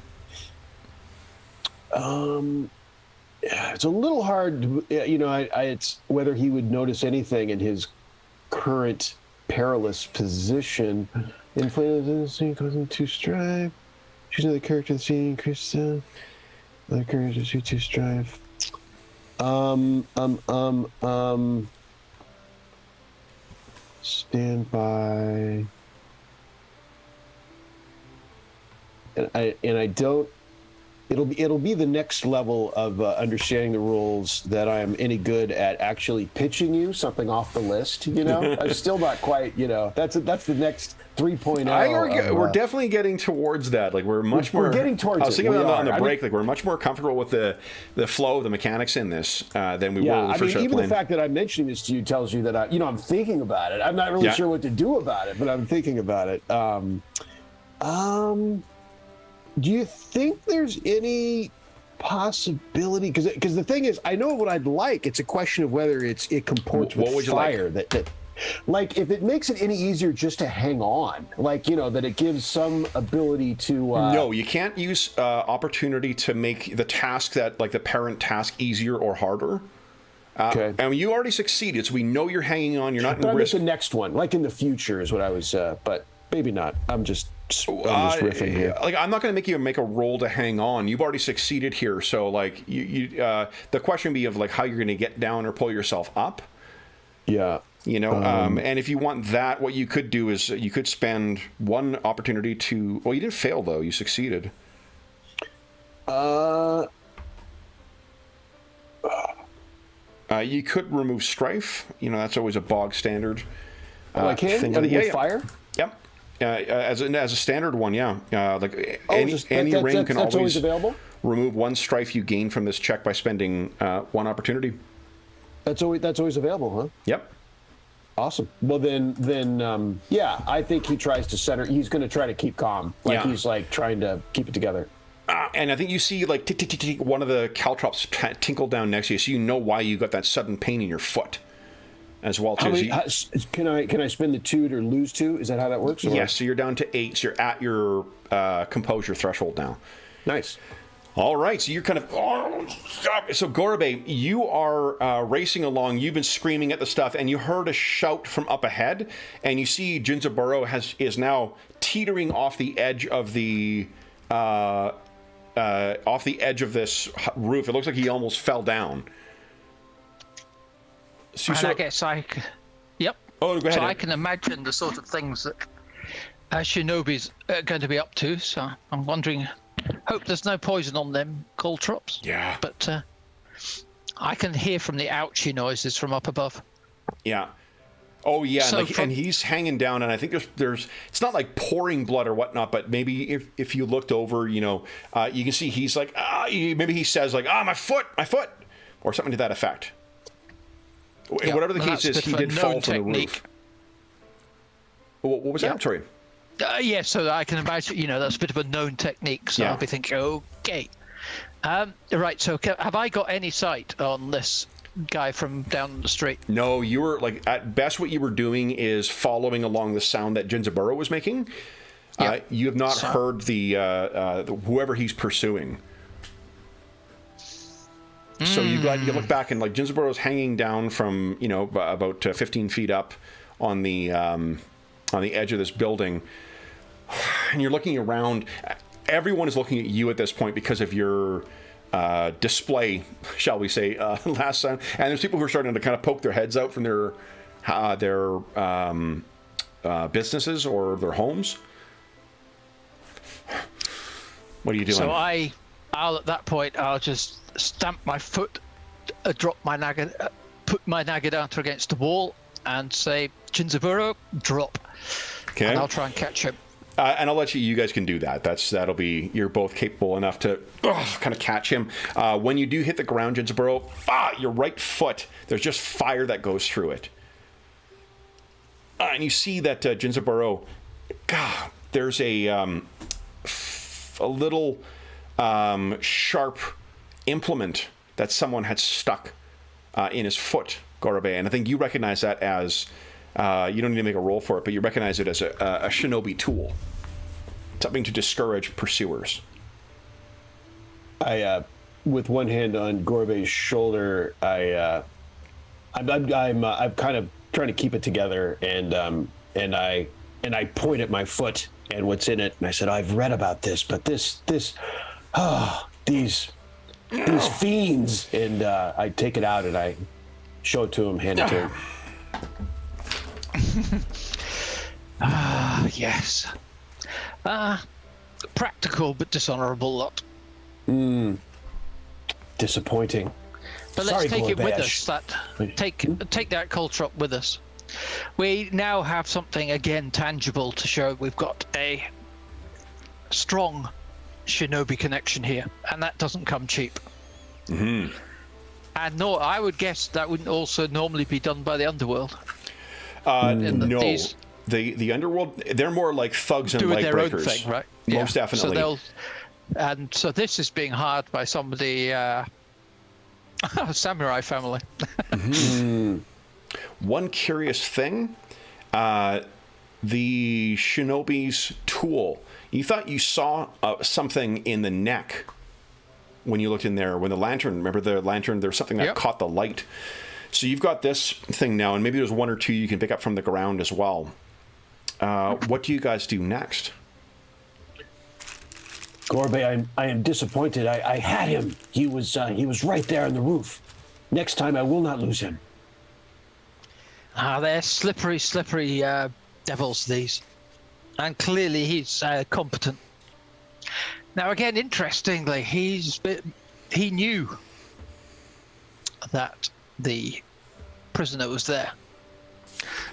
It's a little hard, it's whether he would notice anything in his current perilous position. Inflated in the scene causing 2 strife. Choose another character in the scene, Krista. Another character, 2 strife. Stand by. And I don't. It'll be the next level of understanding the rules that I am any good at actually pitching you something off the list. I'm still not quite. That's the next 3.0.
We're definitely getting towards that. Like we're much more.
We're getting towards it.
I was thinking on the break. Like we're much more comfortable with the flow of the mechanics in this than we were when we first started
even
playing.
the fact that I'm mentioning this to you tells you that I'm thinking about it. I'm not really sure what to do about it, but I'm thinking about it. Do you think there's any possibility? Because the thing is, I know what I'd like. It's a question of whether it comports with fire. Like if it makes it any easier just to hang on, that it gives some ability to.
No, you can't use opportunity to make the task the parent task easier or harder.
Okay.
And you already succeeded, so we know you're hanging on. You're not in risk.
The next one, like in the future, is what I was. maybe not. I'm just riffing here.
Like, I'm not going to make you make a roll to hang on. You've already succeeded here, so like the question would be of like how you're going to get down or pull yourself up.
Yeah.
You know, and if you want that, what you could do is you could spend one opportunity to. Well, you didn't fail though; you succeeded. You could remove strife. You know, that's always a bog standard.
I can. With fire.
Yep. As a standard one, yeah. Like any ring can always
available.
Remove one strife you gain from this check by spending one opportunity.
That's always available, huh?
Yep.
Awesome. Well, then, yeah. I think he tries to center. He's going to try to keep calm. He's like trying to keep it together.
And I think you see like tick, tick, tick, tick, one of the caltrops tinkle down next to you, so you know why you got that sudden pain in your foot, as well too.
Can I spend the 2 to lose 2? Is that how that works?
Yes. Yeah, so you're down to 8. So you're at your composure threshold now.
Nice.
All right, so you're kind of so Gorbe, you are racing along. You've been screaming at the stuff, and you heard a shout from up ahead, and you see Jinzaburo is now teetering off the edge of the this roof. It looks like he almost fell down.
So I guess yep.
Oh, go ahead.
So I can imagine the sort of things that Shinobi's going to be up to. So I'm wondering. Hope there's no poison on them caltrops.
Yeah.
But I can hear from the ouchy noises from up above.
Yeah. Oh yeah,
So
and he's hanging down, and I think there's it's not like pouring blood or whatnot, but maybe if you looked over, you know, you can see he's like maybe he says like my foot, or something to that effect. Yeah, whatever the case is, he did fall from the roof. What was that? Sorry.
Yeah, so I can imagine, you know, that's a bit of a known technique, so I'll be thinking, okay. Right, so have I got any sight on this guy from down the street?
No, you were, like, at best what you were doing is following along the sound that Jinzaburo was making. Yep. You have not heard the whoever he's pursuing. So you look back and, like, Jinzaburo's hanging down from, you know, about 15 feet up on the edge of this building, and you're looking around. Everyone is looking at you at this point because of your display, shall we say, last time. And there's people who are starting to kind of poke their heads out from their businesses or their homes. What are you doing?
So I'll at that point I'll just stamp my foot, drop my Naga, put my Nagadanta against the wall, and say, Jinzaburo, drop.
Okay.
And I'll try and catch him.
And I'll let you guys can do that. That'll be, you're both capable enough to kind of catch him. When you do hit the ground, Jinzaburo, your right foot, there's just fire that goes through it. And you see that Jinzaburo, there's a little sharp implement that someone had stuck in his foot, Gorbe. And I think you recognize that as... you don't need to make a roll for it, but you recognize it as a shinobi tool. Something to discourage pursuers.
With one hand on Gorbe's shoulder, I'm kind of trying to keep it together, and I point at my foot and what's in it, and I said, I've read about this, but these fiends, and I take it out and I show it to him, hand it to him.
Yes. Practical but dishonorable lot.
Disappointing.
But let's take it with us. Take that caltrop with us. We now have something again tangible to show we've got a strong shinobi connection here, and that doesn't come cheap. Mm-hmm. And no, I would guess that wouldn't also normally be done by the underworld.
No. The underworld, they're more like thugs and
doing
light
their
breakers.
own thing, right?
Most definitely.
So this is being hired by somebody, samurai family.
Mm-hmm. One curious thing, the shinobi's tool. You thought you saw something in the neck when you looked in there. When the lantern, remember the lantern? There's something that caught the light. So you've got this thing now, and maybe there's one or two you can pick up from the ground as well. what do you guys do next?
Gorbe, I am disappointed. I had him. He was right there on the roof. Next time, I will not lose him.
They're slippery devils, these. And clearly he's competent. Now, again, interestingly, he knew that the prisoner was there.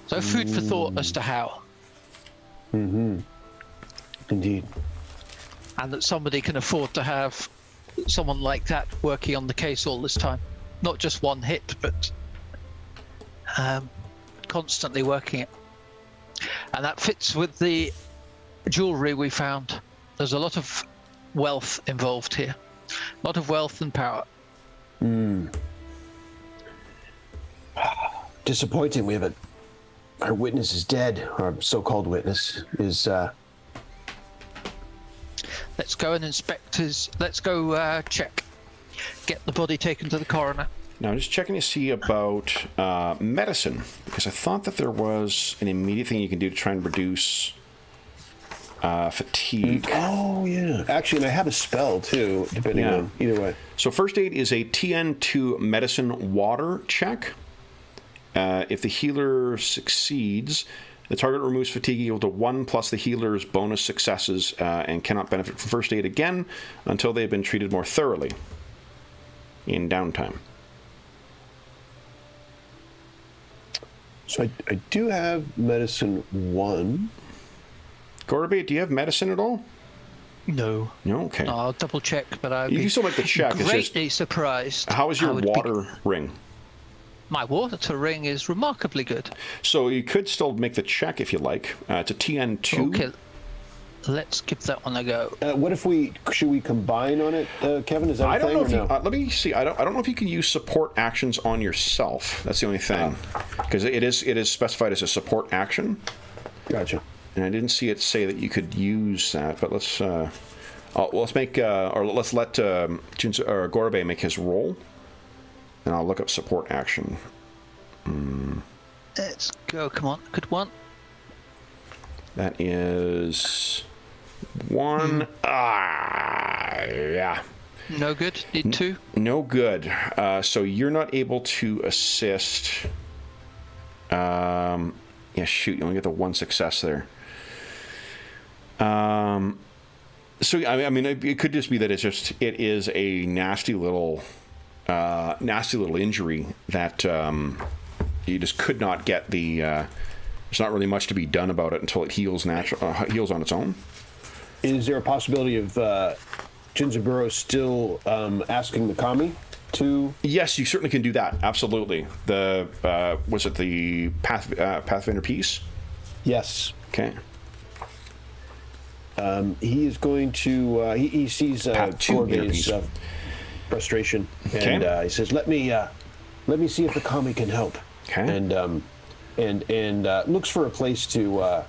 So food for thought as to how.
Mm-hmm. Indeed.
And that somebody can afford to have someone like that working on the case all this time. Not just one hit, but constantly working it. And that fits with the jewelry we found. There's a lot of wealth involved here. A lot of wealth and power.
Disappointing. We have our witness is dead. Our so-called witness is...
Let's go and inspect his... Let's go check. Get the body taken to the coroner.
Now, I'm just checking to see about medicine, because I thought that there was an immediate thing you can do to try and reduce fatigue.
Oh, yeah. Actually, and I have a spell, too, depending on either way.
So first aid is a TN2 medicine water check. If the healer succeeds, the target removes fatigue equal to 1 plus the healer's bonus successes and cannot benefit from first aid again until they've been treated more thoroughly in downtime.
So I do have medicine 1.
Gorby, do you have medicine at all?
No.
No, okay.
I'll double check, but I'd
You
be
can still make the check.
greatly surprised.
How is your water ring?
My water ring is remarkably good.
So you could still make the check if you like. It's a TN2.
Okay. Let's give that one a go.
What if should we combine on it, Kevin? Is that
I
a
don't
thing
know if
or
you,
no?
let me see. I don't know if you can use support actions on yourself. That's the only thing, because it is specified as a support action.
Gotcha.
And I didn't see it say that you could use that. But let's make let's let Gorbe make his roll, and I'll look up support action.
Let's go. Come on, good one.
That is 1. Yeah.
No good. Need 2.
No good. So you're not able to assist. Yeah, shoot. You only get the 1 success there. So I mean, it could just be that it is a nasty little injury that you just could not get the. There's not really much to be done about it until it heals heals on its own.
Is there a possibility of Jinzaburo still asking the kami to?
Yes, you certainly can do that. Absolutely. Was it the Pathfinder piece?
Yes.
Okay.
He is going to. He sees Gorbe's frustration, and he says, "Let me see if the kami can help."
Okay.
And looks for a place to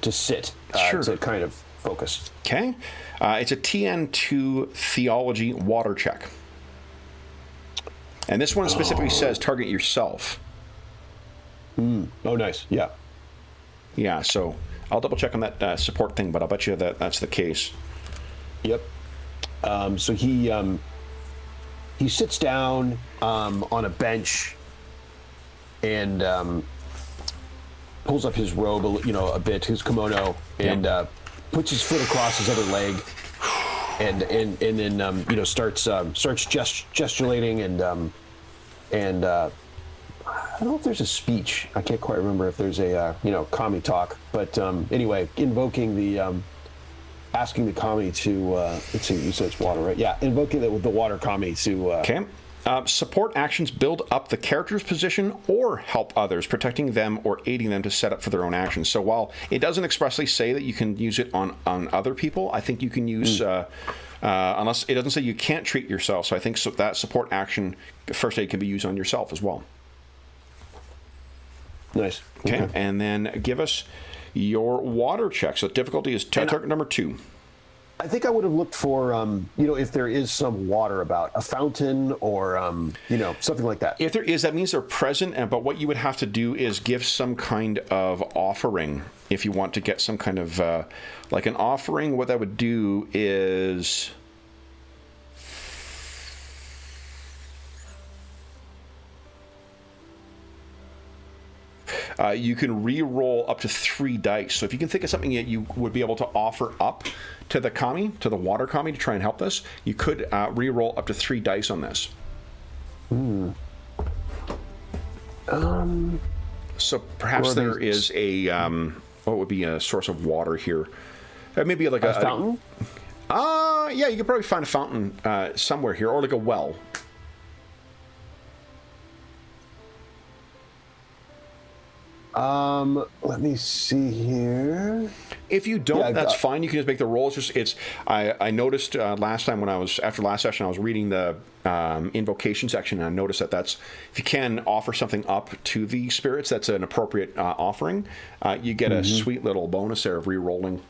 sit to kind of focus.
Okay. It's a TN2 theology water check. And this one specifically says target yourself.
Oh, nice. Yeah.
Yeah, so I'll double check on that support thing, but I'll bet you that's the case.
Yep. So he sits down on a bench and pulls up his robe, a bit, his kimono, and puts his foot across his other leg, and then starts gesticulating and I don't know if there's a speech. I can't quite remember if there's a kami talk, but anyway, invoking the asking the kami to let's see, you said it's water, right? Yeah, invoking the water kami to.
Okay. Support actions build up the character's position or help others, protecting them or aiding them to set up for their own actions. So while it doesn't expressly say that you can use it on other people, I think you can use, unless it doesn't say you can't treat yourself. So I think that support action, first aid, can be used on yourself as well.
Nice.
Okay. And then give us your water check. So difficulty is target number 2.
I think I would have looked for, if there is some water about, a fountain or, something like that.
If there is, that means they're present, but what you would have to do is give some kind of offering if you want to get some kind of, like an offering. What that would do is... you can re-roll up to 3 dice. So if you can think of something that you would be able to offer up to the kami, to the water kami, to try and help this, you could re-roll up to 3 dice on this. So perhaps there is a what would be a source of water here? Maybe like a
fountain.
Yeah, you could probably find a fountain somewhere here, or like a well.
Let me see here.
If you don't, that's fine. You can just make the roll. I noticed last time after last session, I was reading the invocation section, and I noticed that's if you can offer something up to the spirits, that's an appropriate offering. You get a sweet little bonus there of re-rolling.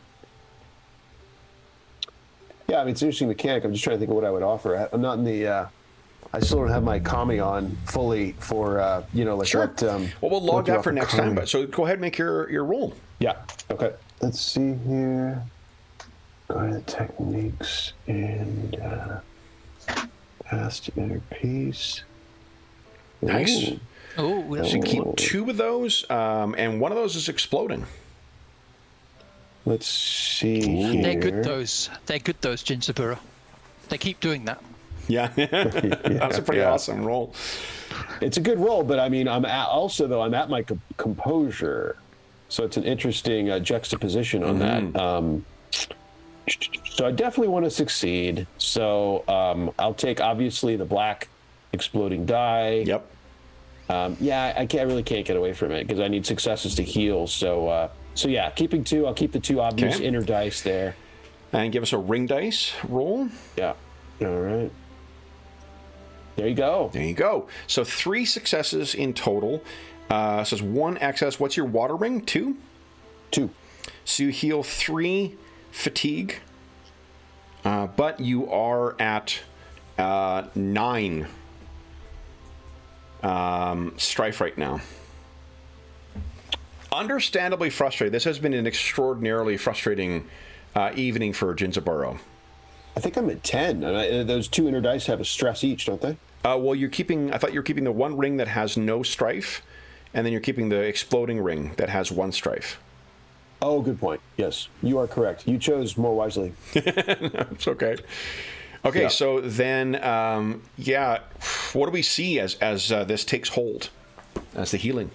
Yeah, I mean, it's an interesting mechanic. I'm just trying to think of what I would offer. I'm not in the. I still don't have my kami on fully for
Sure.
what.
Well, we'll log that for next time. But so go ahead and make your roll.
Yeah. Okay. Let's see here. Go ahead, techniques and past inner peace.
Nice.
Oh,
so you keep 2 of those, and one of those is exploding.
Let's see here.
They're good. Those Jinzaburo. They keep doing that.
Yeah, that's a pretty awesome roll.
It's a good roll, but I mean, I'm at my composure, so it's an interesting juxtaposition on that. So I definitely want to succeed. So I'll take obviously the black exploding die.
Yep.
I really can't get away from it because I need successes to heal. So yeah, keeping 2. I'll keep the 2 obvious inner dice there.
And give us a ring dice roll.
Yeah. All right. There you go.
There you go. So 3 successes in total. Says 1 excess. What's your water ring? 2?
2.
So you heal 3 fatigue. But you are at 9 strife right now. Understandably frustrated. This has been an extraordinarily frustrating evening for Jinzaburo.
I think I'm at 10. Those 2 inner dice have a stress each, don't they?
Well, I thought you were keeping the 1 ring that has no strife, and then you're keeping the exploding ring that has 1 strife.
Oh, good point. Yes, you are correct. You chose more wisely.
It's okay. Okay, so then, what do we see as this takes hold, as the healing?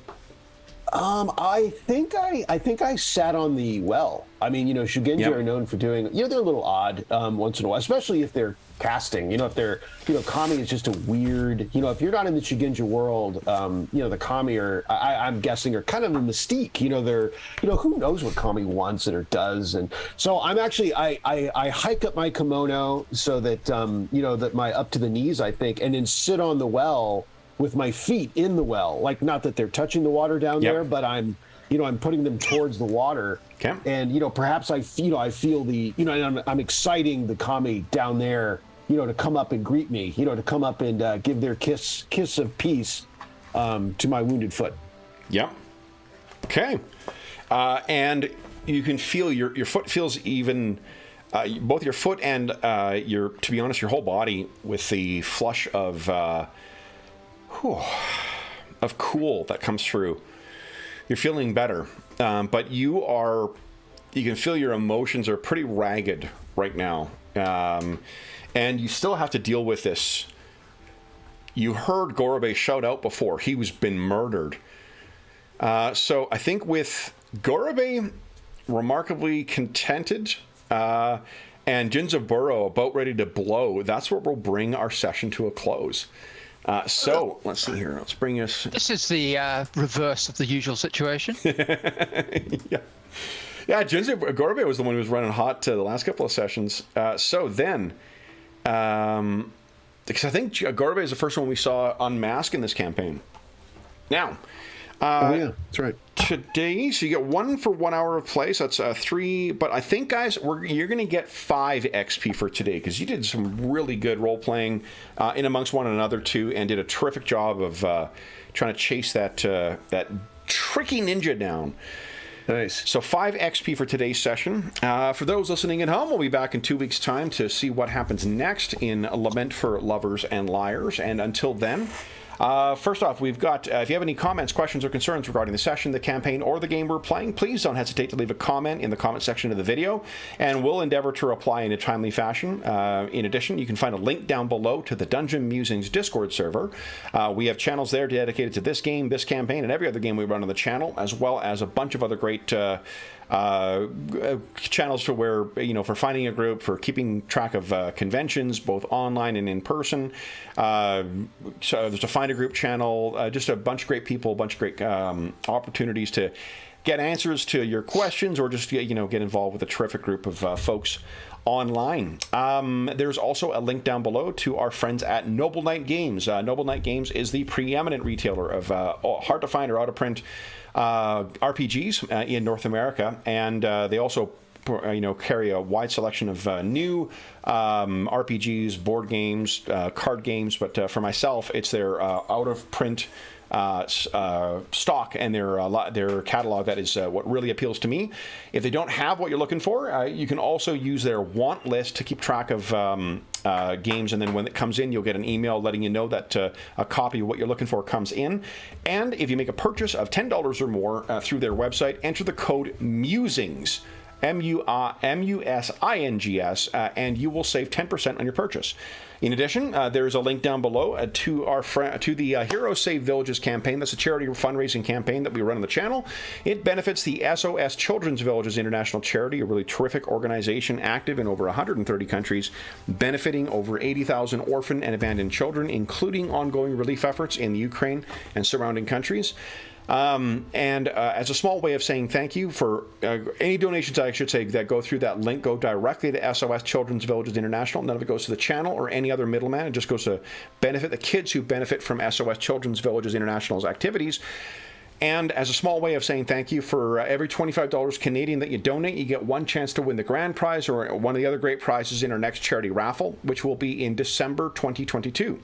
I think I sat on the well. I mean, Shugenja are known for doing, they're a little odd once in a while, especially if they're casting. If they're, kami is just a weird, if you're not in the Shugenja world, the kami are, I'm guessing, are kind of a mystique. They're, who knows what kami wants or does. And so I'm actually, I hike up my kimono so that, that my up to the knees, I think, and then sit on the well with my feet in the well, like not that they're touching the water down there, but I'm putting them towards the water.
Okay.
And perhaps I feel the, and I'm exciting the kami down there, to come up and greet me, to come up and give their kiss of peace to my wounded foot.
Yep. Okay. And you can feel your foot feels even. Both your foot and to be honest, your whole body with the flush of cool that comes through. You're feeling better, but you can feel your emotions are pretty ragged right now, and you still have to deal with this. You heard Gorobe shout out before. He was been murdered. So I think with Gorobe remarkably contented, and Jinzaburo about ready to blow, that's what will bring our session to a close. So let's see here. Let's bring us.
This is the reverse of the usual situation.
Yeah. Gorobe was the one who was running hot the last couple of sessions. So then, because I think Gorobe is the first one we saw unmask in this campaign. Now,
Yeah, that's right.
Today, so you get 1 for 1 hour of play, so that's 3. But I think, guys, you're going to get 5 XP for today because you did some really good role playing in amongst one another too, and did a terrific job of trying to chase that tricky ninja down.
Nice.
So 5 XP for today's session. For those listening at home, we'll be back in 2 weeks' time to see what happens next in Lament for Lovers and Liars. And until then, first off, we've got, if you have any comments, questions, or concerns regarding the session, the campaign, or the game we're playing, please don't hesitate to leave a comment in the comment section of the video, and we'll endeavor to reply in a timely fashion. In addition, you can find a link down below to the Dungeon Musings Discord server. We have channels there dedicated to this game, this campaign, and every other game we run on the channel, as well as a bunch of other great channels for where, for finding a group, for keeping track of conventions, both online and in person. So there's a find a group channel, just a bunch of great people, a bunch of great opportunities to get answers to your questions, or just get involved with a terrific group of folks online. There's also a link down below to our friends at Noble Knight Games. Noble Knight Games is the preeminent retailer of hard to find or out of print RPGs in North America, and they also carry a wide selection of new RPGs, board games, card games, but for myself, it's their out of print stock and their catalog that is what really appeals to me. If they don't have what you're looking for, you can also use their want list to keep track of games, and then when it comes in, you'll get an email letting you know that a copy of what you're looking for comes in. And if you make a purchase of $10 or more through their website, enter the code MUSINGS, MUSINGS, and you will save 10% on your purchase. In addition, there's a link down below to the Heroes Save Villages campaign. That's a charity fundraising campaign that we run on the channel. It benefits the SOS Children's Villages International Charity, a really terrific organization active in over 130 countries, benefiting over 80,000 orphan and abandoned children, including ongoing relief efforts in the Ukraine and surrounding countries. As a small way of saying thank you for any donations, I should say, that go through that link, go directly to SOS Children's Villages International. None of it goes to the channel or any other middleman. It just goes to benefit the kids who benefit from SOS Children's Villages International's activities. And as a small way of saying thank you, for every $25 Canadian that you donate, you get one chance to win the grand prize or one of the other great prizes in our next charity raffle, which will be in December 2022.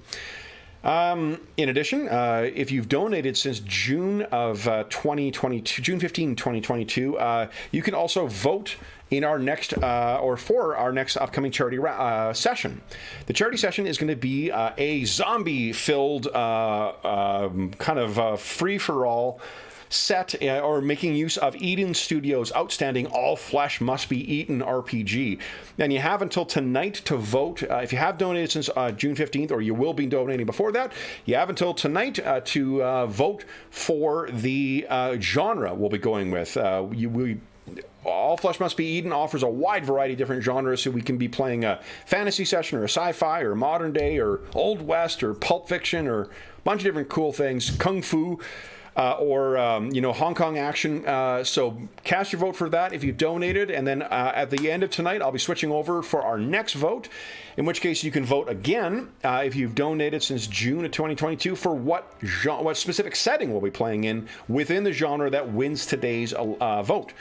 In addition, if you've donated since June of 2022, June 15, 2022, you can also vote in our next, or for our next upcoming charity session. The charity session is going to be a zombie-filled kind of free-for-all set, or making use of Eden Studios' outstanding All Flesh Must Be Eaten RPG. And you have until tonight to vote. If you have donated since June 15th, or you will be donating before that, you have until tonight to vote for the genre we'll be going with. All Flesh Must Be Eaten offers a wide variety of different genres, so we can be playing a fantasy session, or a sci-fi, or modern day, or Old West, or Pulp Fiction, or a bunch of different cool things, Kung Fu, or Hong Kong action. So cast your vote for that if you've donated, and then at the end of tonight, I'll be switching over for our next vote, in which case you can vote again if you've donated since June of 2022 for what specific setting we'll be playing in within the genre that wins today's vote.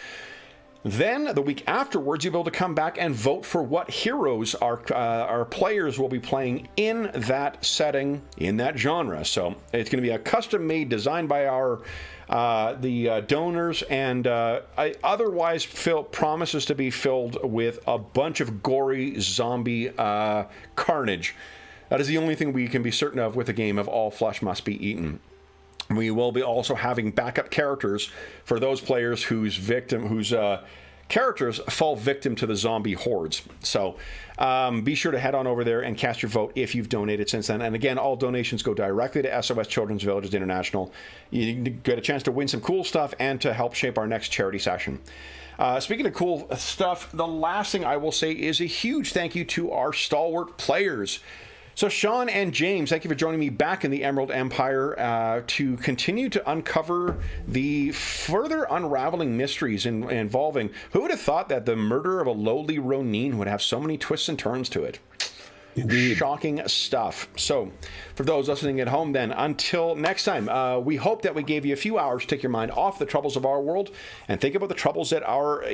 Then, the week afterwards, you'll be able to come back and vote for what heroes our players will be playing in that setting, in that genre. So it's going to be a custom-made, designed by the donors, and otherwise promises to be filled with a bunch of gory zombie carnage. That is the only thing we can be certain of with a game of All Flesh Must Be Eaten. We will be also having backup characters for those players whose characters fall victim to the zombie hordes. So be sure to head on over there and cast your vote if you've donated since then. And again, all donations go directly to SOS Children's Villages International. You get a chance to win some cool stuff and to help shape our next charity session. Speaking of cool stuff, the last thing I will say is a huge thank you to our stalwart players. So Sean and James, thank you for joining me back in the Emerald Empire to continue to uncover the further unraveling mysteries involving, who would have thought that the murder of a lowly Ronin would have so many twists and turns to it?
Indeed.
Shocking stuff. So, for those listening at home, then, until next time, we hope that we gave you a few hours to take your mind off the troubles of our world and think about the troubles that our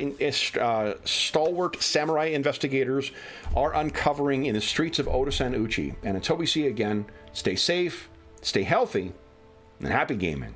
stalwart samurai investigators are uncovering in the streets of Otosan Uchi. And until we see you again, stay safe, stay healthy, and happy gaming.